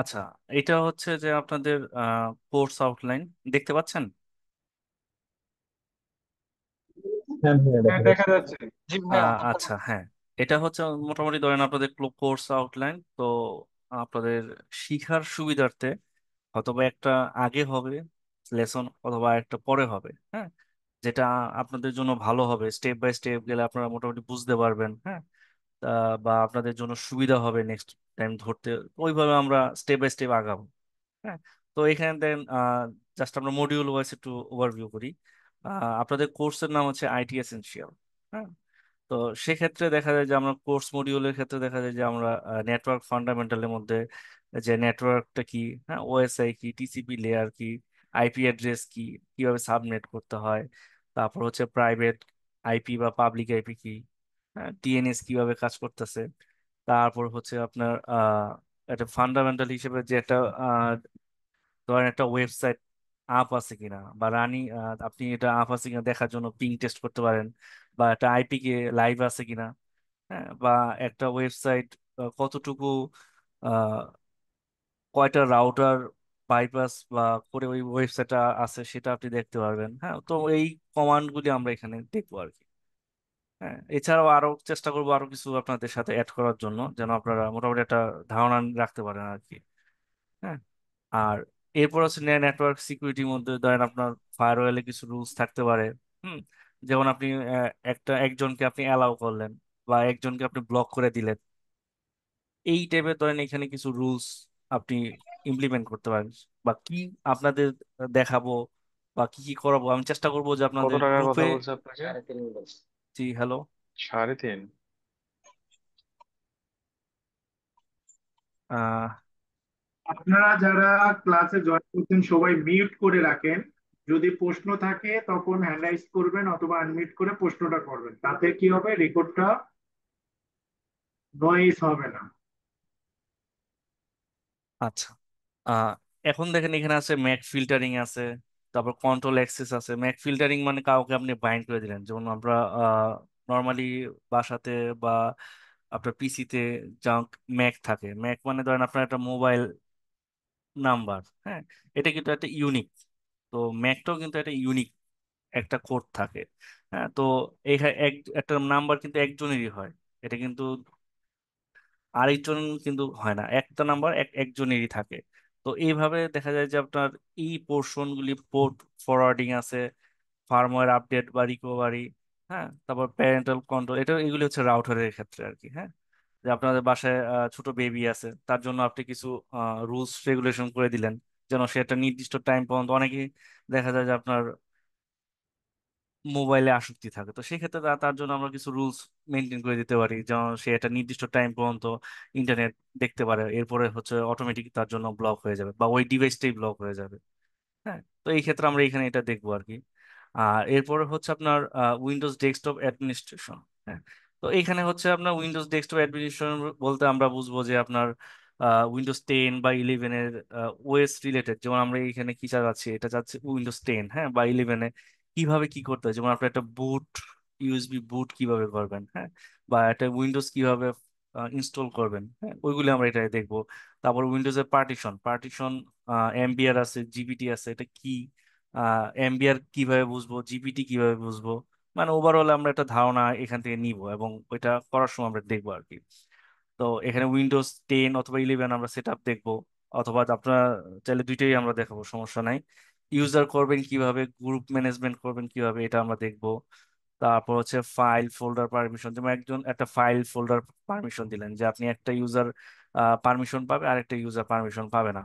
আচ্ছা, এটা হচ্ছে যে আপনাদের কোর্স আউটলাইন দেখতে পাচ্ছেন। হ্যাঁ ভাইয়া, হ্যাঁ, দেখা দেখা যাচ্ছে। যাচ্ছে। জি ভাইয়া। আচ্ছা, হ্যাঁ, এটা হচ্ছে মোটামুটি ধরেন আপনাদের কোর্স আউটলাইন। তো আপনাদের শিখার সুবিধার্থে অথবা একটা আগে হবে লেসন অথবা একটা পরে হবে, হ্যাঁ, যেটা আপনাদের জন্য ভালো হবে। স্টেপ বাই স্টেপ গেলে আপনারা মোটামুটি বুঝতে পারবেন, হ্যাঁ। বা আপনাদের জন্য সুবিধা হবে নেক্সট টাইম ধরতে। তো ওইভাবে আমরা স্টেপ বাই স্টেপ আগাবো, হ্যাঁ। তো এখানে দেন জাস্ট আমরা মডিউল ওয়াইজ একটু ওভারভিউ করি। আপনাদের কোর্সের নাম হচ্ছে আইটি এসেনশিয়াল, হ্যাঁ। তো সেক্ষেত্রে দেখা যায় যে আমরা কোর্স মডিউলের ক্ষেত্রে দেখা যায় যে আমরা নেটওয়ার্ক ফান্ডামেন্টালের মধ্যে যে নেটওয়ার্কটা কি, হ্যাঁ, ওএসআই কি, টিসিপি লেয়ার কি, আইপি অ্যাড্রেস কি, কিভাবে সাবনেট করতে হয়, তারপর হচ্ছে প্রাইভেট আইপি বা পাবলিক আইপি কি, হ্যাঁ, টিএনএস কিভাবে কাজ করতেছে। তারপর হচ্ছে আপনার একটা ফান্ডামেন্টাল হিসেবে যে একটা ধরেন একটা ওয়েবসাইট আপ আছে কিনা বা রানি, আপনি এটা আপ আছে কিনা দেখার জন্য পিং টেস্ট করতে পারেন। বা একটা আইপি কে লাইভ আছে কিনা, হ্যাঁ। বা একটা ওয়েবসাইট কতটুকু আহ, কয়টা রাউটার বাইপাস বা করে ওই ওয়েবসাইটটা আছে সেটা আপনি দেখতে পারবেন, হ্যাঁ। তো এই কমান্ডগুলি আমরা এখানে দেখবো আর কি। হ্যাঁ, এছাড়াও আরো চেষ্টা করবো আরো কিছু আপনাদের সাথে অ্যাড করার জন্য, যেন আপনারা মোটামুটি একটা ধারণা রাখতে পারেন আর কি। হ্যাঁ, আর এরপর হচ্ছে নেটওয়ার্ক সিকিউরিটির মধ্যে ধরেন আপনার ফায়ারওয়ালে কিছু রুলস থাকতে পারে। হুম, যেমন আপনি একজনকে আপনি অ্যালাউ করলেন বা একজনকে আপনি ব্লক করে দিলেন, এই টাইপের ধরেন এখানে কিছু রুলস আপনি ইমপ্লিমেন্ট করতে পারেন। বা কি আপনাদের দেখাবো বা কি কি করাবো, আমি চেষ্টা করবো যে কত আপনাদের টাকার কথা গ্রুপে। বলছে আপনাকে? 3.5 বছর। জি, হ্যালো। 3.5? আহ আপনারা যারা ক্লাসে জয়েন করছেন সবাই মিউট করে রাখেন। যদি প্রশ্ন থাকে তখন হ্যান্ড রাইজ করবেন অথবা আনমিউট করে প্রশ্নটা করবেন, তাতে কি হবে, রেকর্ডটা নয়েজ হবে না। আচ্ছা, আহ এখন দেখেন এখানে আছে ম্যাক ফিল্টারিং আছে, তারপর কন্ট্রোল অ্যাক্সেস আছে। ম্যাক ফিল্টারিং মানে কাউকে আপনি বাইন্ড করে দিলেন, যেমন আমরা নর্মালি বাসাতে বা আপনার পিসিতে যা ম্যাক থাকে। ম্যাক মানে ধরেন আপনার একটা মোবাইল নাম্বার, হ্যাঁ, এটা কিন্তু একটা ইউনিক। তো ম্যাকটাও কিন্তু একটা ইউনিক একটা কোড থাকে, হ্যাঁ। তো এখানে একটা নাম্বার কিন্তু একজনেরই হয়, এটা কিন্তু আরেকজন কিন্তু হয় না, একটা নাম্বার একজনেরই থাকে। তো এইভাবে দেখা যায় যে আপনার এই পোর্শনগুলি পোর্ট ফরওয়ার্ডিং আছে, ফার্মওয়্যার আপডেট বা রিকভারি, হ্যাঁ, তারপর প্যারেন্টাল কন্ট্রোল, এটা এগুলি হচ্ছে রাউটারের ক্ষেত্রে আর কি, হ্যাঁ। যে আপনাদের বাসায় ছোট বেবি আছে, তার জন্য আপনি কিছু রুলস রেগুলেশন করে দিলেন, যেন সে একটা নির্দিষ্ট টাইম পর্যন্ত, অনেকে দেখা যায় যে আপনার মোবাইলে আসক্তি থাকে, তো সেক্ষেত্রে তার জন্য আমরা কিছু রুলস মেনটেন করে দিতে পারি, যেমন সে একটা নির্দিষ্ট টাইম পর্যন্ত ইন্টারনেট দেখতে পারে, এরপরে হচ্ছে অটোমেটিক তার জন্য ব্লক হয়ে যাবে বা ওই ডিভাইসটাই ব্লক হয়ে যাবে, হ্যাঁ। তো এই ক্ষেত্রে আমরা এখানে এটা দেখবো আর কি। আর এরপরে হচ্ছে আপনার উইন্ডোজ ডেস্কটপ অ্যাডমিনিস্ট্রেশন, হ্যাঁ। তো এখানে হচ্ছে আপনার উইন্ডোজ ডেস্কটপ অ্যাডমিনিস্ট্রেশন বলতে আমরা বুঝবো যে আপনার উইন্ডোজ 10 বা 11-এর ওএস রিলেটেড, যেমন আমরা এখানে কি চালাচ্ছি, এটা চাচ্ছি উইন্ডোজ 10, হ্যাঁ, বা 11-এ কিভাবে কি করতে হয়, যেমন আপনি একটা বুট, ইউএসবি বুট কিভাবে করবেন, হ্যাঁ, বা একটা উইন্ডোজ কিভাবে ইনস্টল করবেন, হ্যাঁ, ওইগুলো আমরা এটা দেখবো। তারপর উইন্ডোজের পার্টিশন পার্টিশন এমবিআর আছে, জিপিটি আছে, এটা কি, এমবিআর কিভাবে বুঝবো, জিপিটি কিভাবে বুঝবো, মানে ওভারঅল আমরা একটা ধারণা এখান থেকে নিব এবং ওইটা করার সময় আমরা দেখবো আর কি। তো এখানে উইন্ডোজ 10 অথবা 11 আমরা সেট আপ দেখবো, অথবা আপনার চাইলে দুইটাই আমরা দেখাবো, সমস্যা নাই। ইউজার করবেন কিভাবে, গ্রুপ ম্যানেজমেন্ট করবেন কিভাবে, এটা আমরা দেখবো। তারপর হচ্ছে ফাইল ফোল্ডার পারমিশন, যেমন একজন একটা ফাইল ফোল্ডার পারমিশন দিলেন, যে আপনি একটা ইউজার পারমিশন পাবে আর একটা ইউজার পারমিশন পাবে না,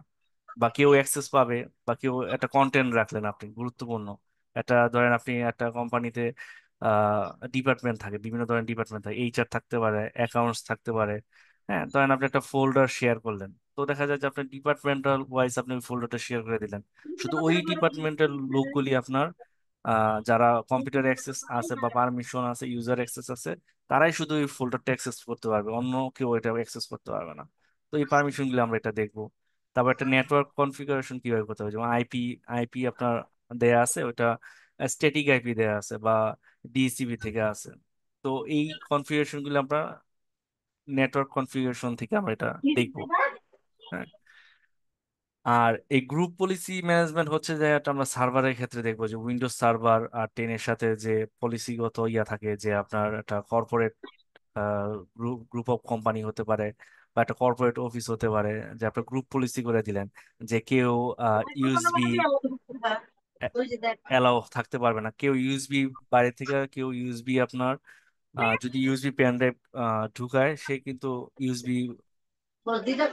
বা কেউ অ্যাক্সেস পাবে, বা কেউ একটা কন্টেন্ট রাখলেন আপনি গুরুত্বপূর্ণ। একটা ধরেন আপনি একটা কোম্পানিতে ডিপার্টমেন্ট থাকে, বিভিন্ন ধরনের ডিপার্টমেন্ট থাকে, এইচআর থাকতে পারে, অ্যাকাউন্টস থাকতে পারে, হ্যাঁ। ধরেন আপনি একটা ফোল্ডার শেয়ার করলেন, তো দেখা যায় যে আপনার ডিপার্টমেন্টাল ওয়াইজ আপনি ওই ফোল্ডারটা শেয়ার করে দিলেন। শুধু ওই ডিপার্টমেন্টের লোকগুলি আপনার যারা কম্পিউটার অ্যাক্সেস আছে বা পারমিশন আছে, ইউজার অ্যাক্সেস আছে, তারাই শুধু ওই ফোল্ডারটা অ্যাক্সেস করতে পারবে, অন্য কেউ এটা অ্যাক্সেস করতে পারবে না। তো এই পারমিশন গুলো আমরা এটা দেখবো। তারপর একটা নেটওয়ার্ক কনফিগারেশন কিভাবে করতে হবে, যেমন আইপি আইপি আপনার দেয়া আছে, ওটা স্ট্যাটিক আইপি দেয়া আছে বা ডিসিবি থেকে আছে। তো এই কনফিগারেশন গুলো আমরা নেটওয়ার্ক কনফিগারেশন থেকে আমরা এটা দেখবো, হ্যাঁ। আর এই গ্রুপ পলিসি ম্যানেজমেন্ট হচ্ছে যে একটা আমরা সার্ভারের ক্ষেত্রে দেখবো যে উইন্ডোজ সার্ভার আর টেনের সাথে যে পলিসিগত ইয়া থাকে, যে আপনার একটা corporate group group of company হতে পারে বা একটা কর্পোরেট অফিস হতে পারে, যে আপনার গ্রুপ পলিসি করে দিলেন যে কেউ ইউএসবি অ্যালাউ থাকতে পারবে না, কেউ ইউএসবি বাইরে থেকে কেউ ইউএসবি আপনার যদি ইউএসবি পেন ড্রাইভ ঢুকায় সে কিন্তু ইউএসবি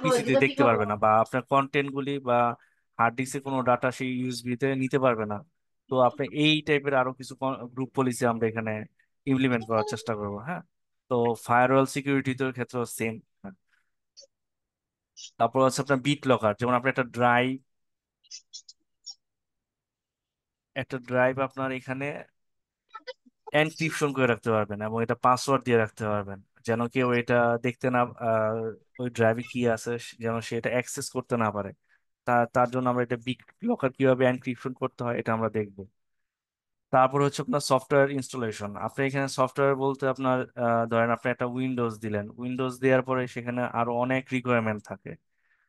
পিসিতে দেখতে পারবে না, বা আপনার কন্টেন্ট গুলি বা হার্ড ডিস্কে কোনো ডাটা সেই ইউএসবি তে নিতে পারবে না। তো আপনি এই টাইপের আরো কিছু গ্রুপ পলিসি আমরা এখানে ইমপ্লিমেন্ট করার চেষ্টা করব। হ্যাঁ, তো ফায়ারওয়াল সিকিউরিটির ক্ষেত্রেও সেম। তারপর হচ্ছে আপনার বিট লকার, যেমন আপনি একটা ড্রাইভ আপনার এখানে এনক্রিপশন করে রাখতে পারবেন এবং এটা পাসওয়ার্ড দিয়ে রাখতে পারবেন, যেন কেউ এটা দেখতে না ওই ড্রাইভে কি আছে যেন সে এটা অ্যাক্সেস করতে না পারে। তার জন্য আমরা এটা বিট লকার কিভাবে এনক্রিপশন করতে হয় এটা আমরা দেখবো। তারপর হচ্ছে আপনার সফটওয়্যার ইনস্টলেশন। আপনি এখানে সফটওয়্যার বলতে আপনার ধরেন আপনি একটা উইন্ডোজ দিলেন, উইন্ডোজ দেওয়ার পরে সেখানে আরো অনেক রিকোয়ারমেন্ট থাকে।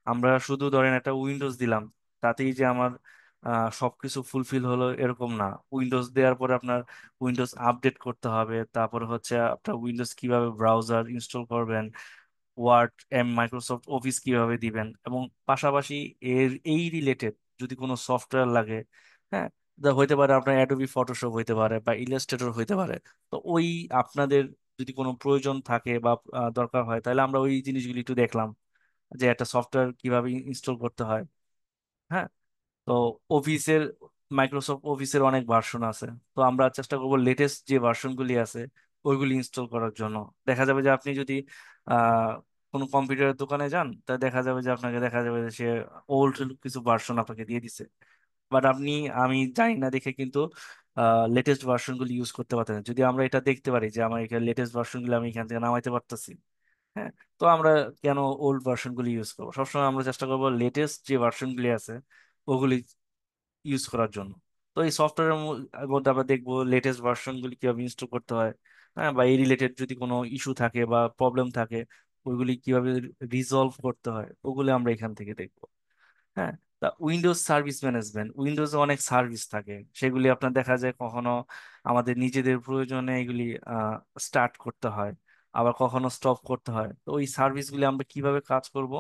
আমরা শুধু ধরেন একটা উইন্ডোজ দিলাম, তাতেই যে আমার সবকিছু ফুলফিল হলো এরকম না। উইন্ডোজ দেওয়ার পরে আপনার উইন্ডোজ আপডেট করতে হবে, তারপরে হচ্ছে আপনার উইন্ডোজ কিভাবে ব্রাউজার ইনস্টল করবেন, ওয়ার্ড মাইক্রোসফট অফিস কিভাবে দিবেন, এবং পাশাপাশি এই রিলেটেড যদি কোনো সফটওয়্যার লাগে, হ্যাঁ, হইতে পারে আপনার অ্যাডোবি ফটোশপ হইতে পারে বা ইলাস্ট্রেটর হইতে পারে। তো ওই আপনাদের যদি কোনো প্রয়োজন থাকে বা দরকার হয়, তাহলে আমরা ওই জিনিসগুলি একটু দেখলাম যে একটা সফটওয়্যার কিভাবে ইনস্টল করতে হয়। হ্যাঁ, তো অফিসের মাইক্রোসফট অফিসের অনেক ভার্সন আছে, তো আমরা চেষ্টা করবো লেটেস্ট যে ভার্সনগুলি আছে ওইগুলি ইনস্টল করার জন্য। দেখা যাবে যে আপনি যদি আহ কোনো কম্পিউটারের দোকানে যান, তা দেখা যাবে যে আপনাকে দেখা যাবে যে সে ওল্ড কিছু ভার্সন আপনাকে দিয়ে দিছে, বাট আমি জানি না দেখে কিন্তু লেটেস্ট ভার্সনগুলি ইউজ করতে পারতেন। যদি আমরা এটা দেখতে পারি যে আমার এখানে লেটেস্ট ভার্সনগুলো আমি এখান থেকে নামাইতে পারতেছি, হ্যাঁ, তো আমরা কেন ওল্ড ভার্সন গুলি ইউজ করবো? সবসময় আমরা চেষ্টা করবো লেটেস্ট যে ভার্সন গুলি আছে ওগুলি ইউজ করার জন্য। তো এই সফটওয়্যারের মধ্যে আমরা দেখবো লেটেস্ট ভার্সন গুলি কিভাবে ইনস্টল করতে হয়, হ্যাঁ, বা এই রিলেটেড যদি কোনো ইস্যু থাকে বা প্রবলেম থাকে ওইগুলি কিভাবে রিজলভ করতে হয় ওগুলি আমরা এখান থেকে দেখবো। হ্যাঁ, তা উইন্ডোজ সার্ভিস ম্যানেজমেন্ট, উইন্ডোজে অনেক সার্ভিস থাকে, সেগুলি আপনার দেখা যায় কখনো আমাদের নিজেদের প্রয়োজনে এগুলি স্টার্ট করতে হয়, আবার কখনো স্টপ করতে হয়। তো ওই সার্ভিসগুলি আমরা কিভাবে কাজ করব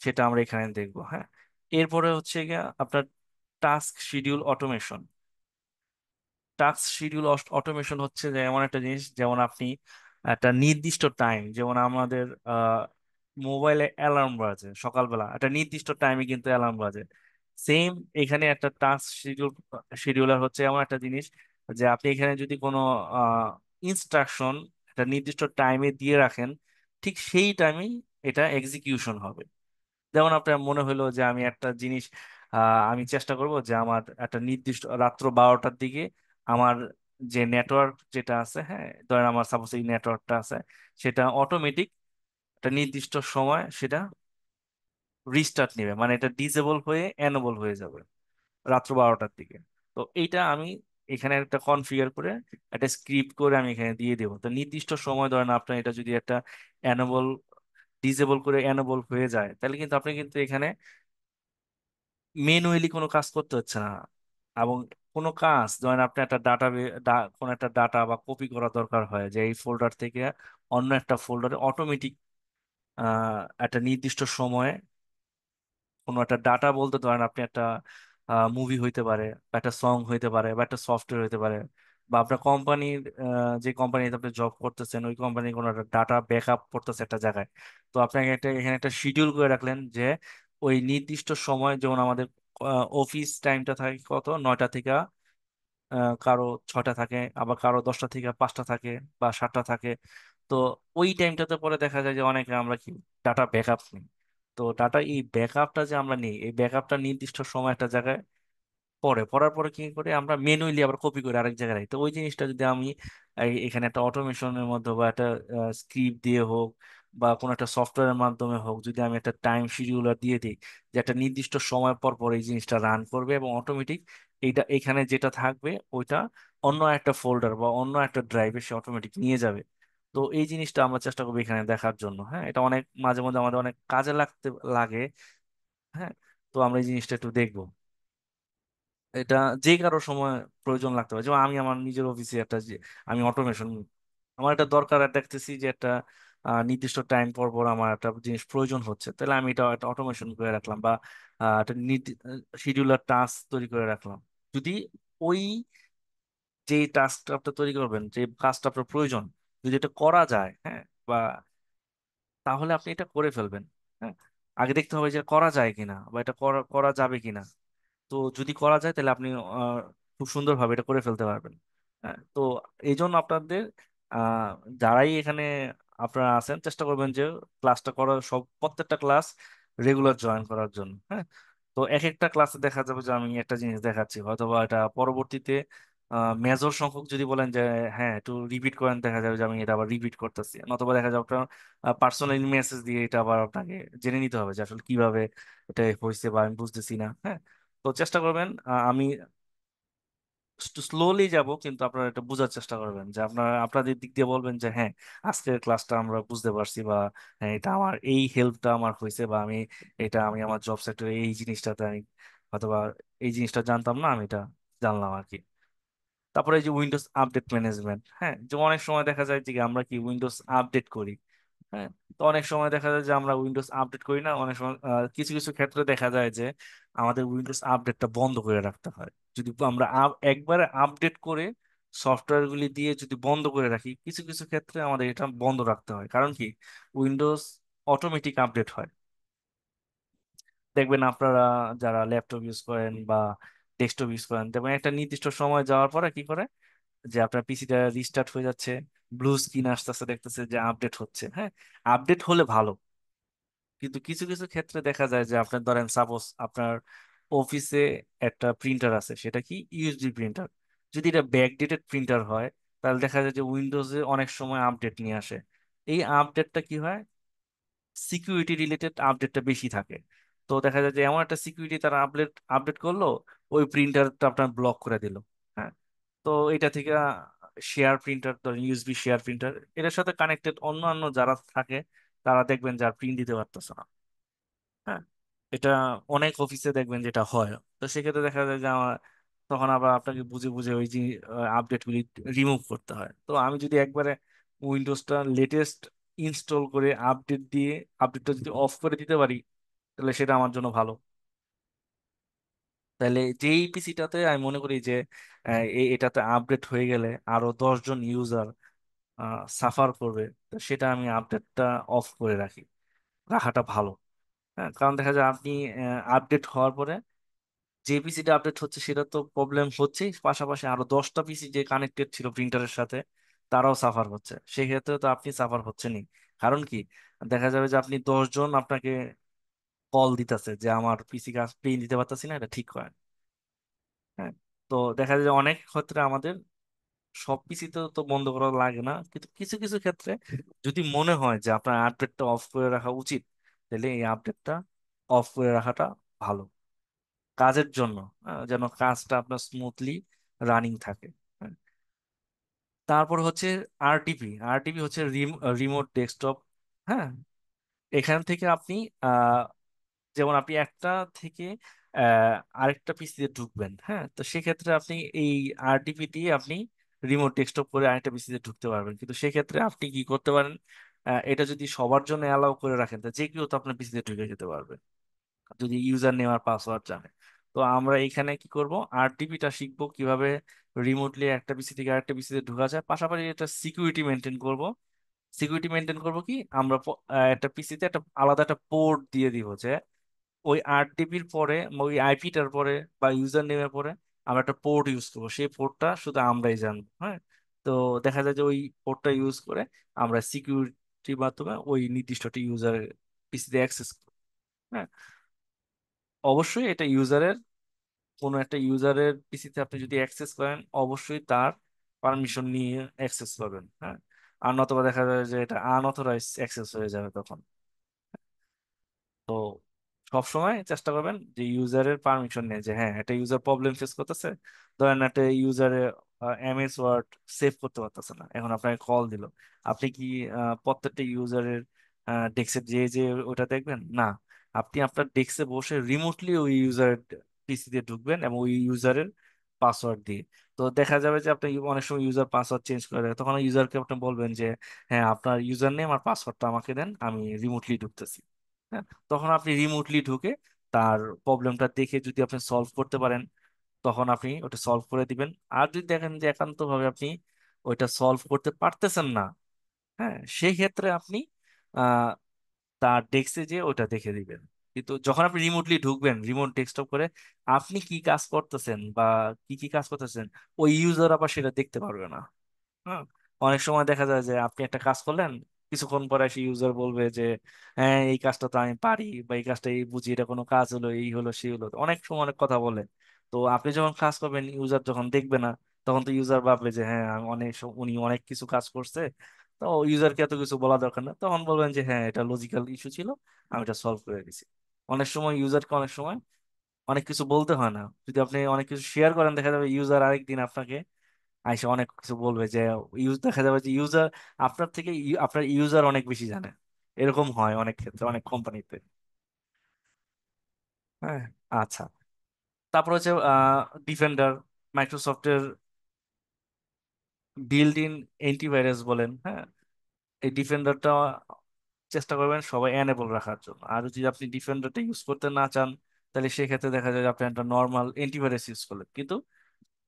সেটা আমরা এখানে দেখবো। হ্যাঁ, এরপরে হচ্ছে গিয়ে আপনার task schedule automation. Task schedule automation হচ্ছে যে এমন একটা জিনিস, যেমন আপনি একটা নির্দিষ্ট টাইম, যেমন আমাদের মোবাইলে অ্যালার্ম বাজে সকালবেলা, একটা নির্দিষ্ট টাইমে কিন্তু অ্যালার্ম বাজে। সেম এখানে একটা টাস্ক শিডিউলার হচ্ছে এমন একটা জিনিস যে আপনি এখানে যদি কোনো ইনস্ট্রাকশন একটা নির্দিষ্ট টাইমে দিয়ে রাখেন, ঠিক সেই টাইমেই এটা এক্সিকিউশন হবে। যেমন আপনার মনে হলো যে আমি একটা জিনিস আমি চেষ্টা করব যে আমার একটা নির্দিষ্ট রাত্র 12টার দিকে আমার যে নেটওয়ার্ক যেটা আছে, হ্যাঁ, ধরেন আমার সাপোজ এই নেটওয়ার্কটা আছে, সেটা অটোমেটিক একটা নির্দিষ্ট সময় সেটা রিস্টার্ট নেবে, মানে এটা ডিসেবল হয়ে এনেবল হয়ে যাবে রাত্র 12টার দিকে। তো এইটা আমি এখানে একটা কনফিগার করে একটা স্ক্রিপ্ট করে আমি এখানে দিয়ে দেবো। তো নির্দিষ্ট সময় ধরেন আপনার এটা যদি একটা এনেবল ডিসেবল করে এনেবল হয়ে যায়, তাহলে কিন্তু আপনি কিন্তু এখানে ম্যানুয়ালি কোনো কাজ করতে হচ্ছে না। এবং কোনো কাজ ধরেন আপনি একটা কোনো একটা ডাটা বা কপি করা দরকার হয় যে এই ফোল্ডার থেকে অন্য একটা ফোল্ডারে অটোমেটিক একটা নির্দিষ্ট সময়ে কোনো একটা ডাটা বলতে ধরেন আপনি একটা মুভি হইতে পারে বা একটা সং হইতে পারে বা একটা সফটওয়্যার হইতে পারে, বা আপনার কোম্পানির যে কোম্পানিতে আপনি জব করতেছেন ওই কোম্পানির কোনো একটা ডাটা ব্যাকআপ করতেছে একটা জায়গায়। তো আপনাকে এখানে একটা শিডিউল করে রাখলেন যে ওই নির্দিষ্ট সময়, যেমন আমাদের অফিস টাইমটা থাকে কত 9টা থেকে কারো 6টা থাকে, আবার কারো 10টা থেকে 5টা থাকে বা 7টা থাকে। তো ওই টাইমটাতে পরে দেখা যায় যে অনেকে আমরা কি ডাটা ব্যাকআপ নিই। তো ডাটা এই ব্যাকআপটা যে আমরা নিই, এই ব্যাকআপটা নির্দিষ্ট সময় একটা জায়গায় পড়ার পরে কি করে আমরা ম্যানুয়ালি আবার কপি করে আরেক জায়গায় রাখি। তো ওই জিনিসটা যদি আমি এখানে একটা অটোমেশনের মধ্যে বা একটা স্ক্রিপ্ট দিয়ে হোক বা কোনো একটা সফটওয়্যারের মাধ্যমে হোক, যদি আমি একটা টাইম শিডিউলার দিয়ে দিই যে একটা নির্দিষ্ট সময় পর পর এই জিনিসটা রান করবে এবং অটোমেটিক এইটা এখানে যেটা থাকবে ওইটা অন্য একটা ফোল্ডার বা অন্য একটা ড্রাইভে সে অটোমেটিক নিয়ে যাবে। তো এই জিনিসটা আমরা চেষ্টা করবো এখানে দেখার জন্য। হ্যাঁ, এটা অনেক মাঝে মধ্যে আমাদের অনেক কাজে লাগে। হ্যাঁ, তো আমরা এই জিনিসটা একটু দেখবো। এটা যে কারো সময় প্রয়োজন লাগতে পারে, যেমন আমি আমার নিজের অফিসে একটা যে আমি অটোমেশন, আমার এটা দরকার, আর দেখতেছি যে একটা নির্দিষ্ট টাইম পর পর আমার একটা জিনিস প্রয়োজন হচ্ছে, তাহলে আমি এটা একটা অটোমেশন করে রাখলাম, বা একটা শিডিউলার টাস্ক তৈরি করে রাখলাম। যদি ওই যে টাস্কটা আপনি তৈরি করবেন, যে কাজটা আপনার প্রয়োজন, যদি এটা করা যায়, হ্যাঁ, বা তাহলে আপনি এটা করে ফেলবেন। হ্যাঁ, আগে দেখতে হবে যে করা যায় কিনা, বা এটা করা করা যাবে কিনা। তো যদি করা যায় তাহলে আপনি খুব সুন্দরভাবে এটা করে ফেলতে পারবেন। হ্যাঁ, তো এই জন্য আপনাদের আহ, যারাই এখানে আপনারা আছেন, চেষ্টা করবেন যে ক্লাসটা করার, সব প্রত্যেকটা ক্লাস রেগুলার জয়েন করার জন্য। হ্যাঁ, তো এক একটা ক্লাসে দেখা যাবে যে আমি একটা জিনিস দেখাচ্ছি, হয়তোবা এটা পরবর্তীতে মেজর সংখ্যক যদি বলেন যে হ্যাঁ একটু রিপিট করেন, দেখা যাবে যে আমি এটা আবার রিপিট করতেছি, নতুবা দেখা যাবে আপনার পার্সোনাল মেসেজ দিয়ে এটা আবার আপনাকে জেনে নিতে হবে যে আসলে কিভাবে এটা হয়েছে বা আমি বুঝতেছি না। হ্যাঁ, তো চেষ্টা করবেন, আমি একটু স্লোলি যাব, কিন্তু আপনারা এটা বোঝার চেষ্টা করবেন, যে আপনারা আপনাদের দিক দিয়ে বলবেন যে হ্যাঁ আজকের ক্লাসটা আমরা বুঝতে পারছি, বা হ্যাঁ এটা আমার এই হেল্পটা আমার হয়েছে, বা আমি আমার জব সেক্টরে এই জিনিসটাতে আমি অথবা এই জিনিসটা জানতাম না, আমি এটা জানলাম আর কি। তারপরে এই যে উইন্ডোজ আপডেট ম্যানেজমেন্ট, হ্যাঁ, যে অনেক সময় দেখা যায় যে আমরা কি উইন্ডোজ আপডেট করি। হ্যাঁ, তো অনেক সময় দেখা যায় যে আমরা উইন্ডোজ আপডেট করি না, অনেক সময় কিছু কিছু ক্ষেত্রে দেখা যায় যে আমাদের উইন্ডোজ আপডেটটা বন্ধ করে রাখতে হয়। যদি আমরা একবারে আপডেট করে সফটওয়্যারগুলি দিয়ে যদি বন্ধ করে রাখি, কিছু কিছু ক্ষেত্রে আমাদের এটা বন্ধ রাখতে হয়, কারণ কি উইন্ডোজ অটোমেটিক আপডেট হয়। দেখবেন আপনারা যারা ল্যাপটপ ইউজ করেন বা ডেস্কটপ ইউজ করেন, দেখবেন একটা নির্দিষ্ট সময় যাওয়ার পরে কি করে, যে আপনার পিসিটা রিস্টার্ট হয়ে যাচ্ছে, ব্লু স্ক্রিন আসতেছে, দেখতেছে যে আপডেট হচ্ছে। হ্যাঁ, আপডেট হলে ভালো, কিন্তু কিছু কিছু ক্ষেত্রে দেখা যায় যে আপনার ধরেন সাপোজ আপনার অফিসে একটা প্রিন্টার আছে, সেটা কি ইউএসবি প্রিন্টার, যদি এটা ব্যাকডেটেড প্রিন্টার হয়, তাহলে দেখা যায় যে উইন্ডোজে অনেক সময় আপডেট নিয়ে আসে। এই আপডেটটা কি হয়, সিকিউরিটি রিলেটেড আপডেটটা বেশি থাকে। তো দেখা যায় যে এমন একটা সিকিউরিটি তারা আপডেট আপডেট করলো, ওই প্রিন্টারটা আপনার ব্লক করে দিল। হ্যাঁ, তো এটা থেকে শেয়ার প্রিন্টার, ধরেন ইউএসবি শেয়ার প্রিন্টার, এটার সাথে কানেক্টেড অন্যান্য যারা থাকে, তারা দেখবেন যার প্রিন্ট দিতে পারতেছে না। হ্যাঁ, এটা অনেক অফিসে দেখবেন যেটা হয়। তো সেক্ষেত্রে দেখা যায় যে আমার তখন আবার আপনাকে বুঝে বুঝে ওই যে আপডেটগুলি রিমুভ করতে হয়। তো আমি যদি একবারে উইন্ডোজটা লেটেস্ট ইনস্টল করে আপডেট দিয়ে আপডেটটা যদি অফ করে দিতে পারি, তাহলে সেটা আমার জন্য ভালো। তাহলে যেই পিসিটাতে আমি মনে করি যে এটাতে আপডেট হয়ে গেলে আরো 10 জন ইউজার সাফার করবে, তো সেটা আমি আপডেটটা অফ করে রাখাটা ভালো। হ্যাঁ, কারণ দেখা যায় আপনি আপডেট হওয়ার পরে যে পিসিটা আপডেট হচ্ছে সেটা তো প্রবলেম হচ্ছেই, পাশাপাশি আরো 10টা পিসি যে কানেক্টেড ছিল প্রিন্টারের সাথে, তারাও সাফার হচ্ছে। সেক্ষেত্রে তো আপনি সাফার হচ্ছেনই। কারণ কি, দেখা যাবে যে আপনি 10 জন আপনাকে কল দিতেছে যে আমার পিসি কাজ প্রিন্ট দিতে পারতেছি না, এটা ঠিক করেন। হ্যাঁ, তো দেখা যায় যে অনেক ক্ষেত্রে আমাদের সব পিসিতে তো বন্ধ করা লাগে না, কিন্তু কিছু কিছু ক্ষেত্রে যদি মনে হয় যে আপনার আপডেটটা অফ করে রাখা উচিত, তাহলে এই আপডেটটা অফ করে রাখাটা ভালো কাজের জন্য, যেন কাজটা আপনার স্মুথলি রানিং থাকে। হ্যাঁ, তারপর হচ্ছে আরটিপি। আরটিপি হচ্ছে রিমোট ডেস্কটপ। হ্যাঁ, এখান থেকে আপনি আহ, যেমন আপনি একটা থেকে আরেকটা পিসিতে ঢুকবেন। হ্যাঁ, তো সেক্ষেত্রে আপনি এই আরটিপি দিয়ে আপনি রিমোট ডেস্কটপ করে আরেকটা পিসিতে ঢুকতে পারবেন, কিন্তু সেক্ষেত্রে আপনি কি করতে পারেন, এটা যদি সবার জন্য অ্যালাউ করে রাখেন, তো যে কেউ তো আপনার পিসিতে ঢুকে যেতে পারবে যদি ইউজার নেম আর পাসওয়ার্ড জানে। তো আমরা এখানে কি করব, আরটিপিটা শিখবো কিভাবে রিমোটলি একটা পিসি থেকে আরেকটা পিসিতে ঢোকা যায়, পাশাপাশি এটা সিকিউরিটি মেনটেন করব। সিকিউরিটি মেনটেন করব কি, আমরা একটা পিসিতে একটা আলাদা একটা পোর্ট দিয়ে দিব, যে ওই 8 জিবির পরে, ওই আইপিটার পরে বা ইউজার নেমের পরে আমরা একটা পোর্ট ইউজ করবো, সেই পোর্টটা শুধু আমরাই জানবো। হ্যাঁ, তো দেখা যায় যে ওই পোর্টটা ইউজ করে আমরা সিকিউরিটির মাধ্যমে ওই নির্দিষ্ট ইউজারের পিসিতে অ্যাক্সেস করবো। হ্যাঁ, অবশ্যই এটা ইউজারের, কোনো একটা ইউজারের পিসিতে আপনি যদি অ্যাক্সেস করেন, অবশ্যই তার পারমিশন নিয়ে অ্যাক্সেস করবেন। হ্যাঁ, আর নতুবা দেখা যায় যে এটা আনঅথরাইজ অ্যাক্সেস হয়ে যাবে তখন। তো সবসময় চেষ্টা করবেন যে ইউজারের পারমিশন নিয়ে, যে হ্যাঁ একটা ইউজার প্রবলেম ফেস করতেছে, ধরেন একটা ইউজারে এমএস ওয়ার্ড সেভ করতে পারতেছে না, এখন আপনাকে কল দিল, আপনি কি প্রত্যেকটা ইউজারের ডেস্কের যে যে ওটা দেখবেন না, আপনি আপনার ডেস্কে বসে রিমোটলি ওই ইউজার পিসিতে ঢুকবেন এবং ওই ইউজারের পাসওয়ার্ড দিয়ে। তো দেখা যাবে যে আপনি অনেক সময় ইউজার পাসওয়ার্ড চেঞ্জ করে দেয়, তখন ইউজারকে আপনি বলবেন যে হ্যাঁ আপনার ইউজার নেম আর পাসওয়ার্ডটা আমাকে দেন, আমি রিমোটলি ঢুকতেছি। হ্যাঁ, তখন আপনি রিমোটলি ঢুকে তার প্রবলেমটা দেখে যদি আপনি সলভ করতে পারেন, তখন আপনি ওটা সলভ করে দিবেন। আর যদি দেখেন যে একান্তভাবে আপনি ওইটা সলভ করতে পারতেছেন না, হ্যাঁ, সেই ক্ষেত্রে আপনি আহ তার ডেস্কে যে ওটা দেখে দিবেন। কিন্তু যখন আপনি রিমোটলি ঢুকবেন রিমোট ডেস্কটপ করে, আপনি কি কাজ করতেছেন বা কি কি কাজ করতেছেন ওই ইউজার আবার সেটা দেখতে পারবে না। হ্যাঁ, অনেক সময় দেখা যায় যে আপনি একটা কাজ করলেন, কিছুক্ষণ পরে সেই ইউজার বলবে যে হ্যাঁ এই কাজটা তো আমি পারি, বা এই কাজটা এই বুঝি, এটা কোনো কাজ হলো, এই হলো সেই হলো, অনেক সময় অনেক কথা বলে। তো আপনি যখন কাজ করবেন ইউজার যখন দেখবে না, তখন তো ইউজার ভাববে যে হ্যাঁ আমি উনি অনেক কিছু কাজ করছে, তো ইউজারকে এত কিছু বলা দরকার না, তখন বলবেন যে হ্যাঁ এটা লজিক্যাল ইস্যু ছিল, আমি এটা সলভ করে দিছি। অনেক সময় ইউজারকে অনেক সময় অনেক কিছু বলতে হয় না, যদি আপনি অনেক কিছু শেয়ার করেন দেখা যাবে ইউজার আরেকদিন আপনাকে আইসা অনেক কিছু বলবে যে দেখা যাবে যে ইউজার আপনার থেকে আপনার ইউজার অনেক বেশি জানে। এরকম হয় অনেক ক্ষেত্রে অনেক কোম্পানিতে। হ্যাঁ, আচ্ছা। তারপর হচ্ছে ডিফেন্ডার, মাইক্রোসফটের বিল্ড ইন অ্যান্টিভাইরাস বলেন। হ্যাঁ, এই ডিফেন্ডারটা চেষ্টা করবেন সবাই এনেবল রাখার জন্য। আর যদি আপনি ডিফেন্ডারটা ইউজ করতে না চান, তাহলে সেক্ষেত্রে দেখা যায় যে আপনি একটা নর্মাল অ্যান্টিভাইরাস ইউজ করলেন, কিন্তু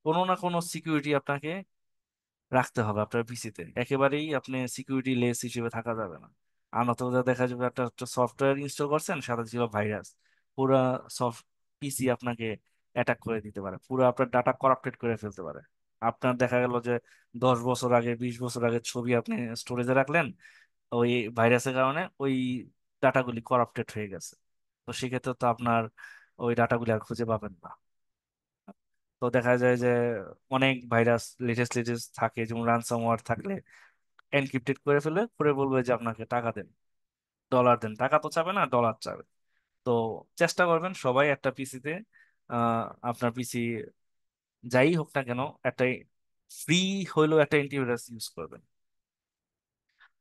কোনো না কোনো সিকিউরিটি আপনাকে রাখতে হবে আপনার পিসিতে। একেবারেই আপনি সিকিউরিটি লেস হিসেবে থাকা যাবে না। আর নতুবা দেখা যাবে একটা সফটওয়্যার ইনস্টল করছেন, সাথে ছিল ভাইরাস, পুরা সফট পিসি আপনাকে অ্যাটাক করে দিতে পারে, পুরো আপনার ডাটা করাপ্টেড করে ফেলতে পারে। আপনার দেখা গেল যে 10 বছর আগে 20 বছর আগে ছবি আপনি স্টোরেজে রাখলেন, ওই ভাইরাসের কারণে ওই ডাটাগুলি করাপ্টেড হয়ে গেছে। তো সেক্ষেত্রে তো আপনার ওই ডাটাগুলি আর খুঁজে পাবেন না। তো দেখা যায় যে অনেক ভাইরাস লেটেস্ট লেটেস্ট থাকে, যেমন রানসামওয়্যার থাকলে এনক্রিপ্টেড করে ফেলবে, করে বলবে যে আপনাকে টাকা দেন, ডলার দেন, টাকা তো চাবে না, ডলার চাবে। তো চেষ্টা করবেন সবাই একটা পিসিতে, আপনার পিসি যাই হোক না কেন, একটা ফ্রি হইলেও একটা অ্যান্টিভাইরাস ইউজ করবেন।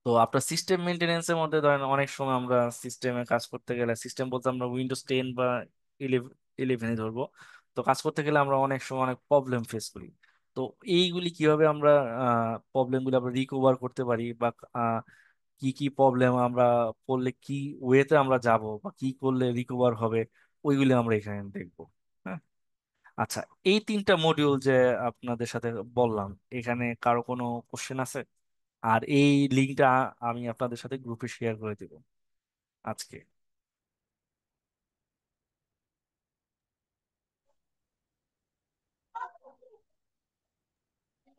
তো আপনার সিস্টেম মেনটেনেন্সের মধ্যে ধরেন অনেক সময় আমরা সিস্টেমে কাজ করতে গেলে, সিস্টেম বলতে আমরা উইন্ডোজ 10 বা 11 ধরবো, তো কাজ করতে গেলে আমরা অনেক সময় অনেক প্রবলেম ফেস করি। তো এইগুলি কিভাবে আমরা প্রবলেমগুলি আমরা রিকভার করতে পারি, বা আহ, কি কি প্রবলেম আমরা পড়লে কি ওয়েতে আমরা যাব, বা কি করলে রিকভার হবে, ওইগুলি আমরা এখানে দেখবো। হ্যাঁ, আচ্ছা। এই 3টা মডিউল যে আপনাদের সাথে বললাম, এখানে কারো কোনো কোশ্চেন আছে? আর এই লিঙ্কটা আমি আপনাদের সাথে গ্রুপে শেয়ার করে দিব আজকে।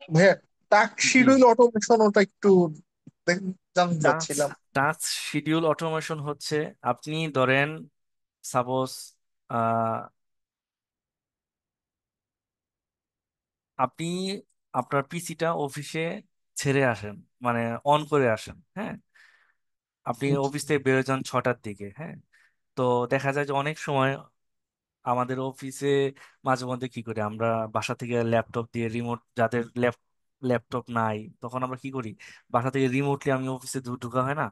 ভাইয়া, টাস্ক জি। শিডিউল অটোমেশন ওটা একটু জানতে টাস্ক চাচ্ছিলাম। টাস্ক শিডিউল অটোমেশন হচ্ছে, আপনি ধরেন সাপোজ আপনি আপনার পিসিটা অফিসে ছেড়ে আসেন, মানে অন করে আসেন। হ্যাঁ, আপনি অফিস থেকে বেরোয় যান 6টার দিকে। হ্যাঁ, তো দেখা যায় যে অনেক সময় আমাদের অফিসে মাঝে মধ্যে কি করি আমরা, বাসা থেকে ল্যাপটপ দিয়ে রিমোট, যাদের ল্যাপটপ নাই তখন আমরা কি করি, বাসা থেকে রিমোটলি আমি অফিসে ঢুকা হয় না,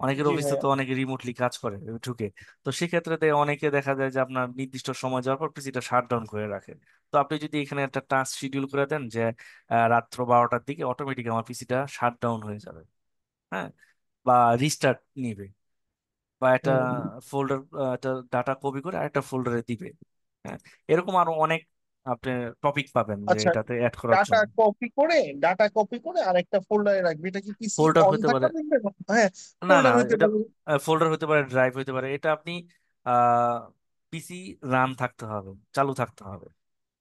অনেকের জি অফিসে ভাইয়া। তো অনেকে রিমোটলি কাজ করে ঢুকে। তো সেক্ষেত্রে অনেকে দেখা যায় যে আপনার নির্দিষ্ট সময় যাওয়ার পর পিসিটা শাট ডাউন করে রাখে। তো আপনি যদি এখানে একটা টাস্ক শিডিউল করে দেন যে রাত্র 12টার দিকে অটোমেটিক আমার পিসিটা শাট ডাউন হয়ে যাবে, হ্যাঁ, বা রিস্টার্ট নিবে, বা একটা হুম। ফোল্ডার, একটা ডাটা কপি করে আরেকটা ফোল্ডারে দিবে। হ্যাঁ, এরকম আরো অনেক আপনি টপিক পাবেন যে আচ্ছা, এটাতে অ্যাড করার ডাটা জন্য। কপি করে ডাটা কপি করে আরেকটা ফোল্ডারে রাখবি, এটা কি পিসি ফোল্ডার অন হতে থাকা পারে, লাগবে? হ্যাঁ, না না, ফোল্ডার হইতে এটা পারে। ফোল্ডার হতে পারে, ড্রাইভ হতে পারে, এটা আপনি আহ পিসি রান থাকতে হবে, চালু থাকতে হবে।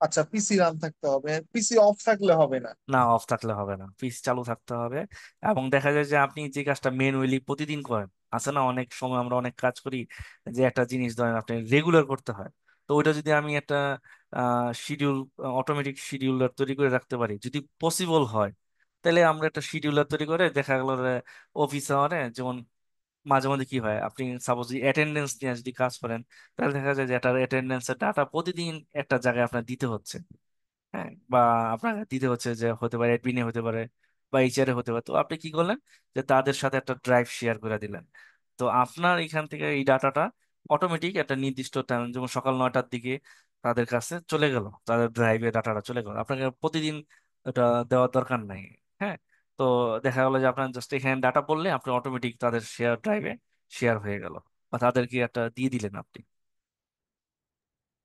আচ্ছা, পিসি রান থাকতে হবে, পিসি অফ থাকলে হবে না? না, অফ থাকলে হবে না, পিসি চালু থাকতে হবে। এবং দেখা যায় যে আপনি যে কাজটা ম্যানুয়ালি প্রতিদিন করেন, আছে না অনেক সময় আমরা অনেক কাজ করি যে একটা জিনিস ধরেন আপনি রেগুলার করতে হয়, তো ওইটা যদি আমি একটা শিডিউল, অটোমেটিক শিডিউলার তৈরি করে রাখতে পারি যদি পসিবল হয়, তাহলে আমরা একটা শিডিউলার তৈরি করে দেখা গেল অফিস আওয়ারে যেমন মাঝে মধ্যে কি হয়, আপনি সাপোজ অ্যাটেন্ডেন্স নিয়ে যদি কাজ করেন, তাহলে দেখা যায় যে একটা অ্যাটেন্ডেন্সের ডাটা প্রতিদিন একটা জায়গায় আপনার দিতে হচ্ছে। হ্যাঁ, বা আপনাকে দিতে হচ্ছে যে হতে পারে অ্যাডমিনে হতে পারে বা এইচআরে হতে পারে, তো আপনি কি করলেন যে তাদের সাথে একটা ড্রাইভ শেয়ার করে দিলেন। তো আপনার এখান থেকে এই ডাটাটা অটোমেটিক একটা নির্দিষ্ট টাইম, যেমন সকাল 9টার দিকে তাদের কাছে চলে গেল, তাদের ড্রাইভে ডাটাটা চলে গেল, আপনাকে প্রতিদিন এটা দেওয়ার দরকার নাই। হ্যাঁ, তো দেখা গেলো যে আপনার জাস্ট এখানে ডাটা বললে আপনি অটোমেটিক তাদের শেয়ার ড্রাইভে শেয়ার হয়ে গেল, বা তাদেরকে একটা দিয়ে দিলেন আপনি।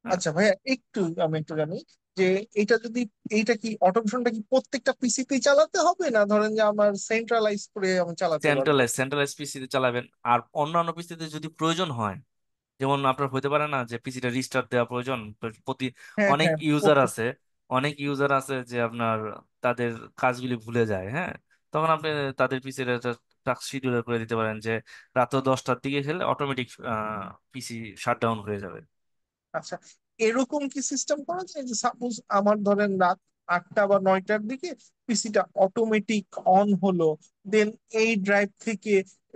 হ্যাঁ, আচ্ছা ভাইয়া, আমি একটু জানি যে এটা যদি, এইটা কি অটোমেশনটা কি প্রত্যেকটা পিসিতেই চালাতে হবে, না ধরেন যে আমার সেন্ট্রালাইজ করে আমি চালাতে পারবো? সেন্ট্রালাইজ পিসিতে চালাবেন। আর অন্যান্য পিসিতে যদি প্রয়োজন হয়, যেমন আপনার হতে পারে না যে পিসিটা রিস্টার্ট দেওয়া প্রয়োজন, প্রতি হ্যাঁ অনেক হ্যাঁ, ইউজার আছে, অনেক ইউজার আছে যে আপনার তাদের কাজগুলি ভুলে যায়। হ্যাঁ, তখন আপনি তাদের পিসির একটা টাস্ক শিডিউলার করে দিতে পারেন যে রাত 10টার দিকে খেলে অটোমেটিক পিসি শাটডাউন হয়ে যাবে। আচ্ছা, এরকম কি সিস্টেম করা যায় যে সাপোজ আমার ধরেন রাত 8টা বা 9টার দিকে পিসিটা অটোমেটিক অন হলো, দেন এই ড্রাইভ থেকে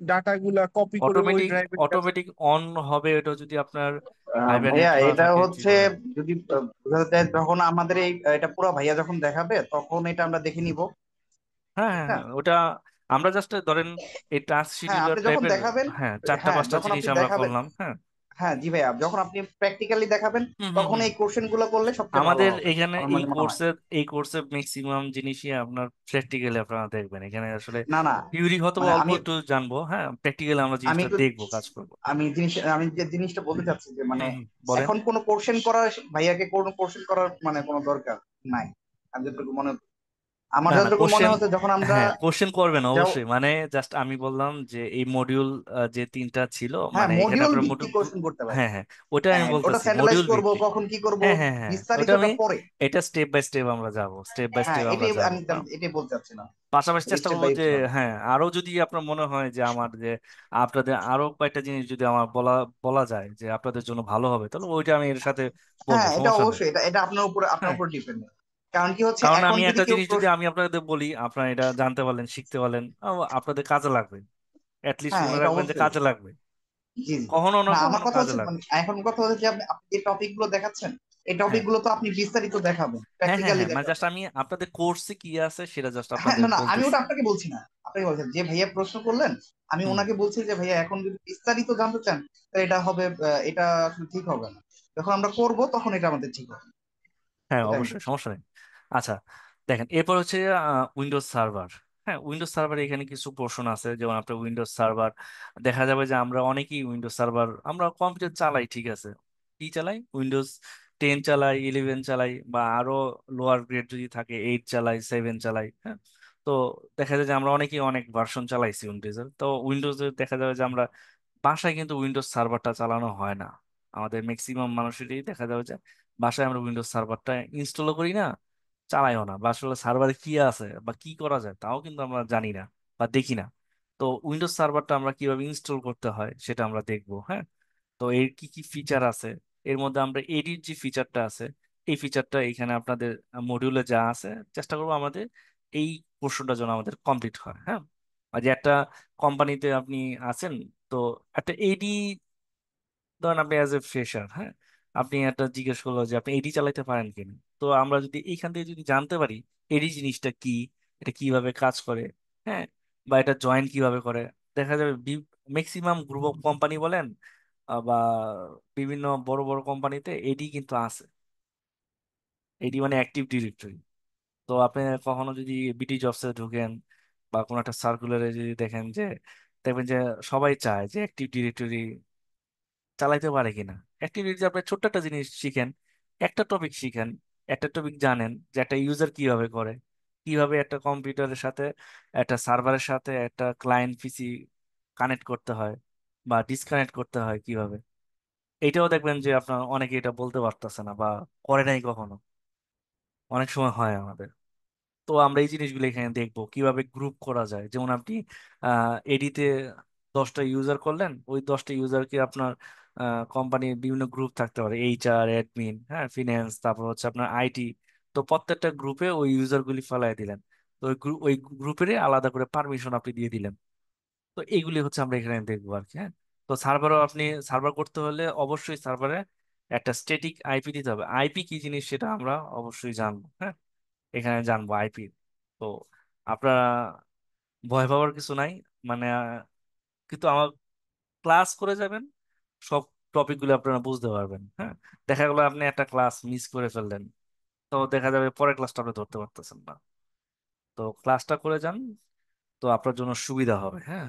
ডাটা গুলা কপি করে ওই অটোমেটিক ড্রাইভে। অটোমেটিক অন হবে এটা যদি আপনার ভাইয়া হাইবারনেট করা এটা থাকে হচ্ছে যেভাবে। যদি বোঝাতে চাই, যখন আমাদের এটা পুরো ভাইয়া যখন দেখাবে তখন এটা আমরা দেখে নিব। হ্যাঁ ঠিক হ্যাঁ না? হ্যাঁ, ওটা আমরা জাস্ট ধরেন এই টাস্ক হ্যাঁ, শিডিউলার আপনি যখন টাইপের। দেখাবেন, হ্যাঁ, চারটা হ্যাঁ পাঁচটা যখন জিনিস আপনি আমরা দেখাবেন, করলাম। হ্যাঁ। হ্যাঁ জি ভাইয়া, যখন আপনি প্র্যাকটিক্যালি দেখাবেন হুম হুম তখন হুম। এই কোশ্চেন গুলো করলে সবচেয়ে ভালো আমাদের হবে এখানে আমার এই মানে মনে হয়। কোর্সের ম্যাক্সিমাম জিনিসই আপনার প্র্যাকটিক্যালি আপনারা দেখবেন। এখানে আসলে না না, থিওরি হয়তো বা মানে অল্প আমি একটু জানবো, হ্যাঁ প্র্যাকটিক্যালি আমরা আমি জিনিসটা একটু দেখবো, কাজ করবো। আমি যে জিনিসটা বলতে চাচ্ছি যে মানে হুম হুম, বলেন। এখন কোনো কোশ্চেন করার, ভাইয়াকে কোনো কোশ্চেন করার মানে কোনো দরকার নাই। আমি যতটুকু মনে, আমার না না, যতটুকু মনে কোশ্চেন, হচ্ছে যখন আমরা হ্যাঁ কোশ্চেন করবেন যাও, অবশ্যই, মানে জাস্ট আমি বললাম যে এই মডিউল যে তিনটা ছিল, হ্যাঁ মানে এখানে মডিউল আপনার ভিত্তিক মডিউল। কোশ্চেন করতে পারি। হ্যাঁ হ্যাঁ, ওটা আমি হ্যাঁ, ওটা বলতেছি স্যান্ডেলাইজ মডিউল করব, ভিত্তিক। কখন কি করব, হ্যাঁ হ্যাঁ হ্যাঁ, ওটা বিস্তারিতটা আমি, পরে। এটা স্টেপ বাই স্টেপ আমরা যাব, স্টেপ বাই হ্যাঁ স্টেপ আমরা এটাই যাব। আমি এটাই বলতে চাচ্ছিলাম, পাশাপাশি চেষ্টা স্টেপ করবো বাই যে, স্টেপ। হ্যাঁ আরো যদি আপনার মনে হয় যে আমার যে আপনাদের আরো কয়েকটা জিনিস যদি আমার বলা বলা যায় যে আপনাদের জন্য ভালো হবে, তাহলে ওইটা আমি এর সাথে বলবো, হ্যাঁ এটা সমস্যা নেই। অবশ্যই, এটা এটা আপনার হ্যাঁ, উপর ডিপেন্ড। কারণ কি হচ্ছে কারণ এখন আমি যদি একটা কেউ জিনিস যদি প্রশ্ন, আমি আপনাদের বলি, আপনারা এটা জানতে পারলেন, শিখতে পারলেন, আপনাদের কাজে লাগবে। অ্যাটলিস্ট হ্যাঁ মনে এটা রাখবেন যে অবশ্যই। কাজে লাগবে, জি জি। কখনো না না আমার কখনো কথা কাজে হচ্ছে লাগবে। মানে এখন কথা হচ্ছে যে আপনি আপনি যে টপিক গুলো দেখাচ্ছেন, এই টপিক হ্যাঁ গুলো তো আপনি বিস্তারিত দেখাবেন, হ্যাঁ হ্যাঁ প্র্যাকটিক্যালি হ্যাঁ, মানে জাস্ট দেখাবেন। আমি আপনাদের কোর্সে কি আছে সেটা জাস্ট হ্যাঁ আপনাদের না না, আমি বলতেছি। ওটা আপনাকে বলছি না, আপনাকে বলছেন যে ভাইয়া প্রশ্ন করলেন, আমি হুম। ওনাকে বলছি যে ভাইয়া এখন যদি বিস্তারিত জানতে চান তাহলে এটা হবে, এটা আসলে ঠিক হবে না, যখন আমরা করব তখন এটা আমাদের ঠিক হবে। হ্যাঁ এটা আমি অবশ্যই, বলছি। সমস্যা নেই। আচ্ছা, দেখেন এরপর হচ্ছে উইন্ডোজ সার্ভার। হ্যাঁ, উইন্ডোজ সার্ভার এখানে কিছু পোর্শন আছে, যেমন আপনার উইন্ডোজ সার্ভার দেখা যাবে যে আমরা অনেকেই উইন্ডোজ সার্ভার আমরা কম্পিউটার চালাই, ঠিক আছে, কি চালাই, উইন্ডোজ 10 চালাই, 11 চালাই, বা আরো লোয়ার গ্রেড যদি থাকে 8 চালাই, 7 চালাই। হ্যাঁ, তো দেখা যায় যে আমরা অনেকেই অনেক ভার্সন চালাইছি উইন্ডোজের। তো উইন্ডোজের দেখা যাবে যে আমরা বাসায় কিন্তু উইন্ডোজ সার্ভারটা চালানো হয় না। আমাদের ম্যাক্সিমাম মানুষেরই দেখা যাবে যে বাসায় আমরা উইন্ডোজ সার্ভারটা ইনস্টলও করি না, চালাইও না, বা আসলে সার্ভারে কি আছে বা কি করা যায় তাও কিন্তু আমরা জানি না বা দেখি না। তো উইন্ডোজ সার্ভারটা আমরা কিভাবে ইনস্টল করতে হয় সেটা আমরা দেখবো। হ্যাঁ, তো এর কি কি ফিচার আছে, এর মধ্যে আমরা এডিট যে ফিচারটা আছে, এই ফিচারটা এখানে আপনাদের মডিউলে যা আছে চেষ্টা করবো আমাদের এই পোর্শনটা যেন আমাদের কমপ্লিট হয়। হ্যাঁ, আর যে একটা কোম্পানিতে আপনি আছেন, তো একটা এডি, ধরেন আপনি অ্যাজ এ ফ্রেশার, হ্যাঁ, আপনি একটা জিজ্ঞেস করলো যে আপনি এডি চালাতে পারেন কিনা, তো আমরা যদি এইখান থেকে যদি জানতে পারি এডি জিনিসটা কি, এটা কিভাবে কাজ করে, হ্যাঁ, বা এটা জয়েন কিভাবে করে, দেখা যাবে ম্যাক্সিমাম গ্রুপ অফ কোম্পানি বলেন বা বিভিন্ন বড় বড় কোম্পানিতে এডি কিন্তু আছে। এডি মানে অ্যাক্টিভ ডিরেক্টরি। তো আপনি কখনো যদি বিটি জবসে ঢুকেন বা কোনো একটা সার্কুলারে যদি দেখেন যে, দেখবেন যে সবাই চায় যে অ্যাক্টিভ ডিরেক্টরি চালাইতে পারে কিনা। অ্যাক্টিভিটি আপনি ছোট্ট একটা জিনিস শিখেন, একটা টপিক শিখেন, একটা টপিক জানেন যে একটা ইউজার কিভাবে করে, কিভাবে একটা কম্পিউটারের সাথে, একটা সার্ভারের সাথে একটা ক্লায়েন্ট পিসি কানেক্ট করতে হয় বা ডিসকানেক্ট করতে হয় কিভাবে। এইটাও দেখবেন যে আপনার অনেকে এটা বলতে পারতেছে না বা করে নাই কখনো, অনেক সময় হয় আমাদের। তো আমরা এই জিনিসগুলো এখানে দেখবো কিভাবে গ্রুপ করা যায়, যেমন আপনি এডিতে 10টা ইউজার করলেন, ওই 10টা ইউজারকে আপনার কোম্পানির বিভিন্ন গ্রুপ থাকতে পারে, এইচআর, অ্যাডমিন, হ্যাঁ, ফিনান্স, তারপর হচ্ছে আপনার আইটি। তো প্রত্যেকটা গ্রুপে ওই ইউজারগুলি ফেলাই দিলেন, তো ওই গ্রুপেরই আলাদা করে পারমিশন আপনি দিয়ে দিলেন। তো এইগুলি হচ্ছে আমরা এখানে দেখবো আর কি। হ্যাঁ, তো সার্ভারও আপনি সার্ভার করতে হলে অবশ্যই সার্ভারে একটা স্ট্যাটিক আইপি দিতে হবে। আইপি কি জিনিস সেটা আমরা অবশ্যই জানবো। হ্যাঁ, এখানে জানবো আইপি। তো আপনারা ভয় পাওয়ার কিছু নাই, মানে কিন্তু আমার ক্লাস করে যাবেন, সব টপিক গুলো আপনারা বুঝতে পারবেন। হ্যাঁ, দেখা গেলো আপনি একটা ক্লাস মিস করে ফেললেন, তো দেখা যাবে পরের ক্লাসটা আপনি ধরতে পারতেছেন না। তো ক্লাসটা করে যান, তো আপনার জন্য সুবিধা হবে। হ্যাঁ,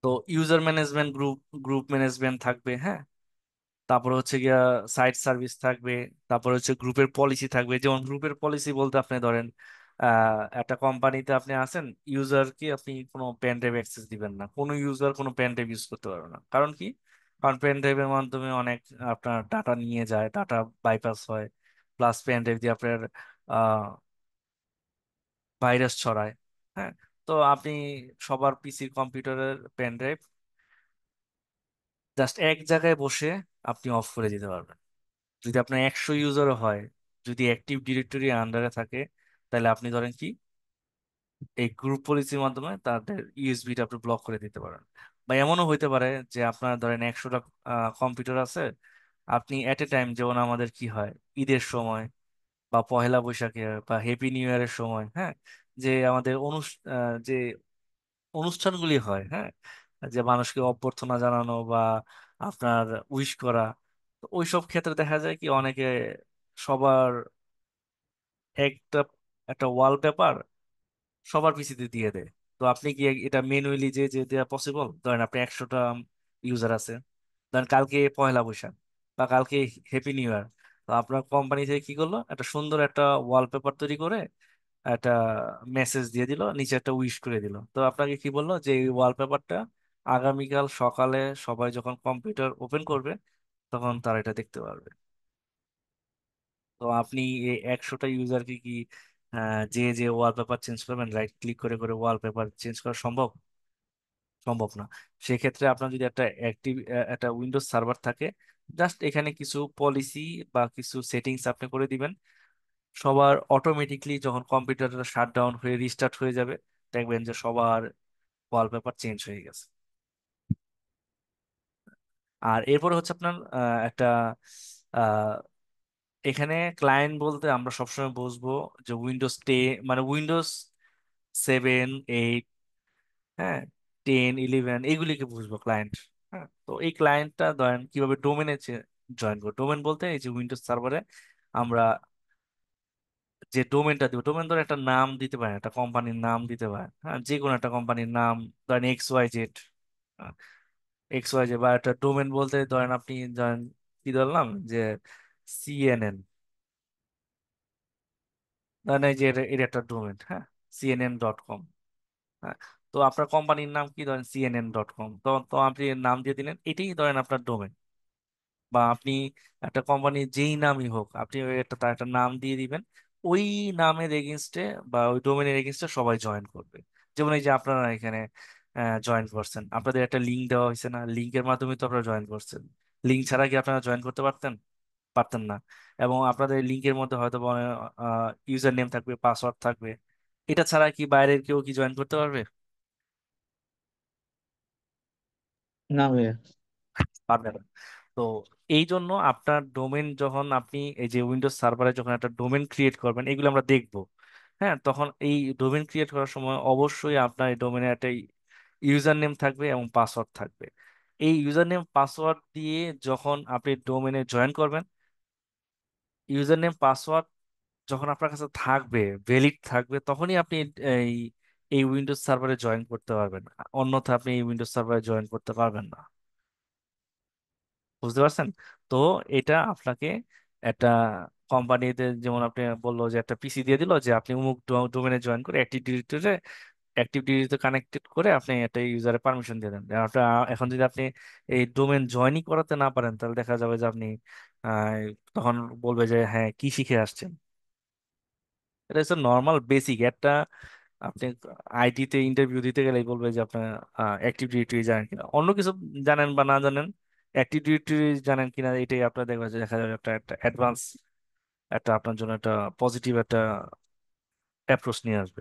তো user management, group group management থাকবে। হ্যাঁ, তারপর হচ্ছে গিয়া সাইট সার্ভিস থাকবে। তারপর হচ্ছে গ্রুপের পলিসি থাকবে। যেমন গ্রুপের পলিসি বলতে আপনি ধরেন একটা কোম্পানিতে আপনি আছেন, ইউজারকে আপনি কোনো পেন ড্রাইভ অ্যাক্সেস দিবেন না, কোনো ইউজার কোনো পেন ড্রাইভ ইউজ করতে পারবে না। কারণ কি? কারণ পেন ড্রাইভের মাধ্যমে অনেক আপনার ডাটা নিয়ে যায়, ডাটা বাইপাস হয়, প্লাস পেন ড্রাইভ দিয়ে আপনার ভাইরাস ছড়ায়। হ্যাঁ, তো আপনি সবার পিসি কম্পিউটারের পেন ড্রাইভ জাস্ট এক জায়গায় বসে আপনি অফ করে দিতে পারবেন। যদি আপনার 100 ইউজারও হয়, যদি অ্যাক্টিভ ডিরেক্টরি আন্ডারে থাকে, তাহলে আপনি ধরেন কি এই গ্রুপ পলিসির মাধ্যমে তাদের ইউএসবিটা আপনি ব্লক করে দিতে পারেন। বা এমনও হইতে পারে যে আপনার ধরেন 100টা কম্পিউটার আছে, আপনি এট এ টাইম, যেমন আমাদের কি হয় ঈদের সময় বা পহেলা বৈশাখে বা হ্যাপি নিউ ইয়ারের সময়, হ্যাঁ, যে আমাদের যে অনুষ্ঠানগুলি হয়, হ্যাঁ, যে মানুষকে অভ্যর্থনা জানানো বা আপনার উইশ করা, তো ওইসব ক্ষেত্রে দেখা যায় কি অনেকে সবার একটা একটা ওয়ালপেপার সবার পিসিতে দিয়ে দেয়। তো আপনি কি এটা ম্যানুয়ালি যে যে দেওয়া পসিবল? ধরেন আপনি 100টা ইউজার আছে, ধরেন কালকে পয়লা বৈশাখ বা কালকে হ্যাপি নিউ ইয়ার, তো আপনার কোম্পানি থেকে কি করলো, একটা সুন্দর একটা ওয়ালপেপার তৈরি করে একটা মেসেজ দিয়ে দিল, নিচে একটা উইশ করে দিল। তো আপনাকে কি বললো যে এই ওয়ালপেপারটা আগামীকাল সকালে সবাই যখন কম্পিউটার ওপেন করবে তখন তারা এটা দেখতে পারবে। তো আপনি এই 100টা ইউজারকে কি যে যে ওয়ালপেপার চেঞ্জ করবেন, রাইট ক্লিক করে করে ওয়ালপেপার চেঞ্জ করা সম্ভব? সম্ভব না। সেক্ষেত্রে আপনার যদি একটা অ্যাক্টিভ একটা উইন্ডোজ সার্ভার থাকে, জাস্ট এখানে কিছু পলিসি বা কিছু সেটিংস আপনি করে দিবেন, সবার অটোমেটিকলি যখন কম্পিউটারটা শাট ডাউন হয়ে রিস্টার্ট হয়ে যাবে, দেখবেন যে সবার ওয়ালপেপার চেঞ্জ হয়ে গেছে। আর এরপরে হচ্ছে আপনার একটা আহ, এখানে ক্লায়েন্ট বলতে আমরা সবসময় বুঝবো যে উইন্ডোজ 10, মানে উইন্ডোজ 7, 8, হ্যাঁ, 10, 11 এগুলিকে বুঝবো ক্লায়েন্ট। হ্যাঁ, তো এই ক্লায়েন্টটা ধরেন কিভাবে ডোমেনে জয়েন করবো। ডোমেন বলতে এই যে উইন্ডোজ সার্ভারে আমরা যে ডোমেনটা দিব, ডোমেন ধরে একটা নাম দিতে পারেন, একটা কোম্পানির নাম দিতে পারেন। হ্যাঁ, যে কোনো একটা কোম্পানির নাম, ধরেন XYZ, XYZ, বা একটা ডোমেন বলতে ধরেন আপনি ধরেন কি ধরলাম যে CNN, ধরেন এই যে এটা একটা ডোমেন। হ্যাঁ, CNN.com। হ্যাঁ, তো আপনার কোম্পানির নাম কি, ধরেন CNN.com, তো তো আপনি নাম দিয়ে দিলেন, এটাই ধরেন আপনার ডোমেন। বা আপনি একটা কোম্পানির যেই নামই হোক, আপনি ওই একটা তার একটা নাম দিয়ে দিবেন, ওই নামের এগেনস্টে বা ওই ডোমেনের এগেনস্টে সবাই জয়েন করবে। যেমন এই যে আপনারা এখানে জয়েন করছেন, আপনাদের একটা লিঙ্ক দেওয়া হয়েছে না, লিঙ্কের মাধ্যমে তো আপনারা জয়েন করছেন। লিঙ্ক ছাড়া কি আপনারা জয়েন করতে পারতেন? পারতেন না। এবং আপনাদের লিঙ্কের মধ্যে হয়তো ইউজার নেম থাকবে, পাসওয়ার্ড থাকবে, এটা ছাড়া কি বাইরের কেউ কি জয়েন করতে পারবে? না ভাইয়া। পারবে না। তো এই জন্য আপনার ডোমেন, যখন আপনি এই যে উইন্ডোজ সার্ভারে যখন একটা ডোমেন ক্রিয়েট করবেন, এগুলো আমরা দেখবো। হ্যাঁ, তখন এই ডোমেন ক্রিয়েট করার সময় অবশ্যই আপনার এই ডোমেনে একটা ইউজার নেম থাকবে এবং পাসওয়ার্ড থাকবে। এই ইউজার নেম পাসওয়ার্ড দিয়ে যখন আপনি ডোমেনে জয়েন করবেন, ইউজার নেম পাসওয়ার্ড যখন আপনার কাছে থাকবে, ভ্যালিড থাকবে, তখনই আপনি এই এই উইন্ডোজ সার্ভারে জয়েন করতে পারবেন। অন্যথা আপনি এই উইন্ডোজ সার্ভারে জয়েন করতে পারবেন না। বুঝতে পারছেন? তো এটা আপনাকে একটা কোম্পানিতে, যেমন আপনি বললো যে একটা পিসি দিয়ে দিল যে আপনি অমুক ডোমেনে জয়েন করে অ্যাক্টিভ ডিরেক্টরিতে কানেক্টেড করে আপনি একটা ইউজারের পারমিশন দিয়ে দেন। এখন যদি আপনি এই ডোমেন জয়েনই করাতে না পারেন, তাহলে দেখা যাবে যে আপনি আহ, তখন বলবে যে হ্যাঁ কি শিখে আসছেন। এটা হচ্ছে নর্মাল বেসিক একটা, আপনি আইটিতে ইন্টারভিউ দিতে গেলেই বলবে যে আপনার অ্যাক্টিভ ডিরেক্টরি জানেন কিনা, অন্য কিছু জানেন বা না জানেন, অ্যাক্টিভ ডিরেক্টরি জানেন কিনা এটাই আপনার দেখবে যে দেখা যাবে একটা একটা অ্যাডভান্স, একটা আপনার জন্য একটা পজিটিভ একটা অ্যাপ্রোচ নিয়ে আসবে।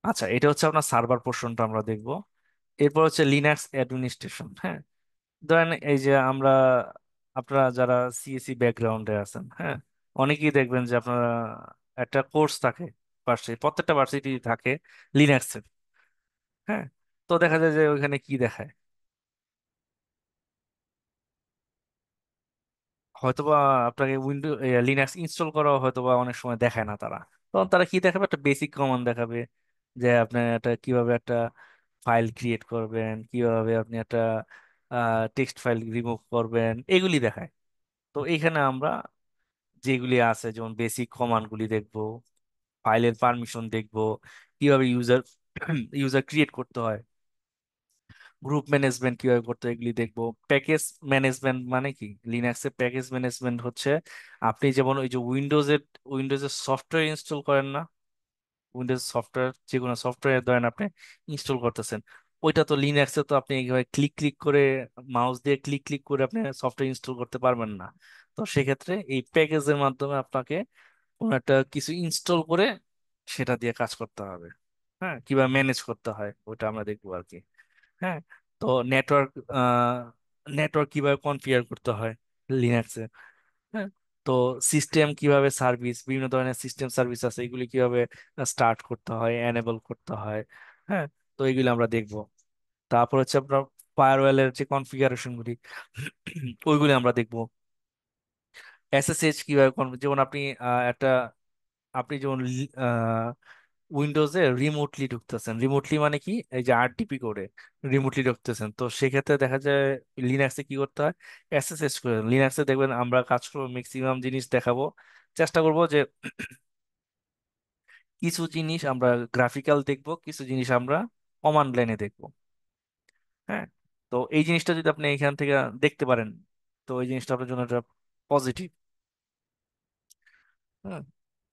আচ্ছা, এটা হচ্ছে আপনার সার্ভার পোর্শনটা আমরা দেখবো। এরপর হচ্ছে লিনাক্স অ্যাডমিনিস্ট্রেশন। হ্যাঁ, ধরেন এই যে আমরা, আপনারা যারা সিএসসি ব্যাকগ্রাউন্ডে আছেন, হ্যাঁ, অনেকেই দেখবেন যে আপনারা একটা কোর্স থাকে, প্রত্যেকটা ভার্সিটি থাকে লিনাক্সের। হ্যাঁ, তো দেখা যায় যে ওইখানে কি দেখায়, হয়তোবা আপনাকে উইন্ডো লিনাক্স ইনস্টল করা হয়তোবা অনেক সময় দেখায় না তারা। তখন তারা কি দেখাবে, একটা বেসিক কমান্ড দেখাবে যে আপনি একটা কিভাবে একটা ফাইল ক্রিয়েট করবেন, কিভাবে আপনি একটা টেক্সট ফাইল রিমুভ করবেন, এগুলি দেখায়। তো এখানে আমরা যেগুলি আছে যেমন বেসিক কমান্ডগুলি দেখবো, ফাইলের পারমিশন দেখবো, কিভাবে ইউজার ইউজার ক্রিয়েট করতে হয়, গ্রুপ ম্যানেজমেন্ট কিভাবে করতে হয় এগুলি দেখবো। প্যাকেজ ম্যানেজমেন্ট মানে কি, লিনাক্সে প্যাকেজ ম্যানেজমেন্ট হচ্ছে আপনি যেমন ওই যে উইন্ডোজের সফটওয়্যার ইনস্টল করেন না, উইন্ডোজ সফটওয়্যার যে কোনো সফটওয়্যার ধরেন আপনি ইনস্টল করতেছেন, ওইটা তো লিনাক্সে তো আপনি এইভাবে ক্লিক ক্লিক করে, মাউস দিয়ে ক্লিক ক্লিক করে আপনি সফটওয়্যার ইনস্টল করতে পারবেন না। তো সেক্ষেত্রে এই প্যাকেজের মাধ্যমে আপনাকে কোনো একটা কিছু ইনস্টল করে সেটা দিয়ে কাজ করতে হবে। হ্যাঁ, কিভাবে ম্যানেজ করতে হয় ওটা আমরা দেখবো আর কি। হ্যাঁ, তো নেটওয়ার্ক কিভাবে কনফিগার করতে হয় লিনাক্সে। হ্যাঁ, তো সিস্টেম কিভাবে সার্ভিস, বিভিন্ন ধরনের সিস্টেম সার্ভিস আছে, এগুলি কিভাবে স্টার্ট করতে হয়, এনেবল করতে হয়। হ্যাঁ, তো এগুলি আমরা দেখবো। তারপর হচ্ছে আপনার ফায়ারওয়ালের যে কনফিগারেশন গুলি ওইগুলি আমরা দেখবো। এসএসএইচ কিভাবে যেমন আপনি একটা, আপনি যেমন উইন্ডোজে রিমোটলি ঢুকতেছেন, রিমোটলি মানে কি, এই যে আরটিপি করে রিমোটলি ঢুকতেছেন, তো সেক্ষেত্রে দেখা যায় লিনাক্সে কি করতে হয়, এসএসএইচ করে। লিনাক্সে দেখবেন আমরা কাজ করবো, ম্যাক্সিমাম জিনিস দেখাবো, চেষ্টা করব যে কিছু জিনিস আমরা গ্রাফিক্যাল দেখবো, কিছু জিনিস আমরা কমান্ড লাইনে দেখবো। হ্যাঁ, তো এই জিনিসটা যদি আপনি এখান থেকে দেখতে পারেন, তো এই জিনিসটা আপনার জন্য একটা পজিটিভ। হ্যাঁ,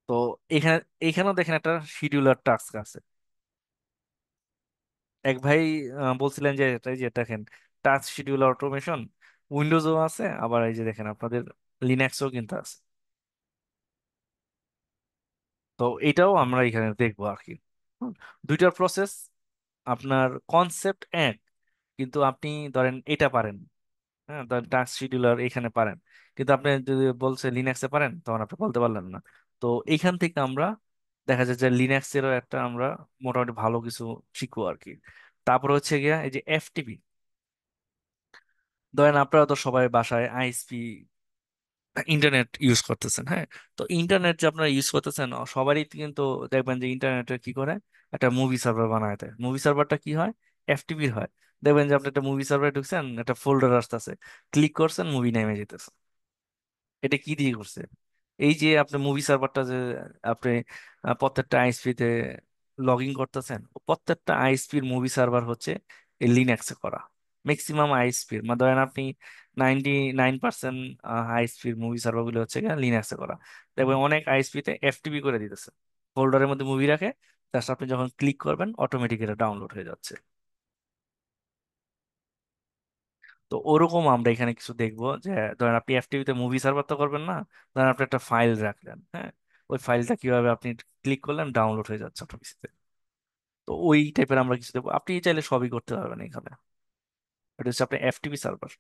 তো এখানে এখানেও দেখেন একটা শিডিউলার টাস্ক আছে। এক ভাই বলছিলেন যে এটা, এই যে দেখেন টাস্ক শিডিউল অটোমেশন উইন্ডোজও আছে, আবার এই যে দেখেন আপনাদের লিনাক্সও কিন্তু আছে। তো এটাও আমরা এখানে দেখবো আর কি। হুম, দুইটার প্রসেস, আপনার কনসেপ্ট এক, কিন্তু আপনি ধরেন এটা পারেন, হ্যাঁ ধরেন টাস্ক শিডিউলার এখানে পারেন, কিন্তু আপনি যদি বলছে লিনাক্সে পারেন তখন আপনি বলতে পারলেন না। তো এইখান থেকে আমরা দেখা যায় যে লিনাক্সেরও একটা আমরা মোটামুটি ভালো কিছু শিখবো আর কি। তারপর হচ্ছে গিয়া এই যে এফটিপি, ধরেন আপনারা তো সবাই বাসায় আইএসপি ইন্টারনেট ইউজ করতেছেন। হ্যাঁ, তো ইন্টারনেট যে আপনারা ইউজ করতেছেন সবারই কিন্তু দেখবেন যে ইন্টারনেটে কি করে, একটা মুভি সার্ভার বানায় দেয়। মুভি সার্ভারটা কি হয়, এফটিপির হয়। দেখবেন যে আপনি একটা মুভি সার্ভারে ঢুকছেন, একটা ফোল্ডার আসতেছে, ক্লিক করছেন, মুভি নেমে যেতেছে। এটা কি দিয়ে করছে, এই যে আপনি মুভি সার্ভারটা যে আপনি প্রত্যেকটা আইএসপিতে লগ ইন করতেছেন, প্রত্যেকটা আইএসপির মুভি সার্ভার হচ্ছে এই লিনাক্সে করা। ম্যাক্সিমাম আইএসপির মানে ধরেন আপনি 99% আইএসপির মুভি সার্ভার গুলো হচ্ছে লিনাক্সে করা। দেখবেন অনেক আইএসপিতে এফটিপি করে দিতেছে, ফোল্ডারের মধ্যে মুভি রাখে, জাস্ট আপনি যখন ক্লিক করবেন অটোমেটিক এটা ডাউনলোড হয়ে যাচ্ছে। তো ওরকম আমরা এখানে কিছু দেখবো যে ধরেন আপনি এফটিপি তে মুভি সার্ভার তো করবেন না, ধরেন আপনি একটা ফাইল রাখলেন। হ্যাঁ, ওই ফাইলটা কিভাবে আপনি ক্লিক করলেন ডাউনলোড হয়ে যাচ্ছে আপনার পিসিতে। তো ওই টাইপের আমরা কিছু দেবো, আপনি চাইলে সবই করতে পারবেন এখানে। এটা হচ্ছে আপনার এফটিপি সার্ভার।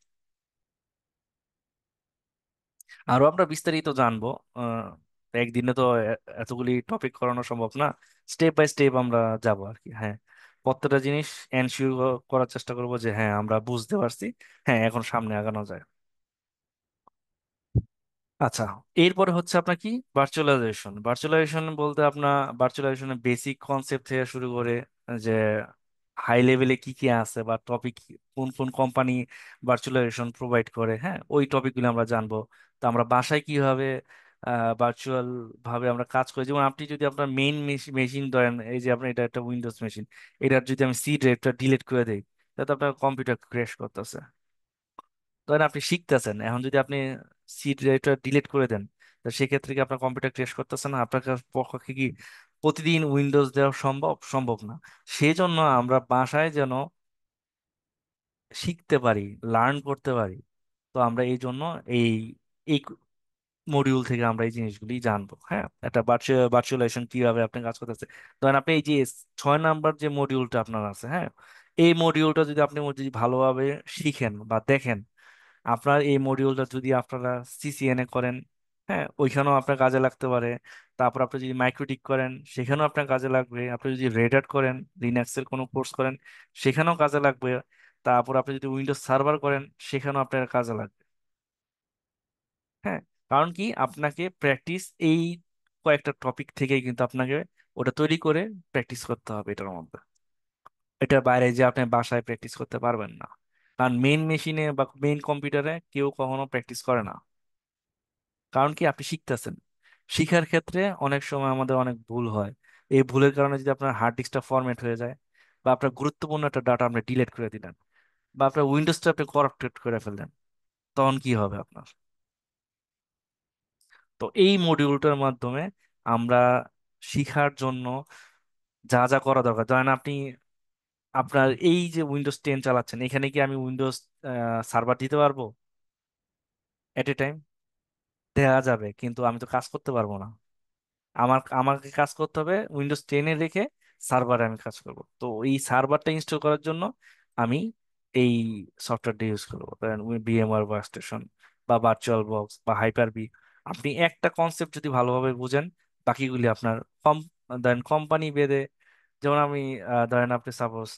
আরো আমরা বিস্তারিত জানবো। আহ, একদিনে তো এতগুলি টপিক করানো সম্ভব না, স্টেপ বাই স্টেপ আমরা যাব আর কি। হ্যাঁ, প্রত্যেকটা জিনিস এনশিওর করার চেষ্টা করবো যে হ্যাঁ আমরা বুঝতে পারছি, হ্যাঁ এখন সামনে আগানো যায়। আচ্ছা, এরপরে হচ্ছে আপনার কি ভার্চুয়ালাইজেশন। ভার্চুয়ালাইজেশন বলতে আপনার ভার্চুয়ালাইজেশনের বেসিক কনসেপ্ট থেকে শুরু করে যে হাই লেভেলে কি কি আছে বা টপিক, কোন কোন কোম্পানি ভার্চুয়ালাইজেশন প্রোভাইড করে, হ্যাঁ ওই টপিকগুলো আমরা জানবো। তো আমরা বাসায় কিভাবে ভার্চুয়াল ভাবে আমরা কাজ করি, যেমন আপনি যদি আপনার মেইন মেশিন ধরেন, এই যে আপনার এটা একটা উইন্ডোজ মেশিন, এটার যদি আমি সি ড্রাইভটা ডিলিট করে দেই, তাহলে আপনার কম্পিউটার ক্র্যাশ করতেছে। ধরেন আপনি শিখতেছেন, এখন যদি আপনি সি ড্রাইভটা ডিলিট করে দেন, তো সেক্ষেত্রে কি আপনার কম্পিউটার ক্র্যাশ করতেছে না? আপনার পক্ষে কি প্রতিদিন উইন্ডোজ দেওয়া সম্ভব? সম্ভব না। সেই জন্য আমরা বাসায় যেন শিখতে পারি, লার্ন করতে পারি। তো আমরা এই জন্য এই এই মডিউল থেকে আমরা এই জিনিসগুলি জানবো। হ্যাঁ, একটা ভার্চুয়ালাইজেশন কিভাবে আপনি কাজ করতেছে। ধরেন আপনি এই যে 6 নাম্বার যে মডিউলটা আপনার আছে, হ্যাঁ এই মডিউলটা যদি আপনি যদি ভালোভাবে শিখেন বা দেখেন, আপনার এই মডিউলটা যদি আপনারা সিসিএনএ করেন, হ্যাঁ, ওইখানেও আপনার কাজে লাগতে পারে। তারপর আপনি যদি মাইক্রোটিক করেন সেখানেও আপনার কাজে লাগবে। আপনি যদি রেড হ্যাট করেন, লিনাক্সের কোনো কোর্স করেন, সেখানেও কাজে লাগবে। তারপর আপনি যদি উইন্ডোজ সার্ভার করেন সেখানেও আপনার কাজে লাগবে। হ্যাঁ, কারণ কি আপনাকে প্র্যাকটিস এই কয়েকটা টপিক থেকেই কিন্তু আপনাকে ওটা তৈরি করে প্র্যাকটিস করতে হবে এটার মধ্যে। এটার বাইরে যে আপনি বাসায় প্র্যাকটিস করতে পারবেন না, কারণ মেইন মেশিনে বা মেইন কম্পিউটারে কেউ কখনো প্র্যাকটিস করে না। কারণ কি আপনি শিখতেছেন, শিখার ক্ষেত্রে অনেক সময় আমাদের অনেক ভুল হয়। এই ভুলের কারণে যদি আপনার হার্ড ডিস্কটা ফরম্যাট হয়ে যায়, বা আপনার গুরুত্বপূর্ণ একটা ডাটা আপনি ডিলিট করে দিলেন, বা আপনার উইন্ডোজটা আপনি করাপ্টেড করে ফেললেন, তখন কি হবে আপনার? তো এই মডিউলটার মাধ্যমে আমরা শিখার জন্য যা যা করা দরকার, ধরেন আপনি আপনার এই যে উইন্ডোজ 10 চালাচ্ছেন, এখানে কি আমি উইন্ডোজ সার্ভার দিতে পারবো এট এ টাইম? দেওয়া যাবে, কিন্তু আমি তো কাজ করতে পারবো না। আমাকে কাজ করতে হবে উইন্ডোজ 10 রেখে সার্ভারে আমি কাজ করব। তো এই সার্ভারটা ইনস্টল করার জন্য আমি এই সফটওয়্যারটা ইউজ করবো, ধরেন ভিএমওয়ার ওয়ার্কস্টেশন বা ভার্চুয়াল বক্স বা হাইপার বি। আপনি একটা কনসেপ্ট যদি ভালোভাবে বুঝেন, বাকিগুলি আপনার কম। ধরেন কোম্পানি ভেদে, যেমন আমি ধরেন আপনি সাপোজ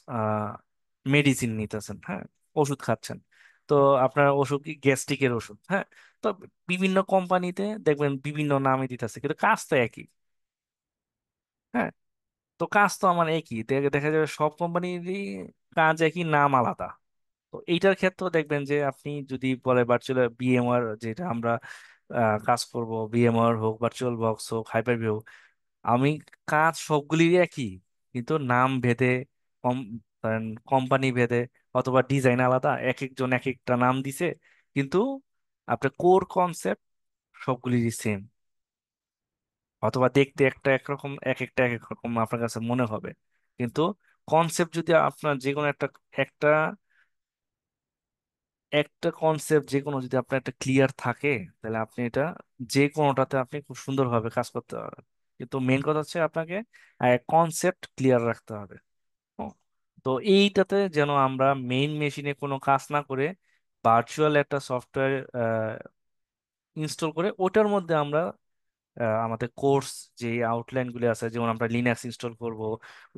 মেডিসিন নিতেছেন, হ্যাঁ, ওষুধ খাচ্ছেন। তো আপনার ওষুধ কি গ্যাস্ট্রিকের ওষুধ, হ্যাঁ। তো বিভিন্ন কোম্পানিতে দেখবেন বিভিন্ন নামে দিতেছে, কিন্তু কাজ তো একই। হ্যাঁ, তো কাজ তো আমার একই, দেখা যাবে সব কোম্পানিরই কাজ একই, নাম আলাদা। তো এইটার ক্ষেত্রেও দেখবেন যে আপনি যদি বলে ভার্চুয়াল বিএমআর, যেটা আমরা কাজ করব, বিএমআর হোক, ভার্চুয়াল বক্স হোক, হাইপার ভি হোক, আমি কাজ সবগুলিরই একই, কিন্তু নাম ভেদে, কম কোম্পানি ভেদে অথবা ডিজাইন আলাদা, এক একজন এক একটা নাম দিছে, কিন্তু আপনার কোর কনসেপ্ট সবগুলিরই সেম। অথবা দেখতে একটা একরকম, এক একটা এক এক রকম আপনার কাছে মনে হবে, কিন্তু কনসেপ্ট যদি আপনার যে কোনো একটা একটা একটা কনসেপ্ট যে কোনো যদি আপনার একটা ক্লিয়ার থাকে, তাহলে আপনি এটা যে কোনোটাতে আপনি খুব সুন্দরভাবে কাজ করতে পারবেন। কিন্তু মেন কথা হচ্ছে আপনাকে কনসেপ্ট ক্লিয়ার রাখতে হবে। ও, তো এইটাতে যেন আমরা মেইন মেশিনে কোনো কাজ না করে ভার্চুয়াল একটা সফটওয়্যার ইনস্টল করে ওটার মধ্যে আমরা আমাদের কোর্স যে আউটলাইন গুলো আছে, যেমন আমরা লিনাক্স ইনস্টল করব,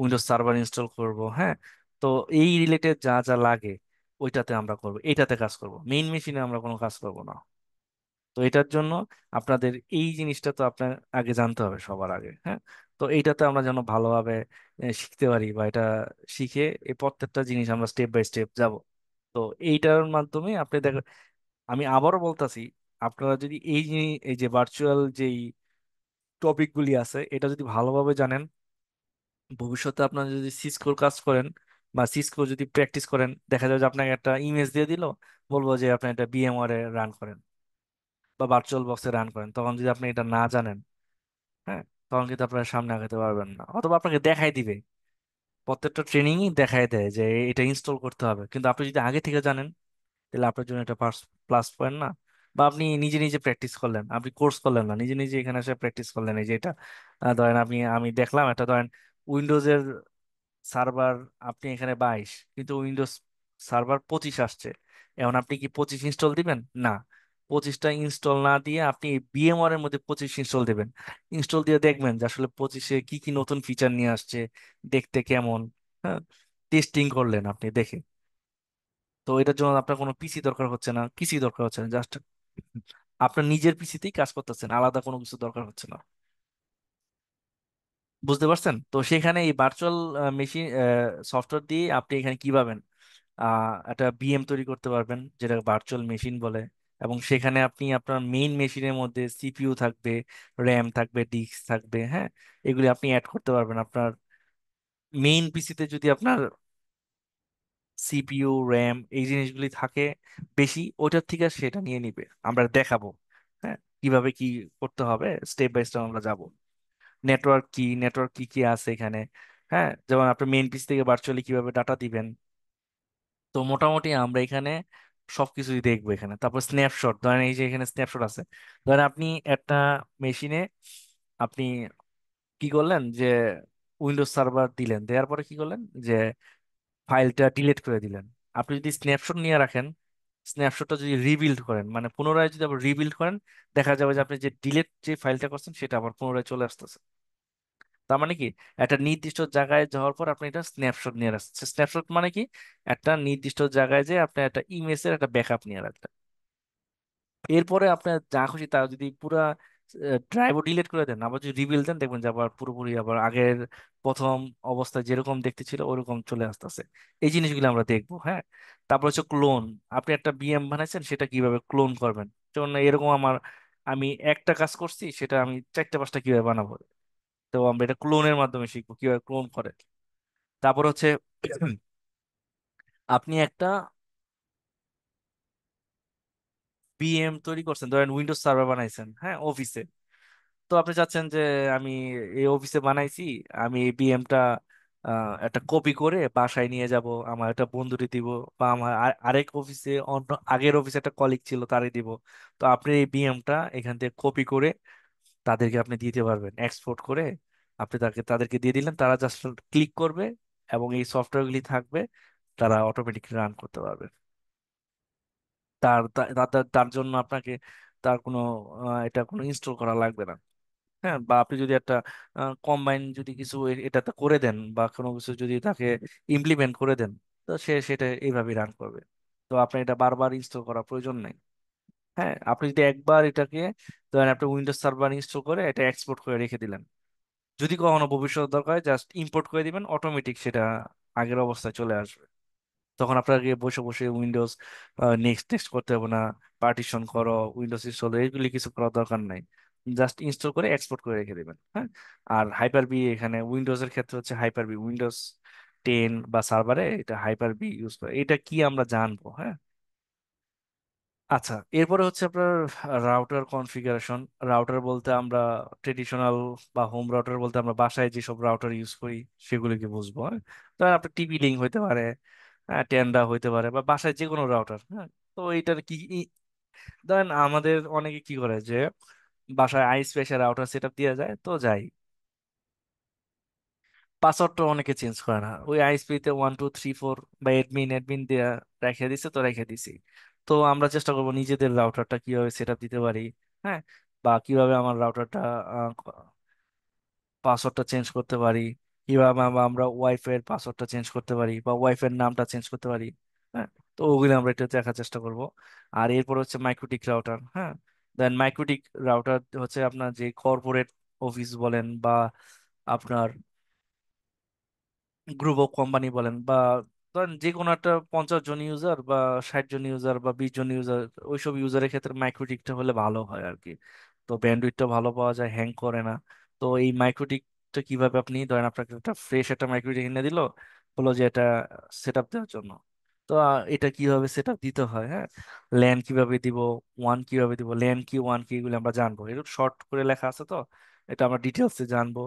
উইন্ডোজ সার্ভার ইনস্টল করব, হ্যাঁ, তো এই রিলেটেড যা যা লাগে ওইটাতে আমরা করব, এইটাতে কাজ করব, মেইন মেশিনে আমরা কোনো কাজ করব না। তো এটার জন্য আপনাদের এই জিনিসটা তো আপনার আগে জানতে হবে সবার আগে, হ্যাঁ। তো এইটাতে আমরা যেন ভালোভাবে শিখতে পারি, বা এটা শিখে এই প্রত্যেকটা জিনিস আমরা স্টেপ বাই স্টেপ যাব। তো এইটার মাধ্যমে আপনি দেখ, আমি আবারও বলতাছি, আপনারা যদি এই যে ভার্চুয়াল যেই টপিকগুলি আছে এটা যদি ভালোভাবে জানেন, ভবিষ্যতে আপনারা যদি সিসকোর কাজ করেন বা সিসকো যদি প্র্যাকটিস করেন, দেখা যাবে যে আপনাকে একটা ইমেজ দিয়ে দিল, বলবো যে আপনি এটা বিএমআর এ রান করেন বা ভার্চুয়াল বক্সে রান করেন, তখন যদি আপনি এটা না জানেন, হ্যাঁ, তখন কিন্তু আপনার সামনে আগাতে পারবেন না। অথবা আপনাকে দেখাই দিবে, প্রত্যেকটা ট্রেনিংই দেখাই দেয় যে এটা ইনস্টল করতে হবে, কিন্তু আপনি যদি আগে থেকে জানেন, তাহলে আপনার জন্য এটা প্লাস পয়েন্ট না? বা আপনি নিজে নিজে প্র্যাকটিস করলেন, আপনি কোর্স করলেন না, নিজে নিজে এখানে এসে প্র্যাকটিস করলেন, এই যে এটা ধরেন আমি দেখলাম একটা, ধরেন উইন্ডোজের সার্ভার আপনি এখানে 22, কিন্তু উইন্ডোজ সার্ভার 25 আসছে। এখন আপনি কি 25 ইনস্টল দিবেন? না, 25টা ইনস্টল না দিয়ে আপনি বিএমআর এর মধ্যে 25 ইনস্টল দিবেন। ইনস্টল দিয়ে দেখবেন যে আসলে 25-এ কি কি নতুন ফিচার নিয়ে আসছে, দেখতে কেমন, হ্যাঁ, টেস্টিং করলেন আপনি দেখে। তো এটার জন্য আপনার কোনো পিসি দরকার হচ্ছে না, কিছুই দরকার হচ্ছে না, জাস্ট আপনার নিজের পিসিতেই কাজ করতেছেন, আলাদা কোনো কিছু দরকার হচ্ছে না। বুঝতে পারছেন? তো সেখানে এই ভার্চুয়াল মেশিন সফটওয়্যার দিয়ে আপনি এখানে কি পাবেন, একটা বিএম তৈরি করতে পারবেন, যেটা ভার্চুয়াল মেশিন বলে। এবং সেখানে আপনি আপনার মেইন মেশিনের মধ্যে সিপিইউ থাকবে, র্যাম থাকবে, ডিস্ক থাকবে, হ্যাঁ, এগুলি আপনি অ্যাড করতে পারবেন আপনার মেইন পিসিতে। যদি আপনার সিপিইউ, র্যাম এই জিনিসগুলি থাকে বেশি, ওটার থেকে সেটা নিয়ে নিবে, আমরা দেখাবো, হ্যাঁ, কিভাবে কি করতে হবে, স্টেপ বাই স্টেপ আমরা যাব। নেটওয়ার্ক কি কি আছে এখানে, হ্যাঁ, যেমন আপনি মেইন পিস থেকে ভার্চুয়ালি কিভাবে ডাটা দিবেন। তো মোটামুটি আমরা এখানে সবকিছুই দেখবো এখানে। তারপর স্ন্যাপশট, ধরেন এই যে এখানে স্ন্যাপশট আছে, ধরেন আপনি একটা মেশিনে আপনি কি করলেন যে উইন্ডোজ সার্ভার দিলেন, দেওয়ার পরে কি করলেন যে ফাইলটা ডিলিট করে দিলেন। আপনি যদি স্ন্যাপশট নিয়ে রাখেন, স্ন্যাপশটটা যদি রিবিল্ড করেন, মানে পুনরায় যদি আবার রিবিল্ড করেন, দেখা যাবে যে আপনি যে ডিলেট যে ফাইলটা করছেন সেটা আবার পুনরায় চলে আসতেছে। তার মানে কি, একটা নির্দিষ্ট জায়গায় যাওয়ার পর আপনি এটা স্ন্যাপশট নিয়ে রাখছেন। স্ন্যাপশট মানে কি, একটা নির্দিষ্ট জায়গায় যে আপনি একটা ইমেজের একটা ব্যাকআপ নিয়ে রাখলেন। এরপরে আপনার যা খুশি তা যদি পুরা ড্রাইভও ডিলিট করে দেন, আবার যদি রিবিল দেন, দেখবেন যে আবার পুরোপুরি আবার আগের প্রথম অবস্থায় যেরকম দেখতে ছিল ওরকম চলে আসতেছে। এই জিনিসগুলো আমরা দেখবো। হ্যাঁ, তারপর হচ্ছে ক্লোন। আপনি একটা বিএম বানাইছেন, সেটা কিভাবে ক্লোন করবেন। যেমন এরকম আমি একটা কাজ করছি, সেটা আমি চারটা পাঁচটা কিভাবে বানাবো। তো আমরা এটা ক্লোনের মাধ্যমে শিখবো কিভাবে ক্লোন করে। তারপর হচ্ছে আপনি একটা বিএম তৈরি করছেন, ধরেন উইন্ডোজ সার্ভার বানাইছেন, হ্যাঁ, অফিসে। তো আপনি চাচ্ছেন যে আমি এই অফিসে বানাইছি, আমি এই বিএমটা একটা কপি করে বাসায় নিয়ে যাব, আমার একটা বন্ধুকে দিব, বা আমার আরেক অফিসে, অন্য আগের অফিসে একটা কলিগ ছিল তারে দিব। তো আপনি এই বিএমটা এখান থেকে কপি করে তাদেরকে আপনি দিতে পারবেন, এক্সপোর্ট করে আপনি তাদেরকে দিয়ে দিলেন, তারা জাস্ট ক্লিক করবে এবং এই সফটওয়্যারগুলি থাকবে, তারা অটোমেটিক রান করতে পারবে। তার তার তার তার জন্য আপনাকে তার কোনো এটা কোনো ইনস্টল করা লাগবে না। হ্যাঁ, বা আপনি যদি একটা কম্বাইন যদি কিছু এটাতে করে দেন, বা কোনো কিছু যদি তাকে ইমপ্লিমেন্ট করে দেন, তো সে সেটা এইভাবেই রান করবে। তো আপনি এটা বারবার ইনস্টল করার প্রয়োজন নেই। হ্যাঁ, আপনি যদি একবার এটাকে, ধরেন আপনি উইন্ডোজ সার্ভার ইনস্টল করে এটা এক্সপোর্ট করে রেখে দিলেন, যদি কখনো ভবিষ্যৎ দরকার হয় জাস্ট ইম্পোর্ট করে দিবেন, অটোমেটিক সেটা আগের অবস্থায় চলে আসবে। তখন আপনাকে বসে বসে উইন্ডোজ নেক্সট টেক্সট করতে হবে না, পার্টিশন করো, উইন্ডোজ ইনস্টল, এইগুলি কিছু করার দরকার নাই। জাস্ট ইনস্টল করে এক্সপোর্ট করে রেখে দেবেন। হ্যাঁ, আর হাইপার বি, এখানে উইন্ডোজের ক্ষেত্রে হচ্ছে হাইপার বি, উইন্ডোজ 10 বা সার্ভারে এটা হাইপার বি ইউজ করে। এটা কি আমরা জানবো। হ্যাঁ, আচ্ছা, এরপরে হচ্ছে আপনার রাউটার কনফিগারেশন। রাউটার বলতে আমরা ট্রেডিশনাল বা হোম রাউটার বলতে আমরা বাসায় যেসব রাউটার ইউজ করি সেগুলিকে বুঝবো। হ্যাঁ, ধরেন আপনার টিভি লিঙ্ক হইতে পারে, টেন্ডা হইতে পারে, বা বাসায় যে কোনো রাউটার। হ্যাঁ, তো এইটার ধরেন আমাদের অনেকে কি করে যে বাসায় আইস্পেসের রাউটার সেট আপ দিয়ে যায়, তো যাই পাসওয়ার্ডটা অনেকে চেঞ্জ করে না, ওই আইএসপি তে 1 2 3 4 বা অ্যাডমিন অ্যাডমিন দিয়ে রেখে দিছে, তো রেখে দিছি। তো আমরা চেষ্টা করবো নিজেদের রাউটারটা কিভাবে সেট আপ দিতে পারি। হ্যাঁ, বা কিভাবে আমার রাউটারটা পাসওয়ার্ডটা চেঞ্জ করতে পারি, কিভাবে আমরা ওয়াইফাই এর পাসওয়ার্ডটা চেঞ্জ করতে পারি, বা ওয়াইফাই এর নামটা চেঞ্জ করতে পারি। হ্যাঁ, তো ওগুলো আমরা একটু দেখার চেষ্টা করব। আর এরপর হচ্ছে মাইক্রোটিক রাউটার। হ্যাঁ, দেন মাইক্রোটিক রাউটার হচ্ছে আপনার যে কর্পোরেট অফিস বলেন, বা আপনার গ্রুপ অফ কোম্পানি বলেন, বা ধরেন যে কোনো একটা 50 জন ইউজার বা 60 জন ইউজার বা 20 জন ইউজার, ওইসব ইউজারের ক্ষেত্রে মাইক্রোটিকটা হলে ভালো হয় আর কি। তো ব্যান্ডউইথটা ভালো পাওয়া যায়, হ্যাং করে না। তো এই মাইক্রোটিকটা কিভাবে, আপনি ধরেন আপনাকে একটা ফ্রেশ একটা মাইক্রোটিক এনে দিল, বলো যে এটা সেট আপ দেওয়ার জন্য। তো এটা কিভাবে সেট আপ দিতে হয়, হ্যাঁ, ল্যান কিভাবে দিব, ওয়ান কিভাবে দিব, ল্যান কি ওয়ান কি, এগুলো আমরা জানবো। এরকম শর্ট করে লেখা আছে, তো এটা আমরা ডিটেলসে জানবো।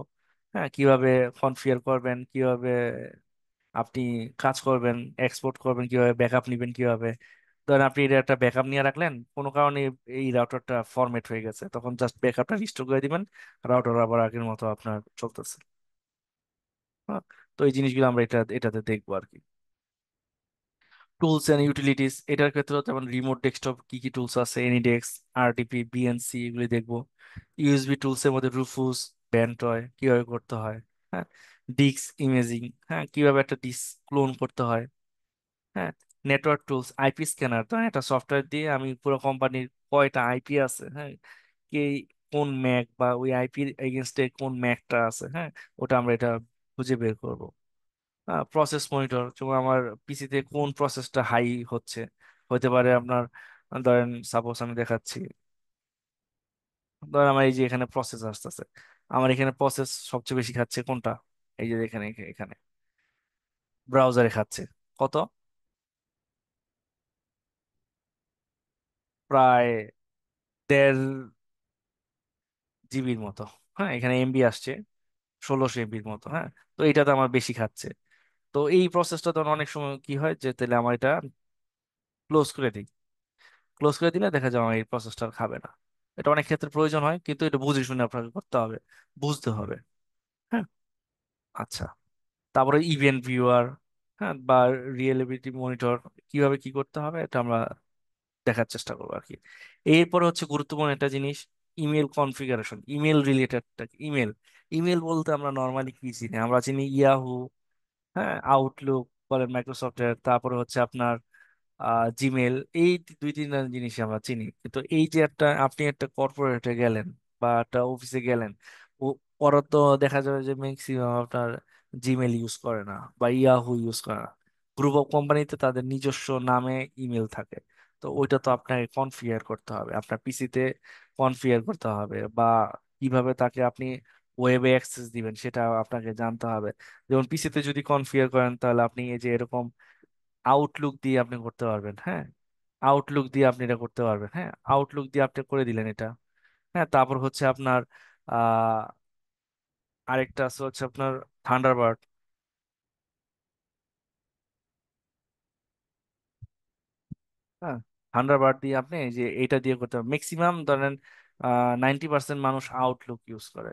হ্যাঁ, কিভাবে কনফিগার করবেন, কিভাবে আপনি কাজ করবেন, এক্সপোর্ট করবেন কিভাবে, ব্যাকআপ নেবেন কিভাবে। ধরেন আপনি এটা একটা ব্যাকআপ নিয়ে রাখলেন, কোনো কারণে এই রাউটারটা ফরম্যাট হয়ে গেছে, তখন জাস্ট ব্যাকআপটা রিস্টোর করে দিবেন, রাউটার আবার আগের মতো আপনার চলতেছে। হ্যাঁ, তো এই জিনিসগুলো আমরা এটাতে দেখবো আর কি। টুলস এন্ড ইউটিলিটিস, এটার ক্ষেত্রে যেমন রিমোট ডেস্কটপ কি কি টুলস আছে, এনিডেস্ক, আরডিপি, বিএনসি, এগুলি দেখবো। ইউএসবি টুলস এর মধ্যে রুফুস, ব্যান্টয় কিভাবে করতে হয়। হ্যাঁ, ডিস্ক ইমেজিং, হ্যাঁ, কিভাবে একটা ডিস্ক ক্লোন করতে হয়। হ্যাঁ, নেটওয়ার্ক টুলস, আইপি স্ক্যানার, তো একটা সফটওয়্যার দিয়ে আমি পুরো কোম্পানির কয়টা আইপি আছে, হ্যাঁ, কে কোন ম্যাক বা ওই আইপির এগেনস্টে কোন ম্যাকটা আছে, হ্যাঁ, ওটা আমরা এটা খুঁজে বের করব। প্রসেস মনিটর, যেমন আমার পিসিতে কোন প্রসেসটা হাই হচ্ছে, হতে পারে আপনার, ধরেন সাপোজ আমি দেখাচ্ছি, ধরেন আমার এই যে এখানে প্রসেস আসতেছে, আমার এখানে প্রসেস সবচেয়ে বেশি খাচ্ছে কোনটা, এই যে এখানে এখানে ব্রাউজারে খাচ্ছে কত, প্রায় 1.5 জিবির মতো। হ্যাঁ, এখানে এমবি আসছে 1600 এমবির মতো। হ্যাঁ, তো এইটাতে আমার বেশি খাচ্ছে। তো এই প্রসেসটা তখন অনেক সময় কি হয় যে তাহলে আমার এটা ক্লোজ করে দিই, ক্লোজ করে দিলে দেখা যায় আমার এই প্রসেসটা আর খাবে না। এটা অনেক ক্ষেত্রে প্রয়োজন হয়, কিন্তু এটা বুঝে শুনে আপনাকে করতে হবে, বুঝতে হবে। হ্যাঁ, আচ্ছা, তারপরে ইভেন্ট ভিউয়ার, হ্যাঁ, বা রিয়েলিবিলিটি মনিটর, কিভাবে কি করতে হবে এটা আমরা দেখার চেষ্টা করবো আর কি। এরপরে হচ্ছে গুরুত্বপূর্ণ একটা জিনিস, email configuration. Email related, email email বলতে আমরা নর্মালি কি চিনি? আমরা চিনি ইয়াহু, হ্যাঁ, আউটলুক বলেন মাইক্রোসফটের, তারপরে হচ্ছে আপনার জিমেল। এই দুই তিনটা জিনিস আমরা চিনি। কিন্তু এই যে আপনি একটা কর্পোরেটে গেলেন বা একটা অফিসে গেলেন, ও ওরা তো দেখা যাবে যে ম্যাক্সিমাম আপনার জিমেল ইউজ করে না বা ইয়াহু ইউজ করে না। গ্রুপ অফ কোম্পানিতে তাদের নিজস্ব নামে ইমেল থাকে। তো ওইটা তো আপনাকে কনফিগার করতে হবে, আপনার পিসিতে কনফিগার করতে হবে, বা কিভাবে তাকে আপনি ওয়েবে অ্যাক্সেস দিবেন সেটা আপনাকে জানতে হবে। যেমন পিসিতে যদি কনফিগার করেন, তাহলে আপনি এই যে এরকম আউটলুক দিয়ে আপনি করতে পারবেন, হ্যাঁ, আউটলুক দিয়ে আপনি এটা করতে পারবেন, হ্যাঁ, আউটলুক দিয়ে আপনি করে দিলেন এটা। হ্যাঁ, তারপর হচ্ছে আপনার আহ আরেকটা আছে হচ্ছে আপনার থান্ডারবার্ড। হ্যাঁ, থান্ডারবার্ড দিয়ে আপনি এই যে এটা দিয়ে করতে পারবেন। ম্যাক্সিমাম ধরেন 90% মানুষ আউটলুক ইউজ করে।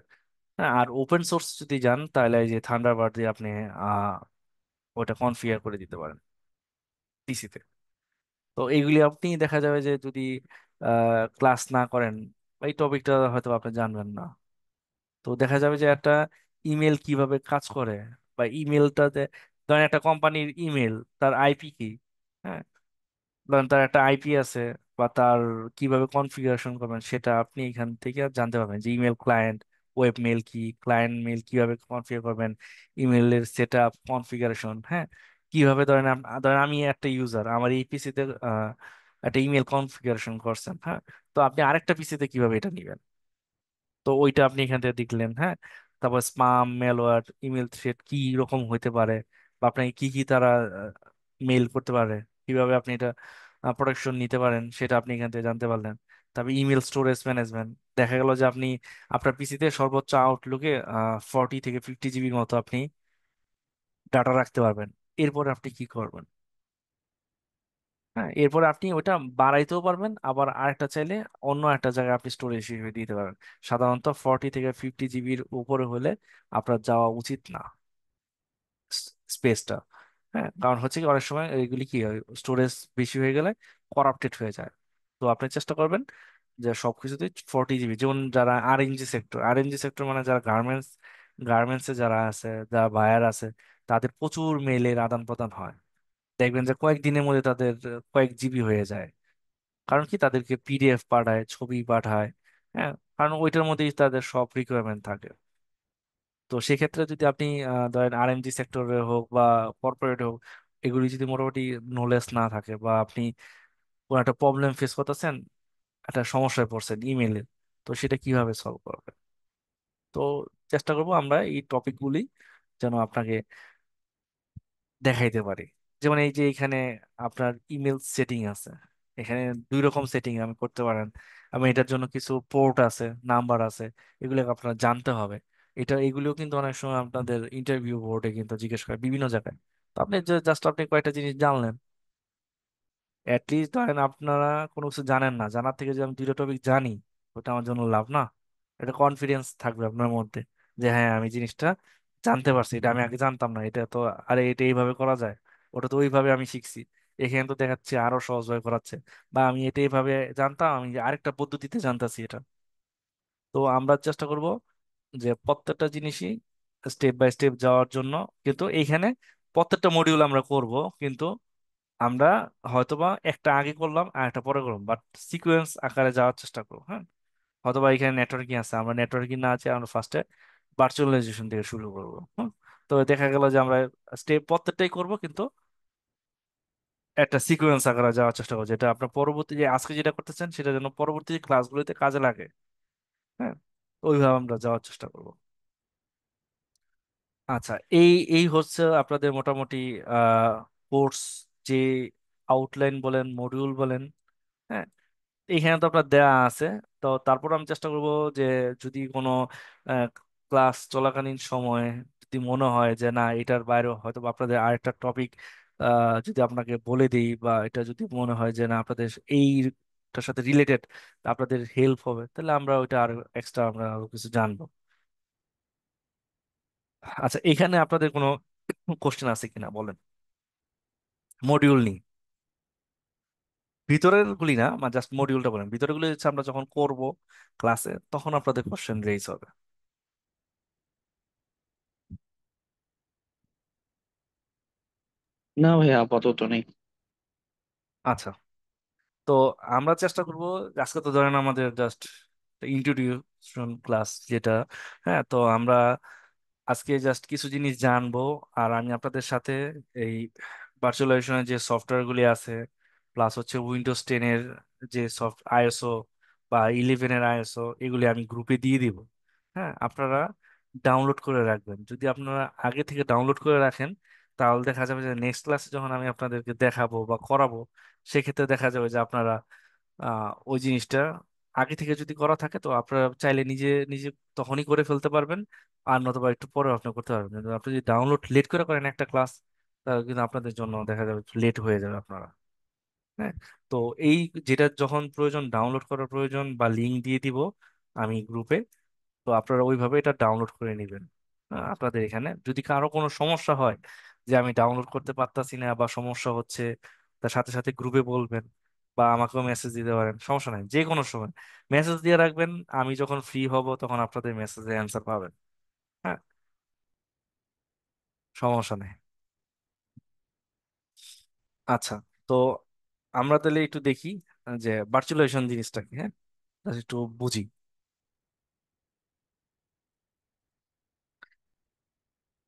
হ্যাঁ, আর ওপেন সোর্স যদি যান, তাহলে এই যে থান্ডারবার্ড দিয়ে আপনি আহ ওটা কনফিগার করে দিতে পারেন পিসিতে। তো এইগুলি আপনি দেখা যাবে যে যদি ক্লাস না করেন, এই টপিকটা হয়তো আপনি জানবেন না। তো দেখা যাবে যে একটা ইমেল কিভাবে কাজ করে, বা ইমেলটাতে ধরেন একটা কোম্পানির ইমেল, তার আইপি কি, হ্যাঁ, ধরেন তার একটা আইপি আছে, বা তার কিভাবে কনফিগারেশন করবেন সেটা আপনি এখান থেকে জানতে পারবেন। যে ইমেল ক্লায়েন্ট, ওয়েব মেল কি, ক্লায়েন্ট মেল কিভাবে কনফিগার করবেন, ইমেলের সেট আপ কনফিগারেশন, হ্যাঁ, কিভাবে ধরেন ধরেন আমি একটা ইউজার, আমার এই পিসিতে একটা ইমেল কনফিগারেশন করছেন, হ্যাঁ, তো আপনি আরেকটা পিসিতে কিভাবে এটা নিবেন, তো ওইটা আপনি এখান থেকে দেখলেন, হ্যাঁ। তারপর স্পাম, মেলওয়্যার, ইমেল থ্রেট কি রকম হইতে পারে, বা আপনাকে কি কি তারা মেল করতে পারে, কিভাবে আপনি এটা প্রোটেকশন নিতে পারেন সেটা আপনি এখান থেকে জানতে পারলেন। তারপর ইমেল স্টোরেজ ম্যানেজমেন্ট, দেখা গেল যে আপনি আপনার পিসিতে সর্বোচ্চ আউটলুকে 40 থেকে 50 জিবির মতো আপনি ডাটা রাখতে পারবেন। এরপরে আপনি কি করবেন? হ্যাঁ, এরপরে আপনি ওটা বাড়াইতেও পারবেন, আবার আরেকটা চাইলে অন্য একটা জায়গায় আপনি স্টোরেজ হিসেবে দিতে পারেন। সাধারণত 40 থেকে 50 জিবির উপরে হলে আপনার যাওয়া উচিত না স্পেসটা। হ্যাঁ, কারণ হচ্ছে কি অনেক সময় এগুলি কি হয়, স্টোরেজ বেশি হয়ে গেলে করাপ্টেড হয়ে যায়। তো আপনি চেষ্টা করবেন যে সবকিছুতেই 40 জিবি। যেমন যারা আরএনজি সেক্টর, আরএনজি সেক্টর মানে যারা গার্মেন্টসে যারা আছে, যারা বায়ার আছে, তাদের প্রচুর মেলের আদান প্রদান হয়। দেখবেন যে কয়েকদিনের মধ্যে তাদের কয়েক জিবি হয়ে যায়। কারণ কি, তাদেরকে পিডিএফ পাঠায়, ছবি পাঠায়, হ্যাঁ, কারণ ওইটার মধ্যেই তাদের সব রিকোয়ারমেন্ট থাকে। তো সেক্ষেত্রে যদি আপনি ধরেন আরএমজি সেক্টরে হোক বা কর্পোরেট হোক, এগুলি যদি মোটামুটি নলেজ না থাকে, বা আপনি কোনো একটা প্রবলেম ফেস করতেছেন, একটা সমস্যায় পড়ছেন ইমেলে, তো সেটা কিভাবে সলভ করবে? তো চেষ্টা করবো আমরা এই টপিকগুলি যেন আপনাকে দেখাইতে পারি। যেমন এই যে এখানে আপনার ইমেল সেটিং আছে, এখানে দুই রকম সেটিং আমি করতে পারেন। আমি এটার জন্য কিছু পোর্ট আছে, নাম্বার আছে, এগুলো আপনার জানতে হবে। এগুলিও কিন্তু অনেক সময় আপনাদের ইন্টারভিউ বোর্ডে কিন্তু জিজ্ঞেস করে বিভিন্ন জায়গায়। তো আপনি জাস্ট আপনি কয়েকটা জিনিস জানলেন, অ্যাটলিস্ট ধরেন আপনারা কোনো কিছু জানেন না, জানার থেকে যে আমি দুইটা টপিক জানি, ওটা আমার জন্য লাভ না? এটা কনফিডেন্স থাকবে আপনার মধ্যে, যে হ্যাঁ আমি জিনিসটা জানতে পারছি, এটা আমি আগে জানতাম না, এটা তো, আরে এটা এইভাবে করা যায়, ওটা তো ওইভাবে আমি শিখছি, এখানে তো দেখাচ্ছে আরো সহজভাবে করাচ্ছে, বা আমি এটা এইভাবে জানতাম, আমি আরেকটা পদ্ধতিতে জানতাছি এটা। তো আমরা চেষ্টা করব যে প্রত্যেকটা জিনিসই স্টেপ বাই স্টেপ যাওয়ার জন্য। কিন্তু এইখানে প্রত্যেকটা মডিউল আমরা করব, কিন্তু আমরা হয়তোবা একটা আগে করলাম আর একটা পরে করলাম, বাট সিকোয়েন্স আকারে যাওয়ার চেষ্টা করবো, হ্যাঁ। হয়তোবা এখানে নেটওয়ার্কিং আছে, আমরা নেটওয়ার্কিং না আছে, আমরা ফার্স্টে ভার্চুয়ালাইজেশন থেকে শুরু করবো, হুম। তো দেখা গেল যে আমরা স্টেপ প্রত্যেকটাই করব, কিন্তু একটা সিকোয়েন্স আকারে যাওয়ার চেষ্টা করবো, যেটা আপনার পরবর্তী যে আজকে যেটা করতেছেন সেটা যেন পরবর্তী ক্লাসগুলোতে কাজে লাগে, হ্যাঁ। ওইভাবে আমরা যাওয়ার চেষ্টা করব। আচ্ছা, এই এই হচ্ছে আপনাদের মোটামুটি কোর্স, যে আউটলাইন বলেন, মডিউল বলেন, হ্যাঁ, এখানে তো আপনার দেয়া আছে। তো তারপর আমি চেষ্টা করব যে যদি কোনো ক্লাস চলাকালীন সময়ে যদি মনে হয় যে না, এটার বাইরে হয়তো বা আপনাদের আরেকটা টপিক যদি আপনাকে বলে দিই, বা এটা যদি মনে হয় যে না আপনাদের এইটার সাথে রিলেটেড, আপনাদের হেল্প হবে, তাহলে আমরা ওইটা আরো এক্সট্রা আমরা আরো কিছু জানবো। আচ্ছা, এখানে আপনাদের কোনো কোশ্চেন আছে কিনা বলেন, মডিউল নিয়ে। ভিতরের গুলি না, মানে জাস্ট মডিউলটা বলেন, ভিতরের গুলি হচ্ছে আমরা যখন করব ক্লাসে তখন আপনাদের কোশ্চেন রেজ হবে। না ভাই, আপাতত নেই। আচ্ছা, তো আমরা চেষ্টা করব, আজকে তো ধরেন আমাদের জাস্ট ইন্ট্রোডিউশন ক্লাস যেটা, হ্যাঁ, তো আমরা আজকে জাস্ট কিছু জিনিস জানবো। আর আমি আপনাদের সাথে এই ভার্চুয়ালাইজেশনের যে সফটওয়্যারগুলি আছে, প্লাস হচ্ছে উইন্ডোজ 10-এর যে সফট আইএসও বা 11-এর আইএসও, এগুলি আমি গ্রুপে দিয়ে দিব। হ্যাঁ, আপনারা ডাউনলোড করে রাখবেন। যদি আপনারা আগে থেকে ডাউনলোড করে রাখেন, তাহলে দেখা যাবে যে নেক্সট ক্লাসে যখন আমি আপনাদেরকে দেখাবো বা করাবো, সেক্ষেত্রে দেখা যাবে যে আপনারা ওই জিনিসটা আগে থেকে যদি করা থাকে, তো আপনারা চাইলে নিজে নিজে তখনই করে ফেলতে পারবেন। আর নতুবা একটু পরে আপনি করতে পারবেন। কিন্তু আপনি যদি ডাউনলোড লেট করে করেন একটা ক্লাস, তাহলে কিন্তু আপনাদের জন্য দেখা যাবে লেট হয়ে যাবে আপনারা। হ্যাঁ, তো এই যেটা যখন প্রয়োজন, ডাউনলোড করার প্রয়োজন বা লিঙ্ক দিয়ে দিব আমি গ্রুপে, তো আপনারা ওইভাবে এটা ডাউনলোড করে নেবেন। আপনাদের এখানে যদি কারো কোনো সমস্যা হয় যে আমি ডাউনলোড করতে পারতাছি না বা সমস্যা হচ্ছে, তার সাথে সাথে গ্রুপে বলবেন বা আমাকেও মেসেজ দিতে পারেন, সমস্যা নাই, যে কোনো সময় মেসেজ দিয়ে রাখবেন। আমি যখন ফ্রি হব তখন আপনাদের মেসেজে অ্যান্সার পাবেন। হ্যাঁ, সমস্যা নেই। আচ্ছা, তো আমরা তাহলে একটু দেখি যে ভার্চুয়ালাইজেশন জিনিসটা কি। হ্যাঁ, just একটু বুঝি।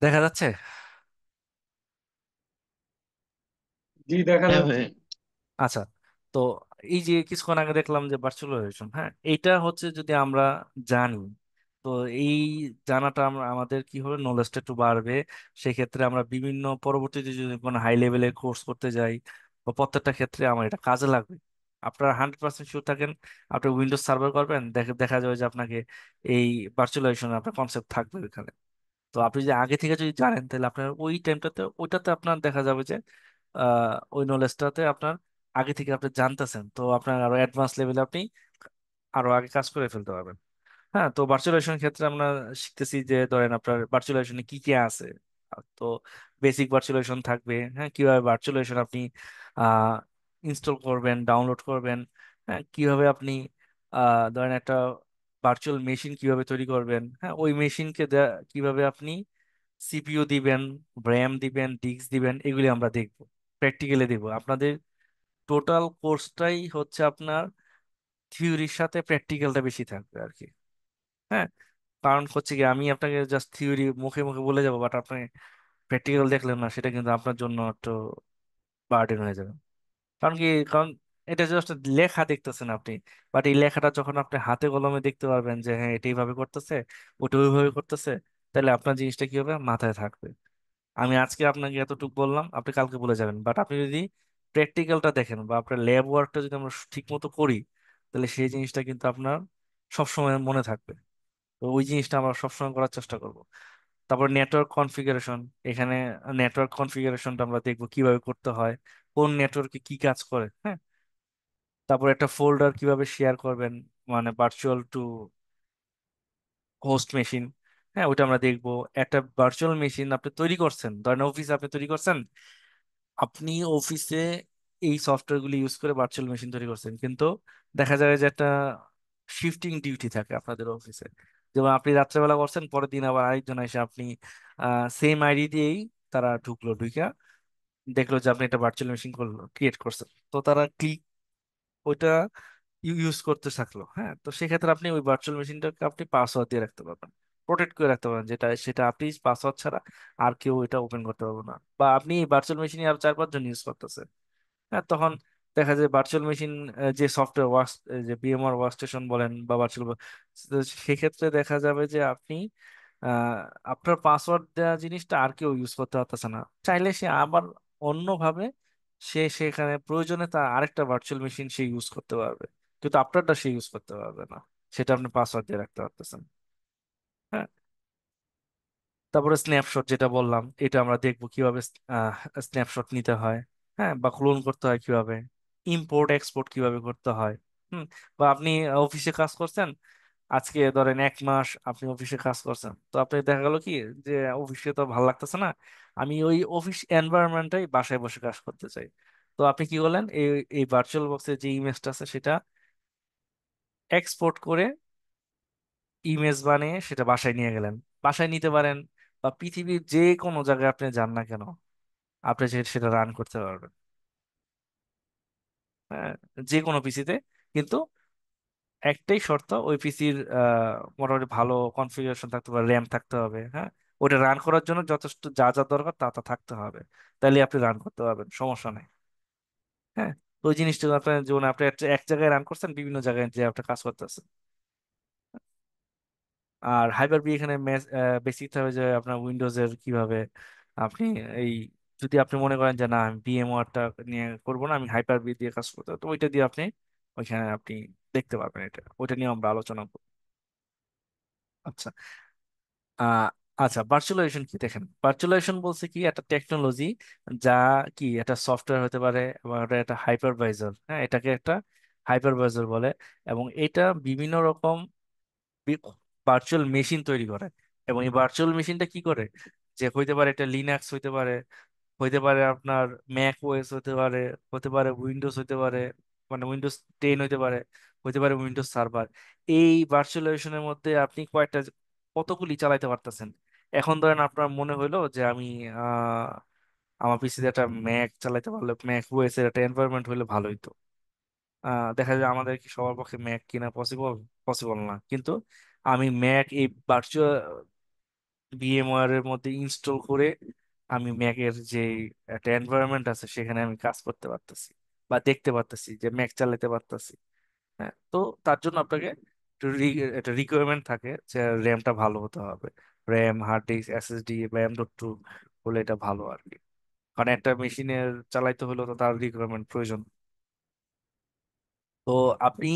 দেখা যাচ্ছে? জি, দেখা হ্যাঁ যাচ্ছে। ভাই। আচ্ছা, তো এই যে কিছুক্ষণ আগে দেখলাম যে ভার্চুয়ালাইজেশন, হ্যাঁ, এইটা হচ্ছে যদি আমরা জানি, তো এই জানাটা আমরা আমাদের কি হবে, নলেজটা একটু বাড়বে। সেক্ষেত্রে আমরা বিভিন্ন পরবর্তীতে যদি কোনো হাই লেভেলের কোর্স করতে যাই, বা প্রত্যেকটা ক্ষেত্রে আমার এটা কাজে লাগবে। আপনারা 100% শিওর থাকেন, আপনি উইন্ডোজ সার্ভার করবেন, দেখা যাবে যে আপনাকে এই ভার্চুয়ালাইজেশন আপনার কনসেপ্ট থাকবে এখানে। তো আপনি যদি আগে থেকে যদি জানেন, তাহলে আপনার ওই টাইমটাতে ওইটাতে আপনার দেখা যাবে যে ওই নলেজটাতে আপনার আগে থেকে আপনি জানতেছেন, তো আপনার আরো অ্যাডভান্স লেভেলে আপনি আরো আগে কাজ করে ফেলতে পারবেন। হ্যাঁ, তো ভার্চুয়ালাইজেশন ক্ষেত্রে আমরা শিখতেছি যে ধরেন আপনার ভার্চুয়ালাইজেশনে কি কি আছে। তো বেসিক ভার্চুয়ালাইজেশন থাকবে, হ্যাঁ, কিভাবে ভার্চুয়ালাইজেশন আপনি আহ ইনস্টল করবেন, ডাউনলোড করবেন, হ্যাঁ, কিভাবে আপনি ধরেন একটা ভার্চুয়াল মেশিন কিভাবে তৈরি করবেন, হ্যাঁ, ওই মেশিনকে কিভাবে আপনি সিপিইউ দিবেন, র্যাম দিবেন, ডিস্ক দিবেন, এগুলি আমরা দেখব, প্র্যাকটিক্যালি দেখব। আপনাদের টোটাল কোর্সটাই হচ্ছে আপনার থিওরির সাথে প্র্যাকটিক্যালটা বেশি থাকবে আর কি। হ্যাঁ, কারণ হচ্ছে কি, আমি আপনাকে জাস্ট থিওরি মুখে মুখে বলে যাবো, বাট আপনি প্র্যাকটিক্যাল দেখলেন না, সেটা কিন্তু আপনার জন্য একটু বার্ডেন হয়ে যাবে। কারণ এটা জাস্ট লেখা দেখতেছেন আপনি, বাট এই লেখাটা যখন আপনি হাতে কলমে দেখতে পারবেন যে হ্যাঁ এটা এইভাবে করতেছে, ওটা ওইভাবে করতেছে, তাহলে আপনার জিনিসটা কি হবে, মাথায় থাকবে। আমি আজকে আপনাকে এতটুকু বললাম, আপনি কালকে বলে যাবেন, বাট আপনি যদি প্র্যাকটিক্যালটা দেখেন বা আপনার ল্যাব ওয়ার্কটা যদি আমরা ঠিক মতো করি, তাহলে সেই জিনিসটা কিন্তু আপনার সবসময় মনে থাকবে। তো ওই জিনিসটা আমরা সবসময় করার চেষ্টা করব। তারপর নেটওয়ার্ক কনফিগারেশন, এখানে নেটওয়ার্ক কনফিগারেশনটা আমরা দেখবো কিভাবে করতে হয়, কোন নেটওয়ার্কে কি কাজ করে। হ্যাঁ, তারপর একটা ফোল্ডার কিভাবে শেয়ার করবেন, মানে ভার্চুয়াল টু হোস্ট মেশিন, হ্যাঁ, ওইটা আমরা দেখবো। একটা ভার্চুয়াল মেশিন আপনি তৈরি করছেন, ধরেন অফিসে আপনি তৈরি করছেন, আপনি অফিসে এই সফটওয়্যারগুলি ইউজ করে ভার্চুয়াল মেশিন তৈরি করছেন, কিন্তু দেখা যায় যে একটা শিফটিং ডিউটি থাকে আপনাদের অফিসে। যেমন আপনি রাত্রেবেলা করছেন, পরের দিন আবার আরেকজন এসে আপনি সেম আইডি দিয়েই তারা ঢুকলো, ঢুইকা দেখলো যে আপনি একটা ভার্চুয়াল মেশিন করলো, ক্রিয়েট করছেন, তো তারা ক্লিক ওইটা ইউজ করতে থাকলো। হ্যাঁ, তো সেক্ষেত্রে আপনি ওই ভার্চুয়াল মেশিনটাকে আপনি পাসওয়ার্ড দিয়ে রাখতে পারবেন, প্রোটেক্ট করে রাখতে পারবেন, যেটা সেটা আপনি পাসওয়ার্ড ছাড়া আর কেউ এটা ওপেন করতে পারবে না। বা আপনি এই ভার্চুয়াল মেশিন আর 4-5 জন ইউজ করতেছে, হ্যাঁ, তখন দেখা যায় ভার্চুয়াল মেশিন যে সফটওয়্যার ওয়ার্ক, যে বিএমআর ওয়ার্ক স্টেশন বলেন বা ভার্চুয়াল, সেক্ষেত্রে দেখা যাবে যে আপনি আহ, আপনার পাসওয়ার্ড দেওয়া জিনিসটা আর কেউ ইউজ করতে পারতেছে না, চাইলে সে আবার অন্যভাবে সেখানে প্রয়োজনে তার আরেকটা ভার্চুয়াল মেশিন সে ইউজ করতে পারবে, কিন্তু আপনারটা সে ইউজ করতে পারবে না, সেটা আপনি পাসওয়ার্ড দিয়ে রাখতে পারতেছেন। হ্যাঁ, তারপরে স্ন্যাপশট যেটা বললাম, এটা আমরা দেখবো কিভাবে স্ন্যাপশট নিতে হয়, হ্যাঁ, বা ক্লোন করতে হয় কিভাবে, ইম্পোর্ট এক্সপোর্ট কিভাবে করতে হয়। হুম, বা আপনি অফিসে কাজ করছেন, আজকে ধরেন 1 মাস আপনি অফিসে কাজ করছেন, তো আপনি দেখা গেল কি যে অফিসে তো ভালো লাগতেছে না, আমি ওই অফিস এনভায়রনমেন্টটাই বাসায় বসে কাজ করতে চাই। তো আপনি কি করলেন, এই এই ভার্চুয়াল বক্সের যে ইমেজটা আছে সেটা এক্সপোর্ট করে ইমেজ বানিয়ে সেটা বাসায় নিয়ে গেলেন। বাসায় নিতে পারেন, বা পৃথিবীর যে কোনো জায়গায় আপনি যান না কেন আপনি সেটা রান করতে পারবেন। হ্যাঁ, যে কোনো পিসিতে। কিন্তু একটাই শর্ত, ওই পিসির মোটামুটি ভালো কনফিগারেশন থাকতে হবে, র্যাম থাকতে হবে। হ্যাঁ, ওটা রান করার জন্য যথেষ্ট যা যা দরকার তা তা থাকতে হবে, তাহলে আপনি রান করতে পারবেন, সমস্যা নেই। হ্যাঁ, তো ওই জিনিসটা আপনার যেমন আপনি এক জায়গায় রান করছেন, বিভিন্ন জায়গায় যে আপনি কাজ করতেছেন। আর হাইপার বি এখানে বেসিক হবে যে আপনার উইন্ডোজের কিভাবে আপনি এই, যদি আপনি মনে করেন যে না আমি VMware-টা নিয়ে করবো না, আমি হাইপার বি দিয়ে কাজ করতে হবে, তো ওইটা দিয়ে আপনি ওইখানে আপনি দেখতে পারবেন। এটা ওইটা নিয়ে আমরা আলোচনা করব। আচ্ছা। আহ আচ্ছা, ভার্চুয়ালাইজেশন কি দেখেন, ভার্চুয়ালাইজেশন বলছে কি একটা টেকনোলজি, যা কি একটা সফটওয়্যার হতে পারে এবং এটা একটা হাইপারভাইজার। হ্যাঁ, এটাকে একটা হাইপারভাইজার বলে। এবং এটা বিভিন্ন রকম ভার্চুয়াল মেশিন তৈরি করে। এবং এই ভার্চুয়াল মেশিনটা কি করে, যে হইতে পারে একটা লিনাক্স হইতে পারে, হইতে পারে আপনার ম্যাক ওএস হতে পারে উইন্ডোজ হইতে পারে, মানে উইন্ডোজ 10 হইতে পারে উইন্ডোজ সার্ভার। এই ভার্চুয়ালাইজেশনের মধ্যে আপনি কতগুলি চালাইতে পারতেছেন। এখন ধরেন আপনার মনে হইলো যে আমি আহ আমার পিসিতে একটা ম্যাক চালাইতে পারলে, ম্যাক ওএস এর একটা এনভায়রনমেন্ট হলে ভালো হইতো। দেখা যায় আমাদের কি সবার পক্ষে ম্যাক কিনা পসিবল, পসিবল না, কিন্তু আমি ম্যাক এই ভার্চুয়াল VMware এর মধ্যে ইনস্টল করে আমি ম্যাকের যে একটা এনভায়রনমেন্ট আছে সেখানে আমি কাজ করতে পারতেছি, বা দেখতে পারতেছি, যে ম্যাক চালাতে পারতেছি। হ্যাঁ, তো তার জন্য আপনাকে একটা রিকোয়ারমেন্ট থাকে যে র্যামটা ভালো হতে হবে। র্যাম, হার্ড ডিস্ক, SSD বা M.2 হলে এটা ভালো আর কি। কারণ একটা মেশিনের চালাইতে হলেও তো তার রিকোয়ারমেন্ট প্রয়োজন। তো আপনি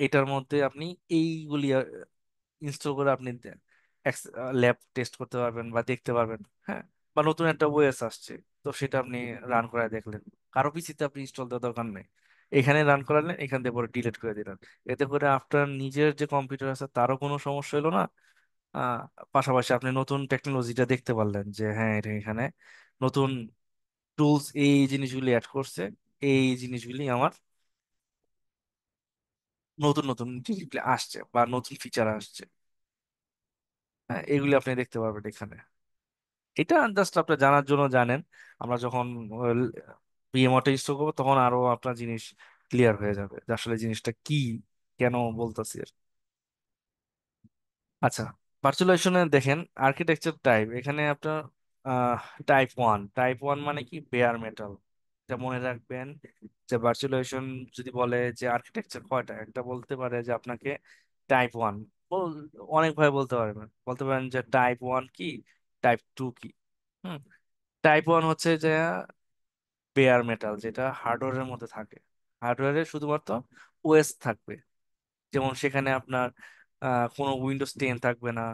এটার মধ্যে আপনি এইগুলি ইনস্টল করে আপনি ল্যাব টেস্ট করতে পারবেন বা দেখতে পারবেন। হ্যাঁ, বা নতুন একটা ওএস আসছে, তো সেটা আপনি রান করে দেখলেন। কারো পিসিতে আপনি ইনস্টল দেওয়ার দরকার নেই, এখানে রান করালেন, এখান থেকে পরে ডিলিট করে দিলেন। এতে করে আপনার নিজের যে কম্পিউটার আছে তারও কোনো সমস্যা হলো না। আহ পাশাপাশি আপনি নতুন টেকনোলজিটা দেখতে পারলেন যে হ্যাঁ এটা এখানে নতুন টুলস এই জিনিসগুলি অ্যাড করছে, এই জিনিসগুলি আমার নতুন নতুন জিনিসগুলি আসছে বা নতুন ফিচার আসছে। হ্যাঁ, এগুলি আপনি দেখতে পারবেন এখানে। এটা জাস্ট আপনি জানার জন্য জানেন। আমরা যখন VMware ইনস্টল করবো তখন আরো আপনার জিনিস ক্লিয়ার হয়ে যাবে যে আসলে জিনিসটা কি, কেন বলতেছি আর। আচ্ছা, ভার্চুয়ালাইজেশনে দেখেন আর্কিটেকচার টাইপ, এখানে আপনার টাইপ ওয়ান মানে কি বেয়ার মেটাল। এটা মনে রাখবেন যে ভার্চুয়ালাইজেশন যদি বলে যে আর্কিটেকচার কয়টা, একটা বলতে পারে যে আপনাকে টাইপ 1 অনেক ভাবে বলতে পারেন যে টাইপ 1 কি, টাইপ 2 কি। হুম, টাইপ 1 হচ্ছে যে বেয়ার মেটাল, যেটা হার্ডওয়্যারের মধ্যে থাকে। হার্ডওয়্যারে শুধুমাত্র ওএস থাকবে, যেমন সেখানে আপনার কোনো উইন্ডোজ 10 থাকবে না,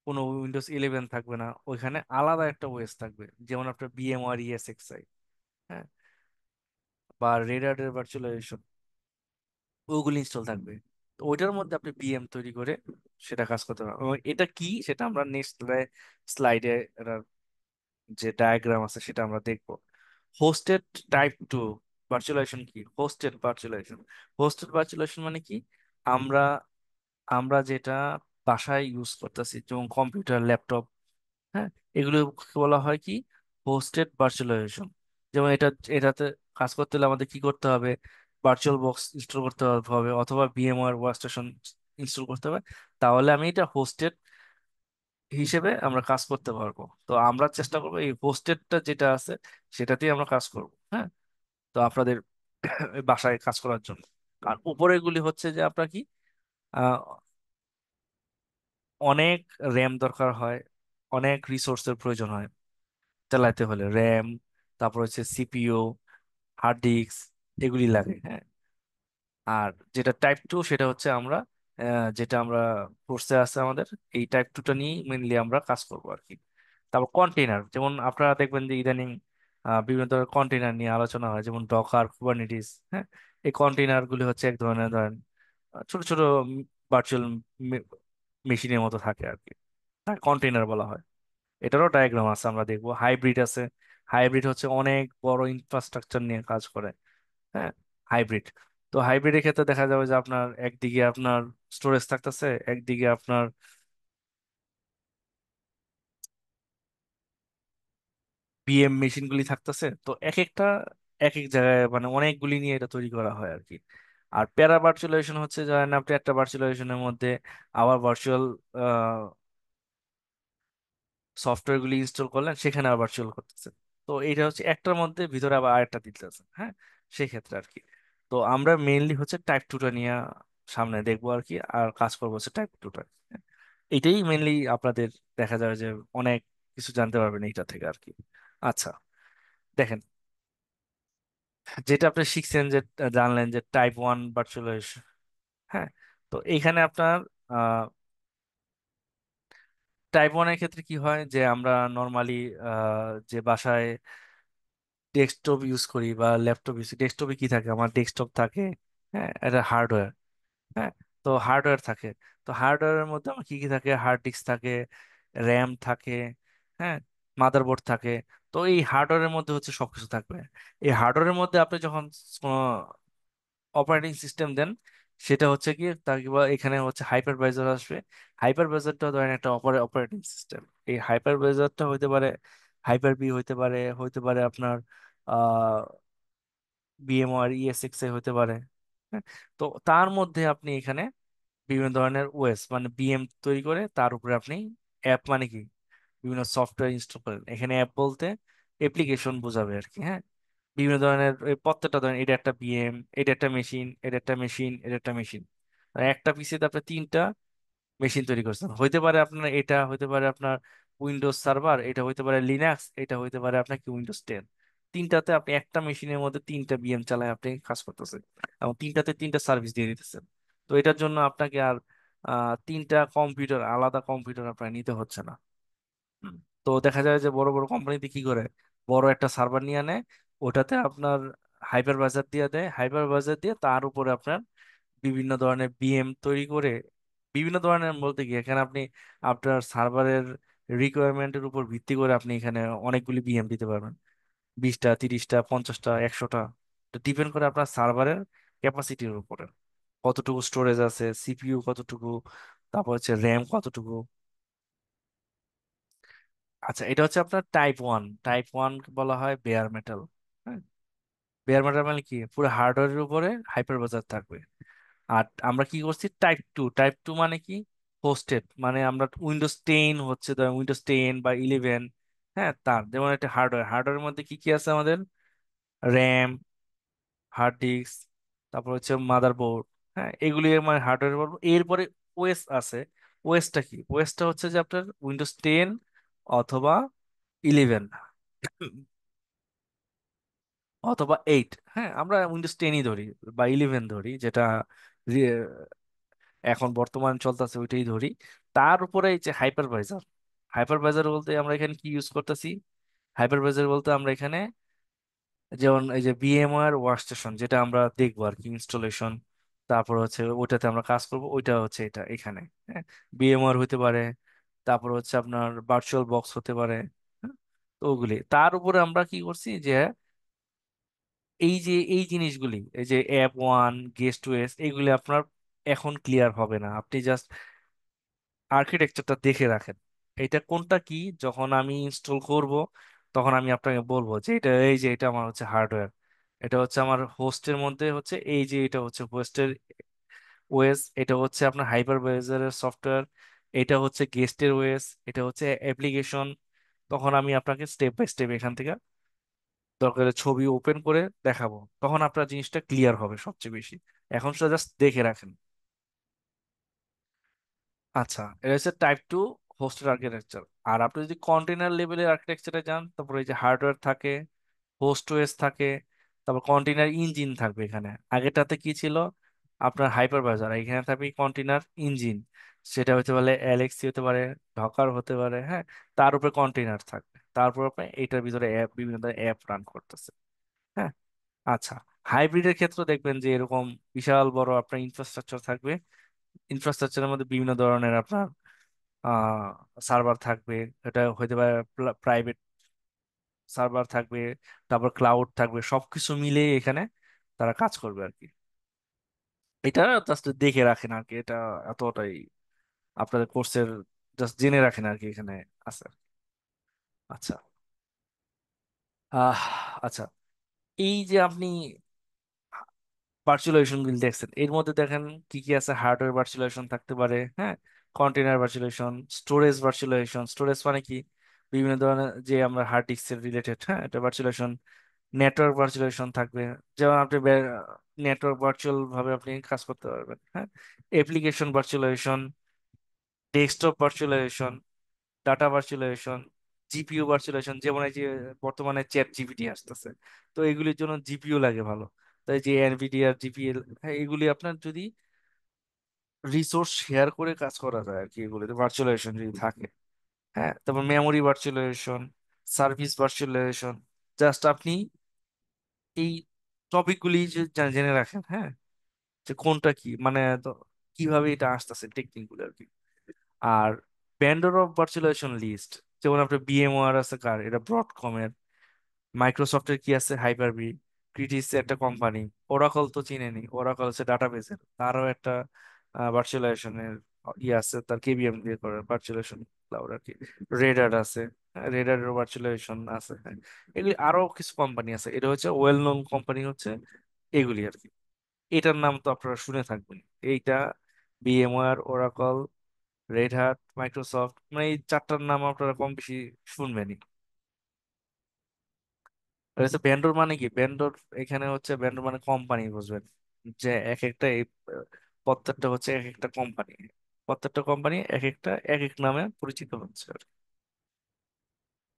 কোনো উইন্ডোজ 11 থাকবে না, ওইখানে আলাদা একটা ওএস থাকবে, যেমন আপনার VMware ESXi। হ্যাঁ, বা রেড হ্যাটের ভার্চুয়ালাইজেশন, ওগুলো ইনস্টল থাকবে। তো ওইটার মধ্যে আপনি VM তৈরি করে সেটা কাজ করতে পারবেন। এবং এটা কি সেটা আমরা নেক্সট স্লাইডে যে ডায়াগ্রাম আছে সেটা আমরা দেখবো। হোস্টেড টাইপ 2 ভার্চুয়ালাইজেশন কি, হোস্টেড ভার্চুয়ালাইজেশন মানে কি, আমরা আমরা যেটা বাসায় ইউজ করতেছি যেমন কম্পিউটার, ল্যাপটপ, হ্যাঁ, এগুলো বলা হয় কি হোস্টেড ভার্চুয়ালাইজেশন। যেমন এটাতে কাজ করতে হলে আমাদের কি করতে হবে, ভার্চুয়াল বক্স ইনস্টল করতে হবে অথবা VMware ওয়ার্কস্টেশন ইনস্টল করতে হবে, তাহলে আমি এটা হোস্টেড হিসেবে আমরা কাজ করতে পারবো। তো আমরা চেষ্টা করবো এই হোস্টেডটা যেটা আছে সেটাতেই আমরা কাজ করব। হ্যাঁ, তো আপনাদের বাসায় কাজ করার জন্য। আর উপরেগুলি হচ্ছে যে আপনার কি আহ, অনেক র্যাম দরকার হয়, অনেক রিসোর্সের প্রয়োজন হয় চালাতে হলে। র্যাম, তারপর হচ্ছে CPU, হার্ড ডিস্ক, এগুলি লাগে। হ্যাঁ, আর যেটা টাইপ 2 সেটা হচ্ছে আমরা যেটা আমরা কোর্সে আছে আমাদের, এই টাইপ 2টা নিয়ে মেনলি আমরা কাজ করবো আর কি। তারপর কন্টেইনার, যেমন আপনারা দেখবেন যে ইদানিং বিভিন্ন ধরনের কন্টেইনার নিয়ে আলোচনা হয়, যেমন ডকার, কুবারনেটিস। হ্যাঁ, এই কন্টেইনার গুলি হচ্ছে এক ধরনের ধরেন ছোট ছোট ভার্চুয়াল মেশিনের মতো থাকে আর কি, তার কন্টেইনার বলা হয়। এটারও ডায়াগ্রাম আছে, আমরা দেখবো। হাইব্রিড আছে, হাইব্রিড হচ্ছে অনেক বড় ইনফ্রাস্ট্রাকচার নিয়ে কাজ করে। হ্যাঁ, হাইব্রিড। তো হাইব্রিডের ক্ষেত্রে দেখা যাবে যে আপনার একদিকে আপনার স্টোরেজ থাকতেছে, একদিকে আপনার বিএম মেশিনগুলি থাকতেছে। তো এক একটা এক এক জায়গায় মানে অনেকগুলি নিয়ে এটা তৈরি করা হয় আর কি। আর প্যারা ভার্চুয়ালাইজেশন হচ্ছে ধরেন আপনি একটা ভার্চুয়ালাইজেশনের মধ্যে আবার ভার্চুয়াল সফটওয়্যারগুলি ইনস্টল করলেন, সেখানে আবার ভার্চুয়াল করতেছেন। তো এটা হচ্ছে একটার মধ্যে ভিতরে আবার আরেকটা দিতেছেন। হ্যাঁ, সেই ক্ষেত্রে আর কি। তো আমরা মেইনলি হচ্ছে টাইপ টুটা নিয়ে সামনে দেখবো আর কি, আর কাজ করবো হচ্ছে টাইপ টুটা। এটাই মেইনলি আপনাদের দেখা যাবে যে অনেক কিছু জানতে পারবেন এইটা থেকে আর কি। আচ্ছা, দেখেন, যেটা আপনি শিখছেন যে জানলেন যে টাইপ 1 ভার্চুয়ালাইজেশন। হ্যাঁ, তো এইখানে আপনার টাইপ 1 এর ক্ষেত্রে কি হয় যে আমরা নর্মালি যে বাসায় ডেস্কটপ ইউজ করি বা ল্যাপটপ ইউজ, ডেস্কটপে কি থাকে, আমার ডেস্কটপ থাকে। হ্যাঁ, এটা হার্ডওয়্যার। হ্যাঁ, তো হার্ডওয়্যার থাকে। তো হার্ডওয়্যারের মধ্যে আমার কি কি থাকে, হার্ড ডিস্ক থাকে, র্যাম থাকে, হ্যাঁ, মাদারবোর্ড থাকে। তো এই হার্ডওয়্যারের মধ্যে হচ্ছে সবকিছু থাকবে। এই হার্ডওয়্যারের মধ্যে আপনি যখন অপারেটিং সিস্টেম দেন, সেটা হচ্ছে কি তার কি এখানে হচ্ছে হাইপারভাইজার আসবে। হাইপারভাইজারটা ধরেন একটা অপারেটিং সিস্টেম। এই হাইপারভাইজারটা হইতে পারে হাইপার বি, হইতে পারে আপনার বিএমআর ইএসএক্স এ হইতে পারে। হ্যাঁ, তো তার মধ্যে আপনি এখানে বিভিন্ন ধরনের ওএস মানে বিএম তৈরি করে তার উপরে আপনি অ্যাপ মানে কি বিভিন্ন সফটওয়্যার ইনস্টল করেন। এখানে অ্যাপ বলতে অ্যাপ্লিকেশন বোঝাবে আর কি। হ্যাঁ, বিভিন্ন ধরনের এই প্রত্যেকটা ধরেন এটা একটা বিএম, এটা একটা মেশিন, এটা একটা মেশিন, এটা একটা মেশিন। একটা পিসিতে আপনি তিনটা মেশিন তৈরি করছেন। হইতে পারে আপনার এটা হইতে পারে আপনার উইন্ডোজ সার্ভার, এটা হইতে পারে লিনাক্স, এটা হইতে পারে আপনার কি উইন্ডোজ 10। তিনটাতে আপনি একটা মেশিনের মধ্যে তিনটা বিএম চালায় আপনি কাজ করতেছেন, এবং তিনটাতে তিনটা সার্ভিস দিয়ে দিতেছেন। তো এটার জন্য আপনাকে আর তিনটা কম্পিউটার, আলাদা কম্পিউটার আপনার নিতে হচ্ছে না। হুম। তো দেখা যায় যে বড় বড় কোম্পানিতে কি করে, বড় একটা সার্ভার নিয়ে নেয়, ওটাতে আপনার হাইপার বাজার দিয়ে দেয়, হাইপার বাজার দিয়ে তার উপরে আপনার বিভিন্ন ধরনের বিএম তৈরি করে, বিভিন্ন ধরনের বলতে কি এখানে আপনি আপনার সার্ভারের রিকোয়ারমেন্টের উপর ভিত্তি করে আপনি এখানে অনেকগুলি বিএম দিতে পারবেন। 20টা, 30টা, 50টা, 100টা। ডিপেন্ড করে আপনার সার্ভারের ক্যাপাসিটির উপরে, কতটুকু স্টোরেজ আছে, সিপিইউ কতটুকু, তারপর হচ্ছে র্যাম কতটুকু। আচ্ছা, এটা হচ্ছে আপনার টাইপ 1। টাইপ 1 বলা হয় বেয়ার মেটাল। হ্যাঁ, বেয়ার মেটাল মানে কি পুরো হার্ডওয়্যারের উপরে হাইপার বাজার থাকবে। আর আমরা কি করছি টাইপ 2। টাইপ 2 মানে কি হোস্টেড, মানে আমরা উইন্ডোজ 10 হচ্ছে ধরেন উইন্ডোজ 10 বা 11। হ্যাঁ, তার যেমন একটা হার্ডওয়্যারের মধ্যে কি কি আছে আমাদের, র্যাম, হার্ড ডিস্ক, তারপর হচ্ছে মাদারবোর্ড। হ্যাঁ, এগুলি মানে হার্ডওয়্যার বলবো। এরপরে ওএস আছে। ওএসটা কি, ওএসটা হচ্ছে যে আপনার উইন্ডোজ 10 অথবা 11 অথবা 8। হ্যাঁ, আমরা উইন্ডোজ 10ই ধরি বা 11 ধরি, যেটা রি- এখন বর্তমান চলতেছে ওইটাই ধরি। তার উপরে এই যে হাইপারভাইজার। হাইপারভাইজার বলতে আমরা এখানে কি ইউজ করতেছি, হাইপারভাইজার বলতে আমরা এখানে যেমন এই যে ভিএমওয়ার ওয়ার্কস্টেশন, যেটা আমরা দেখবো আর কি ইনস্টলেশন, তারপর হচ্ছে ওইটাতে আমরা কাজ করব, ওইটা হচ্ছে এটা এখানে। হ্যাঁ, ভিএমওয়ার হতে পারে, তারপর হচ্ছে আপনার ভার্চুয়াল বক্স হতে পারে। হ্যাঁ, তো ওগুলি তার উপরে আমরা কি করছি যে এই যে এই জিনিসগুলি, এই যে অ্যাপ 1, গেস্ট ওএস, এইগুলি আপনার এখন ক্লিয়ার হবে না। আপনি জাস্ট আর্কিটেকচারটা দেখে রাখেন, এটা কোনটা কি। যখন আমি ইনস্টল করব তখন আমি আপনাকে বলবো যে এটা, এই যে এটা আমার হচ্ছে হার্ডওয়্যার, এটা হচ্ছে আমার হোস্টের মধ্যে হচ্ছে এই যে এটা হচ্ছে হোস্টের ওএস, এটা হচ্ছে আপনার হাইপারভাইজারের সফটওয়্যার, এটা হচ্ছে গেস্টের ওএস, এটা হচ্ছে অ্যাপ্লিকেশন। তখন আমি আপনাকে স্টেপ বাই স্টেপ এখান থেকে দরকার হলে ছবি ওপেন করে দেখাবো, তখন আপনার জিনিসটা ক্লিয়ার হবে সবচেয়ে বেশি। এখন সেটা জাস্ট দেখে রাখেন। আচ্ছা, এটা হচ্ছে টাইপ 2 হোস্টেড আর্কিটেকচার। আর আপনি যদি কন্টেনার লেভেলের আর্কিটেকচারে যান, তারপরে এই যে হার্ডওয়্যার থাকে, হোস্ট ওএস থাকে, তারপর কন্টেনার ইঞ্জিন থাকবে। এখানে আগেরটাতে কি ছিল, আপনার হাইপারভাইজার, এখানে থাকবে কন্টেনার ইঞ্জিন। সেটা হতে পারে এলএক্সি হতে পারে, ডকার হতে পারে। হ্যাঁ, তার উপরে কন্টেনার থাকবে, তারপর আপনি এটার ভিতরে অ্যাপ, বিভিন্ন ধরনের অ্যাপ রান করতেছে। হ্যাঁ, আচ্ছা, হাইব্রিডের ক্ষেত্রে দেখবেন যে এরকম বিশাল বড় আপনার ইনফ্রাস্ট্রাকচার থাকবে। ইনফ্রাস্ট্রাকচারের মধ্যে বিভিন্ন ধরনের আপনার সার্ভার থাকবে, এটা হইতে পারে প্রাইভেট সার্ভার থাকবে, তারপর ক্লাউড থাকবে, সবকিছু মিলে এখানে তারা কাজ করবে আর কি। এটা জাস্ট দেখে রাখেন আর কি, এটা এতটাই আপনাদের কোর্সের জাস্ট জেনে রাখেন আর কি এখানে আছে। আচ্ছা। আহ আচ্ছা, এই যে আপনি ভার্চুয়ালাইজেশন গুলো দেখছেন, এর মধ্যে দেখেন কি কি আছে। হার্ডওয়্যার ভার্চুয়ালাইজেশন থাকতে পারে, হ্যাঁ, container virtualization, storage virtualization. Storage মানে কি, বিভিন্ন ধরনের যে আমরা হার্ড ডিস্কের রিলেটেড, হ্যাঁ, এটা ভার্চুয়ালাইজেশন। নেটওয়ার্ক ভার্চুয়ালাইজেশন থাকবে, যেমন আপনি নেটওয়ার্ক ভার্চুয়াল ভাবে আপনি কাজ করতে পারবেন, হ্যাঁ। Application virtualization, desktop virtualization, data virtualization, GPU virtualization, যেমন এই যে বর্তমানে চ্যাট জিপিটি আসতেছে, তো এগুলির জন্য জিপিইউ লাগে ভালো। তাই যে এনভিডিআর জিপিএল, হ্যাঁ, এগুলি আপনার যদি রিসোর্স শেয়ার করে কাজ করা যায় আর কি, এগুলিতে ভার্চুয়ালাইজেশন যদি থাকে। হ্যাঁ, তারপর memory virtualization, service virtualization. Just আপনি এই টপিকগুলি যে জেনে রাখেন, হ্যাঁ, যে কোনটা কি মানে, তো কিভাবে এটা আসতেছে টেকনিক গুলো আর কি। আর ভেন্ডর অফ ভার্চুয়ালাইজেশন লিস্ট, যেমন আপনার বিএমওআর আছে কার, এটা ব্রডকমের। মাইক্রোসফটের কি আছে, হাইপার বি। ক্রিটিস একটা কোম্পানি। ওরাকল তো চিনেনি, ওরাকল হচ্ছে ডাটাবেসের, তারও একটা ভার্চুয়ালাইজেশনের ইয়ে আছে, তার কেবিএম দিয়ে করে ভার্চুয়ালাইজেশন ক্লাউড আর কি। রেডার আছে, রেডারের ভার্চুয়ালাইজেশন আছে, হ্যাঁ। এগুলি আরো কিছু কোম্পানি আছে, এটা হচ্ছে ওয়েল নোন কোম্পানি হচ্ছে এগুলি আর কি। এটার নাম তো আপনারা শুনে থাকবেন, এইটা VMware, Oracle, Red Hat, Microsoft, মানে এই চারটার নাম আপনারা কম বেশি শুনবেনই। আর হচ্ছে ভেন্ডর মানে কি, ভেন্ডর এখানে হচ্ছে ভেন্ডর মানে কোম্পানি বুঝবেন, যে এক একটা এই প্রত্যেকটা হচ্ছে এক একটা কোম্পানি, প্রত্যেকটা কোম্পানি এক একটা এক এক নামে পরিচিত হচ্ছে আর কি।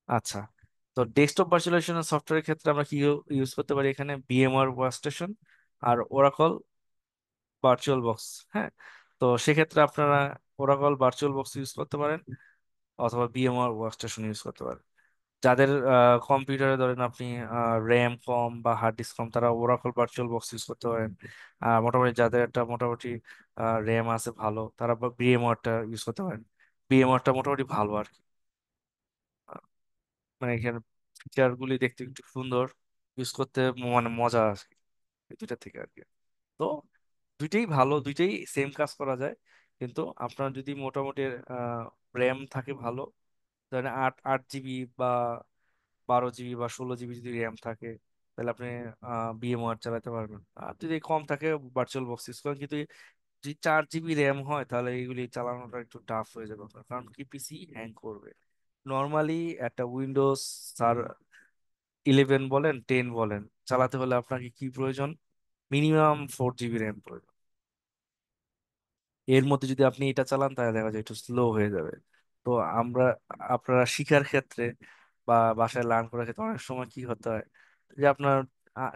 আচ্ছা, তো ডেস্কটপ ভার্চুয়ালাইজেশন সফটওয়্যারের ক্ষেত্রে আমরা কি ইউজ করতে পারি, এখানে ভিএমআর ওয়ার্কস্টেশন আর ওরাকল ভার্চুয়াল বক্স, হ্যাঁ। তো সেক্ষেত্রে আপনারা ওরাকল ভার্চুয়াল বক্স ইউজ করতে পারেন, অথবা ভিএমআর ওয়ার্কস্টেশন ইউজ করতে পারেন। যাদের কম্পিউটারে ধরেন আপনি র্যাম কম বা হার্ড ডিস্ক কম, তারা ওরাকল ভার্চুয়াল বক্স ইউজ করতে পারেন। আর মোটামুটি যাদের একটা মোটামুটি র্যাম আছে ভালো, তারা ভিএমআরটা ইউজ করতে পারেন। ভিএমআরটা মোটামুটি ভালো আর কি। আহ, মানে এখানে ফিচার গুলি দেখতে একটু সুন্দর, ইউজ করতে মানে মজা আসে এই দুইটা থেকে আর কি। তো দুইটাই ভালো, দুইটাই সেম কাজ করা যায়, কিন্তু আপনার যদি মোটামুটি র্যাম থাকে ভালো, ধরেন 8 8 জিবি বা 12 জিবি বা 16 জিবি যদি র্যাম থাকে, তাহলে আপনি বিএমআর চালাতে পারবেন। আর যদি কম থাকে, ভার্চুয়াল বক্স ইউজ করেন। কিন্তু যদি 4 জিবি র্যাম হয়, তাহলে এগুলি চালানোটা একটু টাফ হয়ে যাবে আপনার, কারণ কি পিসি হ্যাং করবে। নর্মালি একটা উইন্ডোজ স্যার 11 বলেন 10 বলেন চালাতে হলে আপনাকে কি প্রয়োজন, মিনিমাম 4 জিবি র্যাম প্রয়োজন। এর মধ্যে যদি আপনি এটা চালান, তাহলে দেখা যায় একটু স্লো হয়ে যাবে। তো আমরা, আপনারা শিখার ক্ষেত্রে বা বাসায় লার্ন করার ক্ষেত্রে অনেক সময় কি হতে হয়, যে আপনার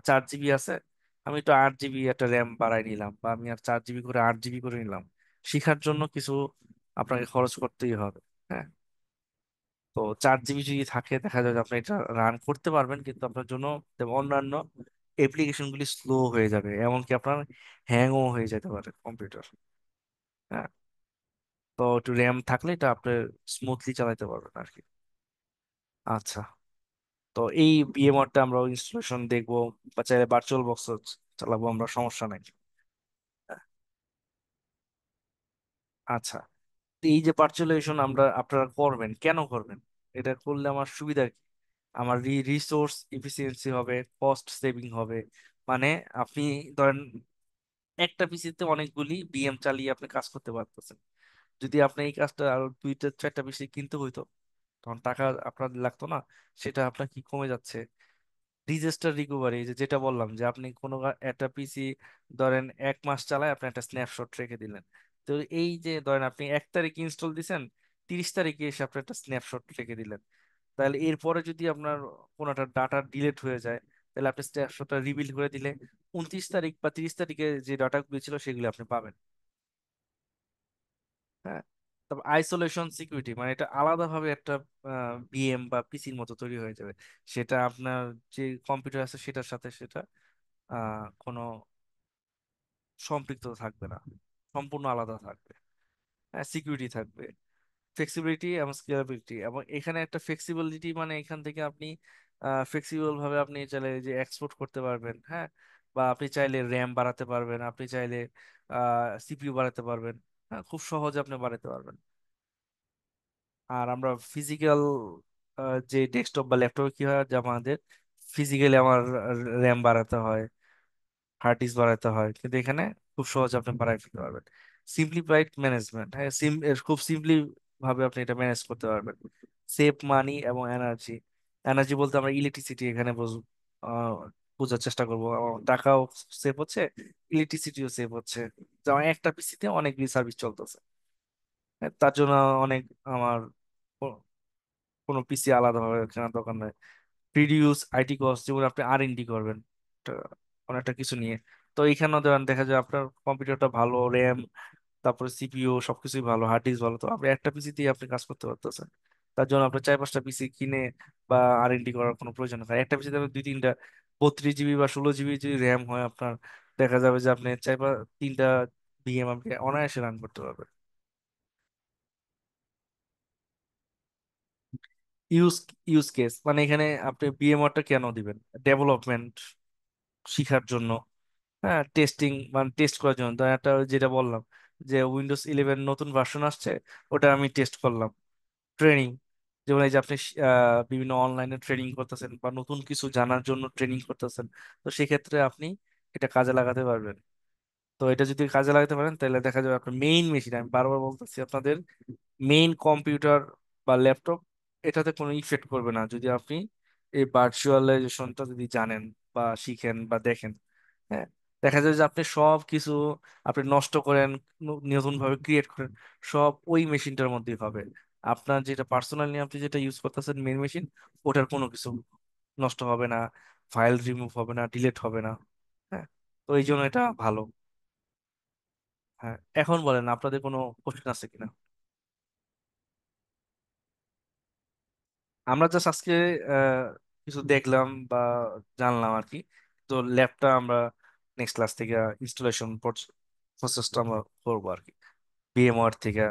4 জিবি আছে, আমি তো 8 জিবি একটা র্যাম বাড়াই নিলাম, বা আমি আর 4 জিবি করে 8 জিবি করে নিলাম। শিখার জন্য কিছু আপনাকে খরচ করতেই হবে, হ্যাঁ। তো 4 জিবি যদি থাকে, দেখা যায় যে আপনি এটা রান করতে পারবেন, কিন্তু আপনার জন্য অন্যান্য অ্যাপ্লিকেশন গুলি স্লো হয়ে যাবে, এমনকি আপনার হ্যাংও হয়ে যেতে পারে কম্পিউটার। হ্যাঁ, তো একটু র্যাম থাকলে এটা আপনি স্মুথলি চালাতে পারবেন আর কি। আচ্ছা, তো এই বিএমআরটা আমরা ইনস্টলেশন দেখবো, বা চাইলে ভার্চুয়াল বক্স চালাবো আমরা, সমস্যা নাই। আচ্ছা, তো এই যে ভার্চুয়ালাইজেশন আমরা আপনারা করবেন, কেন করবেন, এটা করলে আমার সুবিধা কি, আমার রিসোর্স এফিসিয়েন্সি হবে, কস্ট সেভিং হবে। মানে আপনি ধরেন একটা পিসিতে অনেকগুলি বিএম চালিয়ে আপনি কাজ করতে পারতেছেন। যদি আপনি এই কাজটা আরো 2টা 4টা পিসি কিনতে হইতো, তখন টাকা আপনার লাগতো না, সেটা আপনার কি কমে যাচ্ছে। ডিজাস্টার রিকভারি, যে যেটা বললাম, যে আপনি কোনো একটা পিসি ধরেন 1 মাস চালায়, আপনি একটা স্ন্যাপশট রেখে দিলেন। তো এই যে ধরেন আপনি 1 তারিখ ইনস্টল দিছেন, 30 তারিখে এসে আপনি একটা স্ন্যাপশট রেখে দিলেন, তাহলে এরপরে যদি আপনার কোনো একটা ডাটা ডিলিট হয়ে যায়, তাহলে আপনি স্ন্যাপশটটা রিবিল্ড করে দিলে 29 তারিখ বা 30 তারিখে যে ডাটাগুলো ছিল সেগুলো আপনি পাবেন। হ্যাঁ, তারপর আইসোলেশন সিকিউরিটি, মানে এটা আলাদাভাবে একটা বিএম বা পিসির মতো তৈরি হয়ে যাবে। সেটা আপনার যে কম্পিউটার আছে সেটার সাথে সেটা কোনো সম্পৃক্ত থাকবে না, সম্পূর্ণ আলাদা থাকবে। হ্যাঁ, সিকিউরিটি থাকবে। ফ্লেক্সিবিলিটি এবং স্কেলেবিলিটি, এবং এখানে একটা ফ্লেক্সিবিলিটি মানে এখান থেকে আপনি ফ্লেক্সিবল ভাবে আপনি চাইলে যে এক্সপোর্ট করতে পারবেন, হ্যাঁ, বা আপনি চাইলে র্যাম বাড়াতে পারবেন, আপনি চাইলে সিপিইউ বাড়াতে পারবেন, হ্যাঁ, খুব সহজে আপনি বাড়াতে পারবেন। আর আমরা ফিজিক্যাল যে ডেস্কটপ বা ল্যাপটপে কি হয় যে আমাদের ফিজিক্যালি আমার র্যাম বাড়াতে হয়, হার্ড ডিস্ক বাড়াতে হয়, কিন্তু এখানে খুব সহজে আপনি বাড়াই ফেলতে পারবেন। সিম্পলিফাইড ম্যানেজমেন্ট, হ্যাঁ, খুব সিম্পলি ভাবে আপনি এটা ম্যানেজ করতে পারবেন। সেভ মানি এবং এনার্জি। এনার্জি বলতে আমরা ইলেকট্রিসিটি এখানে আহ, বোঝার চেষ্টা করবো। টাকাও সেভ হচ্ছে, ইলেকট্রিসিটিও সেভ হচ্ছে, যেমন একটা পিসিতে অনেকগুলি সার্ভিস চলতেছে। হ্যাঁ, তার জন্য অনেক আমার কো- কোনো পিসি আলাদাভাবে কেনার দরকার নেই। রিডিউস আইটি কস্ট, যেমন আপনি R&D করবেন একটা অনেকটা কিছু নিয়ে, তো এইখানেও দেখা যায় আপনার কম্পিউটারটা ভালো, র্যাম, তারপরে সিপিইউ সবকিছুই ভালো, হার্ড ডিস্ক ভালো, তো আপনি একটা পিসি দিয়ে আপনি কাজ করতে পারতেছেন। তার জন্য আপনার 4-5টা পিসি কিনে বা R&D করার কোনো প্রয়োজন নেই। একটা পিসিতে আপনি 2-3টা 32 জিবি বা 16 জিবি যদি র্যাম হয় আপনার, দেখা যাবে যে আপনি 3টা VM আপনি অনায়াসে রান করতে পারবেন। ইউজ ইউজ কেস মানে এখানে আপনি VMware টা কেন দিবেন? ডেভেলপমেন্ট শিখার জন্য, হ্যাঁ, টেস্টিং মানে টেস্ট করার জন্য। ধরেন একটা ওই যেটা বললাম যে Windows 11 নতুন ভার্সন আসছে, ওটা আমি টেস্ট করলাম। ট্রেনিং, যেমন এই যে আপনি বিভিন্ন অনলাইনে ট্রেনিং করতেছেন বা নতুন কিছু জানার জন্য ট্রেনিং করতেছেন, তো সেক্ষেত্রে আপনি এটা কাজে লাগাতে পারবেন। তো এটা যদি কাজে লাগাতে পারেন তাহলে দেখা যাবে আপনার মেইন মেশিন, আমি বারবার বলতেছি আপনাদের মেইন কম্পিউটার বা ল্যাপটপ, এটাতে কোনো ইফেক্ট করবে না যদি আপনি এই ভার্চুয়ালাইজেশনটা যদি জানেন বা শিখেন বা দেখেন। হ্যাঁ, দেখা যায় যে আপনি সব কিছু আপনি নষ্ট করেন, নতুন ভাবে ক্রিয়েট করেন, সব ওই মেশিনটার মধ্যেই হবে। আপনার যেটা পার্সোনালি আপনি যেটা ইউজ করতেছেন মেইন মেশিন, ওটার কোনো কিছু নষ্ট হবে না, ফাইল রিমুভ হবে না, ডিলিট হবে না। হ্যাঁ, তো এই জন্য এটা ভালো। হ্যাঁ, এখন বলেন আপনাদের কোনো কোশ্চেন আছে কিনা। আমরা জাস্ট আজকে আহ, কিছু দেখলাম বা জানলাম আর কি। তো ল্যাবটা আমরা নেক্সট ক্লাস থেকে ইনস্টলেশন প্রসেসটা আমরা করবো আর কি। VMware থেকে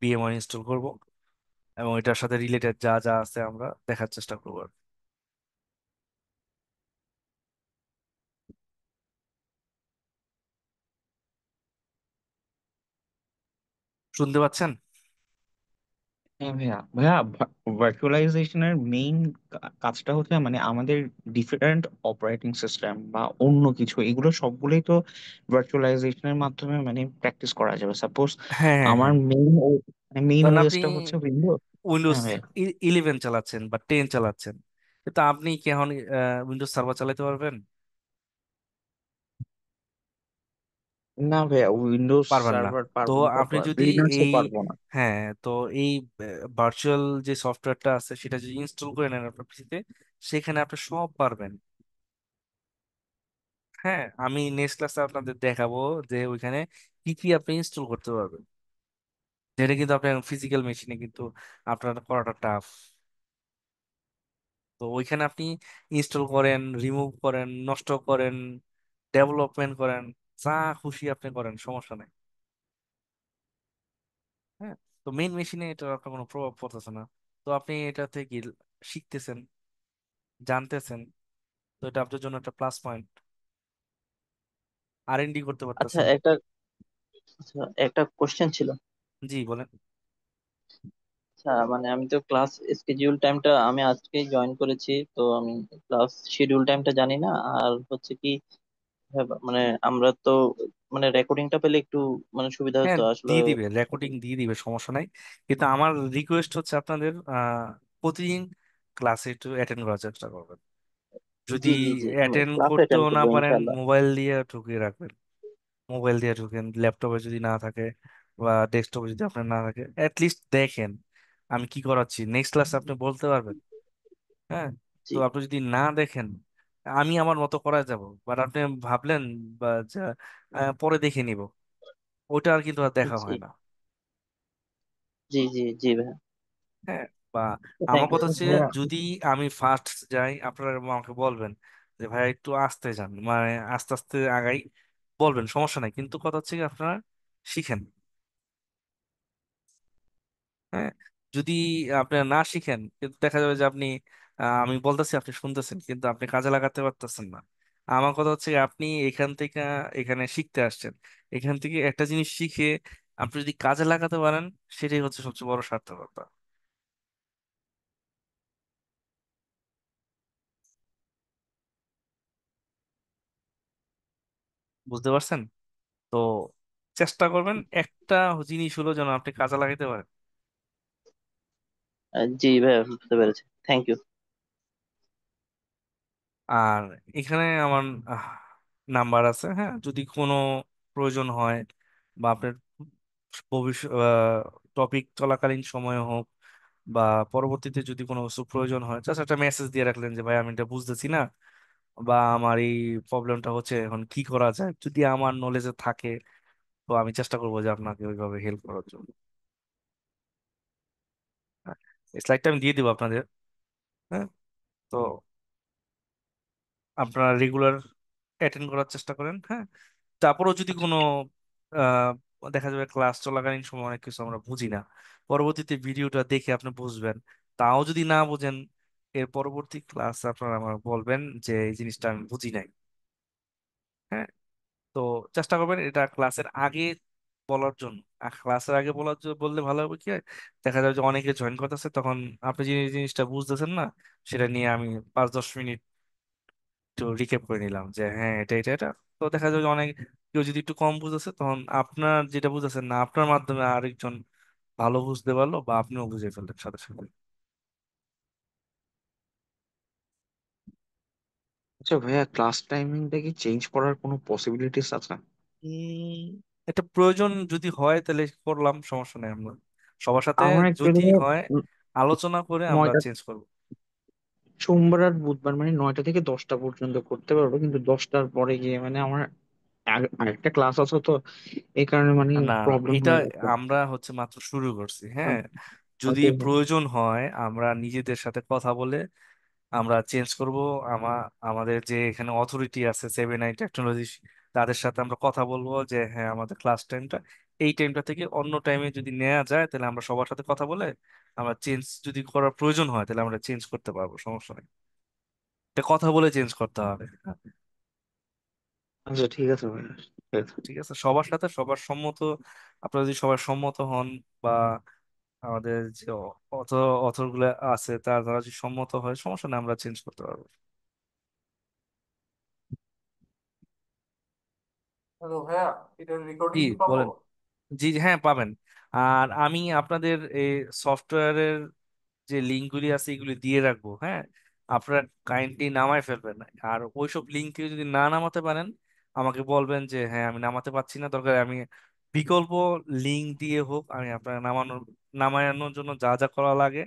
VMware ইনস্টল করব, এবং এটার সাথে রিলেটেড যা যা আছে আমরা দেখার চেষ্টা করবো আর কি। শুনতে পাচ্ছেন? হ্যাঁ ভাইয়া, ভাইয়া, ভার্চুয়ালাইজেশনের মেইন কাজটা হচ্ছে মানে আমাদের ডিফারেন্ট অপারেটিং সিস্টেম বা অন্য কিছু এগুলো সবগুলোই তো ভার্চুয়ালাইজেশনের মাধ্যমে মানে প্র্যাকটিস করা যাবে। সাপোজ হ্যাঁ, হ্যাঁ, আমার হ্যাঁ। মেইন ধরেন আপনি ওএসটা হচ্ছে উইন্ডোজ। উইন্ডোজ হ্যাঁ ভাইয়া। 11 চালাচ্ছেন বা 10 চালাচ্ছেন, তো আপনি কি এখন উইন্ডোজ সার্ভার চালাতে পারবেন? না ভাইয়া, উইন্ডোজ পারবেন না। সার্ভার তো পারবো না, আপনি তারপর যদি লিনাক্সও এই, পারবো না। হ্যাঁ, তো এই ভার্চুয়াল যে সফটওয়্যারটা আছে সেটা যদি ইনস্টল করে নেন আপনার পিসিতে, সেখানে আপনি সব পারবেন। হ্যাঁ, আমি নেক্সট ক্লাসে আপনাদের দেখাবো যে ওইখানে কি কি আপনি ইনস্টল করতে পারবেন, যেটা কিন্তু আপনার ফিজিক্যাল মেশিনে কিন্তু আপনার করাটা টাফ। তো ওইখানে আপনি ইনস্টল করেন, রিমুভ করেন, নষ্ট করেন, ডেভেলপমেন্ট করেন, যা খুশি আপনি করেন, সমস্যা নেই। হ্যাঁ, তো মেইন মেশিনে এটা আপনার কোনো প্রভাব পড়তেছে না। তো আপনি এটা থেকে শিখতেছেন, জানতেছেন, তো এটা আপনার জন্য একটা প্লাস পয়েন্ট। R&D করতে আচ্ছা পারতেছেন। একটা কোশ্চেন ছিল। জি বলেন। আচ্ছা মানে আমি তো ক্লাস স্কেডিউল টাইমটা আমি আজকেই জয়েন করেছি, তো আমি ক্লাস শিডিউল টাইমটা জানি না। আর হচ্ছে কি, হ্যাঁ, মানে আমরা তো মানে রেকর্ডিংটা পেলে একটু মানে সুবিধা হ্যাঁ, হতো আসলে। দিয়ে দিবে, রেকর্ডিং দিয়ে দিবে, সমস্যা নাই। কিন্তু আমার রিকোয়েস্ট হচ্ছে আপনাদের প্রতিদিন ক্লাসে একটু অ্যাটেন্ড করার চেষ্টা করবেন। যদি জি জি জি, আমি অ্যাটেন্ড ক্লাস করতেও অ্যাটেন্ড না করবো পারেন, ইনশাল্লাহ। মোবাইল দিয়ে ঢুকিয়ে রাখবেন। মোবাইল দিয়ে ঢুকেন, ল্যাপটপে যদি না থাকে বা ডেস্কটপে যদি আপনার না থাকে, লিস্ট দেখেন আমি কি করাচ্ছি, নেক্সট ক্লাসে আপনি বলতে পারবেন। হ্যাঁ, তো জি আপনি যদি না দেখেন, আমি আমার মতো করা যাব, বাট আপনি ভাবলেন বা যা পরে দেখে নিব, ওটা আর কিন্তু আর দেখা জি হয় না। জি জি জি ভাই, হ্যাঁ, বা আমার থ্যাংক ইউ। কথা হচ্ছে ভাইয়া, যদি আমি ফার্স্ট যাই, আপনারা আমাকে বলবেন যে ভাই একটু আস্তে যান, মানে আস্তে আস্তে আগাই, বলবেন, সমস্যা নাই, কিন্তু কথা হচ্ছে কি আপনারা শিখেন। হ্যাঁ, যদি আপনি না শিখেন কিন্তু দেখা যাবে যে আপনি আমি বলতেছি আপনি শুনতেছেন কিন্তু আপনি কাজে লাগাতে পারতেছেন না। আমার কথা হচ্ছে কি, আপনি এখান থেকে এখানে শিখতে আসছেন, এখান থেকে একটা জিনিস শিখে আপনি যদি কাজে লাগাতে পারেন, সেটাই হচ্ছে সবচেয়ে বড় সার্থকতা। বুঝতে পারছেন? তো চেষ্টা করবেন একটা জিনিস হলো যেন আপনি কাজে লাগাতে পারেন। জি ভাইয়া, বুঝতে পেরেছি। Thank you. আর এখানে আমার নাম্বার আছে, হ্যাঁ, যদি কোনো প্রয়োজন হয় বা আপনার ভবিষ্যৎ টপিক চলাকালীন সময় হোক বা পরবর্তীতে যদি কোনো কিছু প্রয়োজন হয়, জাস্ট একটা মেসেজ দিয়ে রাখলেন যে ভাই আমি এটা বুঝতেছি না, বা আমার এই প্রবলেমটা হচ্ছে, এখন কি করা যায়, যদি আমার নলেজে থাকে তো আমি চেষ্টা করবো যে আপনাকে ওইভাবে হেল্প করার জন্য। হ্যাঁ, স্লাইডটা আমি দিয়ে দিব আপনাদের। হ্যাঁ, তো আপনারা রেগুলার অ্যাটেন্ড করার চেষ্টা করেন। হ্যাঁ, তারপরেও যদি আচ্ছা, কোনো আহ, দেখা যাবে ক্লাস চলাকালীন সময় অনেক কিছু আমরা বুঝি না, পরবর্তীতে ভিডিওটা দেখে আপনি বুঝবেন। তাও যদি না বুঝেন, এর পরবর্তী ক্লাস আপনারা আমার বলবেন যে এই জিনিসটা আমি বুঝি নাই। হ্যাঁ, তো চেষ্টা করবেন এটা ক্লাসের আগে বলার জন্য। আর ক্লাসের আগে বললে ভালো হবে কি হয়, দেখা যাবে যে অনেকে জয়েন করতেছে, তখন আপনি যে জিনিসটা বুঝতেছেন না সেটা নিয়ে আমি 5-10 মিনিট একটু রিক্যাপ করে নিলাম যে হ্যাঁ এটা এটা এটা। তো দেখা যাবে যে অনেক কেউ যদি একটু কম বুঝেছে, তখন আপনার যেটা বুঝেছেন না আপনার মাধ্যমে আরেকজন ভালো বুঝতে পারলো, বা আপনিও বুঝে ফেললেন সাথে সাথে। আচ্ছা ভাইয়া, ক্লাস টাইমিংটা কি চেঞ্জ করার কোনো পসিবিলিটিস আছে? উম এটা প্রয়োজন যদি হয় তাহলে করলাম, সমস্যা নেই। আমরা সবার সাথে আমার যদি অ্যাকচুয়ালি হয় আলোচনা করে আমরা 9টা, চেঞ্জ করবো। সোমবার আর বুধবার মানে 9টা থেকে 10টা পর্যন্ত করতে পারবো, কিন্তু 10টার পরে গিয়ে মানে আমার আরেকটা ক্লাস আছে তো, এই কারণে মানে না না, প্রবলেম এটা হয়ে যাচ্ছে। আমরা হচ্ছে মাত্র শুরু করছি। হ্যাঁ, আ- যদি ওকে। প্রয়োজন হয় আমরা নিজেদের সাথে কথা বলে আমরা চেঞ্জ করব। আমাদের যে এখানে অথরিটি আছে 7i টেকনোলজি, তাদের সাথে আমরা কথা বলবো যে হ্যাঁ আমাদের ক্লাস টাইমটা এই টাইমটা থেকে অন্য টাইমে যদি নেওয়া যায়, তাহলে আমরা সবার সাথে কথা বলে আমরা চেঞ্জ যদি করার প্রয়োজন হয় তাহলে আমরা চেঞ্জ করতে পারবো, সমস্যা নেই। এটা কথা বলে চেঞ্জ করতে হবে। হ্যাঁ, আচ্ছা ঠিক আছে ভাইয়া, ঠিক আছে। ঠিক আছে, সবার সাথে সবার সম্মত। আপনারা যদি সবার সম্মত হন, বা আমাদের যে অথর গুলো আছে তারা যদি সম্মত হয়, সমস্যা নেই, আমরা চেঞ্জ করতে পারবো। হ্যালো ভাইয়া, এটার জি রেকর্ডিং কি পাবো? বলেন। জি জি, হ্যাঁ পাবেন। আর আমি আপনাদের এই সফটওয়্যারের যে লিঙ্কগুলি আছে এগুলি দিয়ে রাখবো। হ্যাঁ, আপনারা কাইন্ডলি নামায় ফেলবেন। আর ওইসব লিঙ্কে যদি না নামাতে পারেন আমাকে বলবেন যে হ্যাঁ আমি নামাতে পারছি না, দরকার আমি বিকল্প লিঙ্ক দিয়ে হোক আমি আপনার নামানোর জন্য যা যা করা লাগে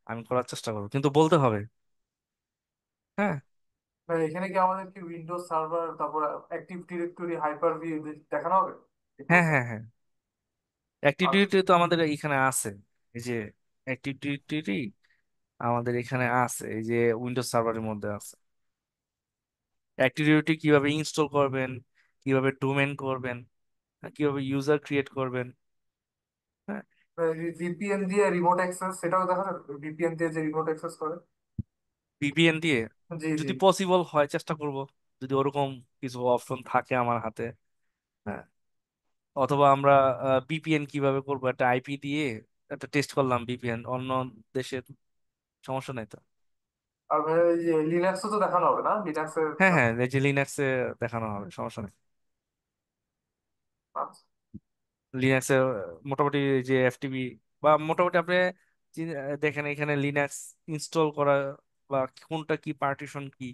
আমি করার চেষ্টা করবো, কিন্তু বলতে হবে। হ্যাঁ ভাই এখানে কি আমাদের কি উইন্ডোজ সার্ভার, তারপর অ্যাক্টিভ ডিরেক্টরি, হাইপার ভি দেখানো হবে এই হ্যাঁ প্রোগ্রাম? হ্যাঁ হ্যাঁ, অ্যাক্টিভ আচ্ছা। ডিরেক্টরি তো আমাদের এখানে আছে। এই যে অ্যাক্টিভ ডিরেক্টরি আমাদের এখানে আছে, এই যে উইন্ডোজ সার্ভারের মধ্যে আছে। অ্যাক্টিভ ডিরেক্টরি কিভাবে ইনস্টল করবেন, কিভাবে ডোমেন করবেন, কিভাবে ইউজার ক্রিয়েট করবেন। হ্যাঁ, ভিপিএন দিয়ে রিমোট অ্যাক্সেস, সেটাও দেখা যাবে, ভিপিএন দিয়ে যে রিমোট অ্যাক্সেস করে। ভিপিএন দিয়ে জি জি। যদি পসিবল হয় চেষ্টা করব, যদি ওরকম কিছু অপশন থাকে আমার হাতে। হ্যাঁ, অথবা আমরা বিপিএন কিভাবে করবো, একটা আইপি দিয়ে একটা টেস্ট করলাম বিপিএন অন্য দেশের, সমস্যা নাই তো। আর ভাই এই যে লিনাক্সও তো দেখানো হবে না, লিনাক্সের? হ্যাঁ হ্যাঁ, এই যে লিনাক্সে দেখানো হবে, সমস্যা নেই। আচ্ছা। লিনাক্সে মোটামুটি যে এফটিপি বা মোটামুটি আপনি দেখেন এখানে লিনাক্স ইনস্টল করা বা কোনটা কি পার্টিশন কি,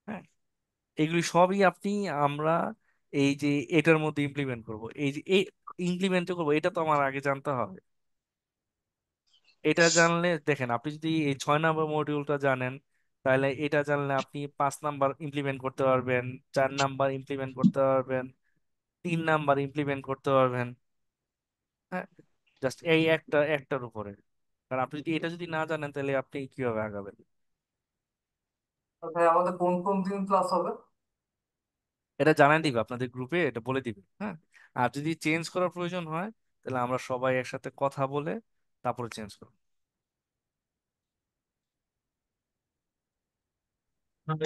হ্যাঁ, এগুলি সবই আমরা এই যে এটার মধ্যে ইমপ্লিমেন্ট করব, এই যে এই ইমপ্লিমেন্ট করবো এটা তো আমার আগে জানতে হবে। এটা জানলে দেখেন, আপনি যদি এই 6 নম্বর মডিউলটা জানেন, তাহলে এটা জানলে আপনি 5 নাম্বার ইমপ্লিমেন্ট করতে পারবেন, 4 নাম্বার ইমপ্লিমেন্ট করতে পারবেন, 3 নাম্বার ইমপ্লিমেন্ট করতে পারবেন। হ্যাঁ, জাস্ট এই একটার উপরে। কারণ আপনি যদি এটা যদি না জানেন তাহলে আপনি কিভাবে আগাবেন। আর ভাই আমাদের কোন কোন দিন ক্লাস হবে? এটা জানাই দিবে আপনাদের গ্রুপে, এটা বলে দিবে। হ্যাঁ, আর যদি চেঞ্জ করার প্রয়োজন হয় তাহলে আমরা সবাই একসাথে কথা বলে তারপরে চেঞ্জ করুন।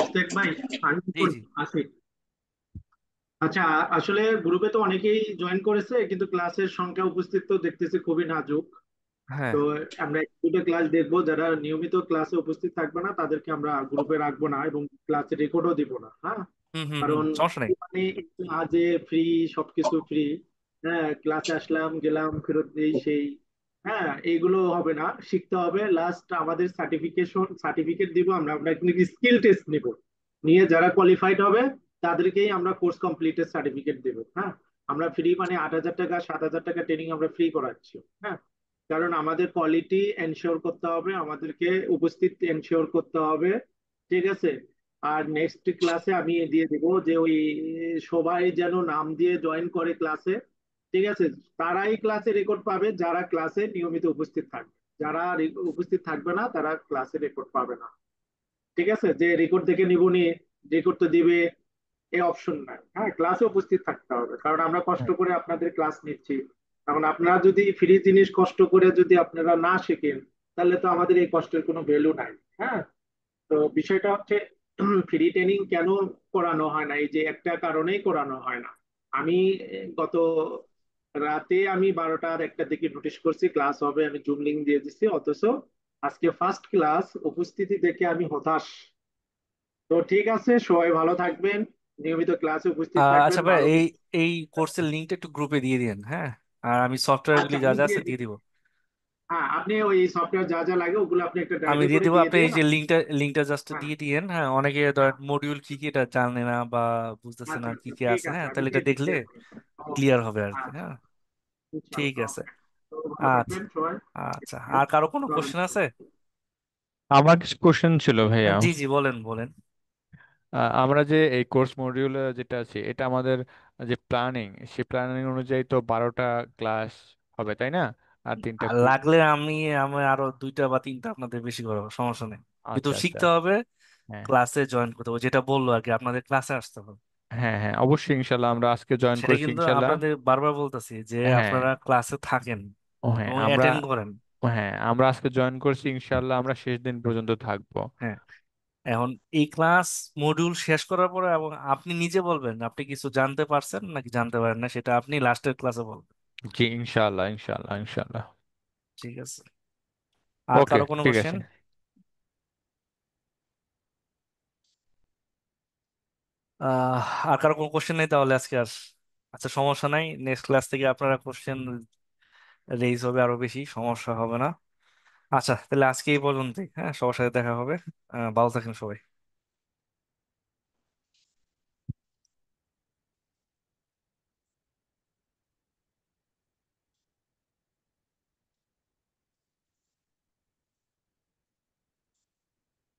ইশতেক ভাই, আমি জি জি। আছি। আচ্ছা, আসলে গ্রুপে তো অনেকেই জয়েন করেছে, কিন্তু ক্লাসের সংখ্যা উপস্থিত তো দেখতেছি খুবই নাজুক। হ্যাঁ। তো আমরা দুটো ক্লাস দেখবো, যারা নিয়মিত ক্লাসে উপস্থিত থাকবে না তাদেরকে আমরা গ্রুপে রাখবো না, এবং ক্লাসে রেকর্ডও দিব না, হ্যাঁ। হুম হুম হুম, কারণ সমস্যা নেই। মানে একটু আজে ফ্রি, সবকিছু ফ্রি, হ্যাঁ, ক্লাসে আসলাম গেলাম ফেরত দেই সেই, হ্যাঁ, এইগুলো হবে না। শিখতে হবে, লাস্ট আমাদের সার্টিফিকেট দিব আমরা, আমরা কিন্তু স্কিল টেস্ট নিব, নিয়ে যারা কোয়ালিফাইড হবে তাদেরকেই আমরা কোর্স কমপ্লিটের সার্টিফিকেট দেবো, হ্যাঁ। আমরা ফ্রি মানে 8,000 টাকা 7,000 টাকা ট্রেনিং আমরা ফ্রি করাচ্ছি, হ্যাঁ। কারণ আমাদের কোয়ালিটি এনশিওর করতে হবে, আমাদেরকে উপস্থিত এনশিওর করতে হবে, ঠিক আছে। আর নেক্সট ক্লাসে আমি দিয়ে দিব যে ওই সবাই যেন নাম দিয়ে জয়েন করে ক্লাসে, ঠিক আছে। তারাই ক্লাসে রেকর্ড পাবে যারা ক্লাসে নিয়মিত উপস্থিত থাকবে, যারা উপস্থিত থাকবে না তারা ক্লাসে রেকর্ড পাবে না, ঠিক আছে। যে রেকর্ড দেখে নিবনি, রেকর্ড তো দিবে, এই অপশন নাই, হ্যাঁ। ক্লাসে উপস্থিত থাকতে হবে, কারণ আমরা কষ্ট হ্যাঁ করে আপনাদের ক্লাস নিচ্ছি। এখন আপনারা যদি ফ্রি জিনিস কষ্ট করে যদি আপনারা না শেখেন, তাহলে তো আমাদের এই কষ্টের কোনো ভ্যালু নাই, হ্যাঁ। তো বিষয়টা হচ্ছে ফ্রি ট্রেনিং কেন করানো হয় না, এই যে একটা কারণেই করানো হয় না। আমি গত রাতে আমি 12টার 1টার দিকে নোটিশ করছি ক্লাস হবে, আমি জুম লিংক দিয়ে দিচ্ছি, অথচ আজকে ফার্স্ট ক্লাস উপস্থিতি দেখে আমি হতাশ। তো ঠিক আছে, সবাই ভালো থাকবেন, নিয়মিত ক্লাসে উপস্থিত থাকবেন, আচ্ছা ভাই, ভালো এই কিছু। এই কোর্সের লিঙ্কটা একটু গ্রুপে দিয়ে দিন, হ্যাঁ। আর আমি সফটওয়্যার আচ্ছা, গুলি যা আমি যা দিয়ে আছে দিয়ে দিই। দিব। হ্যাঁ, আপনি ওই সফটওয়্যার যা যা লাগে ওগুলো আপনি একটা আমি ড্রাইভে দিয়ে করে দিব, দিয়ে আপনি দিন। এই যে লিঙ্কটা জাস্ট হ্যাঁ, দিয়ে দিয়েন, হ্যাঁ। অনেকে হ্যাঁ, ধরেন মডিউল কি কি এটা জানে না বা বুঝতেছে আচ্ছা না কি আচ্ছা, কি ঠিক আছে, আছে, হ্যাঁ, আমি তাহলে এটা দিয়ে দিচ্ছি দেখলে এখন। ওকে। ক্লিয়ার হবে আর কি, আচ্ছা, হ্যাঁ। ঠিক ইনশাআল্লাহ, আছে। ওকে। তো ভালো আচ্ছা। থাকবেন সবাই। আচ্ছা, আর কারো কোনো আসসালামু কোশ্চেন আছে? আলাইকুম। আমার কিছু কোশ্চেন ছিল ভাইয়া। জি জি, বলেন বলেন। আমরা যে এই কোর্স মডিউল যেটা আছে এটা আমাদের যে প্ল্যানিং, সেই প্ল্যানিং অনুযায়ী তো 12টা ক্লাস হবে তাই না, আর 3টা আর কুইজ। লাগলে আমি আমি আরো 2টা বা 3টা আপনাদের বেশি করবো, সমস্যা নেই। কিন্তু আচ্ছা আচ্ছা। শিখতে হবে, হ্যাঁ ক্লাসে জয়েন করতে হবে, যেটা বললো আর কি, আপনাদের ক্লাসে আসতে হবে। হ্যাঁ হ্যাঁ, অবশ্যই ইনশাল্লাহ আমরা আজকে জয়েন সেটা করেছি কিন্তু ইনশাল্লাহ। আপনাদের বারবার বলতেছি যে হ্যাঁ আপনারা ক্লাসে থাকেন ও হ্যাঁ এবং আমরা, অ্যাটেন্ড করেন। হ্যাঁ আমরা আজকে জয়েন করছি ইনশাল্লাহ, আমরা শেষ দিন পর্যন্ত থাকবো। হ্যাঁ। এখন এই ক্লাস মডিউল শেষ করার পরে এবং আপনি নিজে বলবেন আপনি কিছু জানতে পারছেন নাকি জানতে পারেন না, সেটা আপনি লাস্টের ক্লাসে বলবেন। জি ইনশাল্লাহ ইনশাল্লাহ ইনশাল্লাহ। ঠিক আছে। আর ওকে কারো কোনো ঠিক কোশ্চেন? আছে। আর কারো কোনো কোশ্চেন নেই তাহলে আজকে আর। আচ্ছা, সমস্যা নাই, নেক্সট ক্লাস থেকে আপনারা কোশ্চেন রেইজ হবে, আরো বেশি সমস্যা হবে না। আচ্ছা, তাহলে আজকে এই পর্যন্তই, হ্যাঁ। সবার সাথে দেখা হবে। ভালো থাকেন সবাই।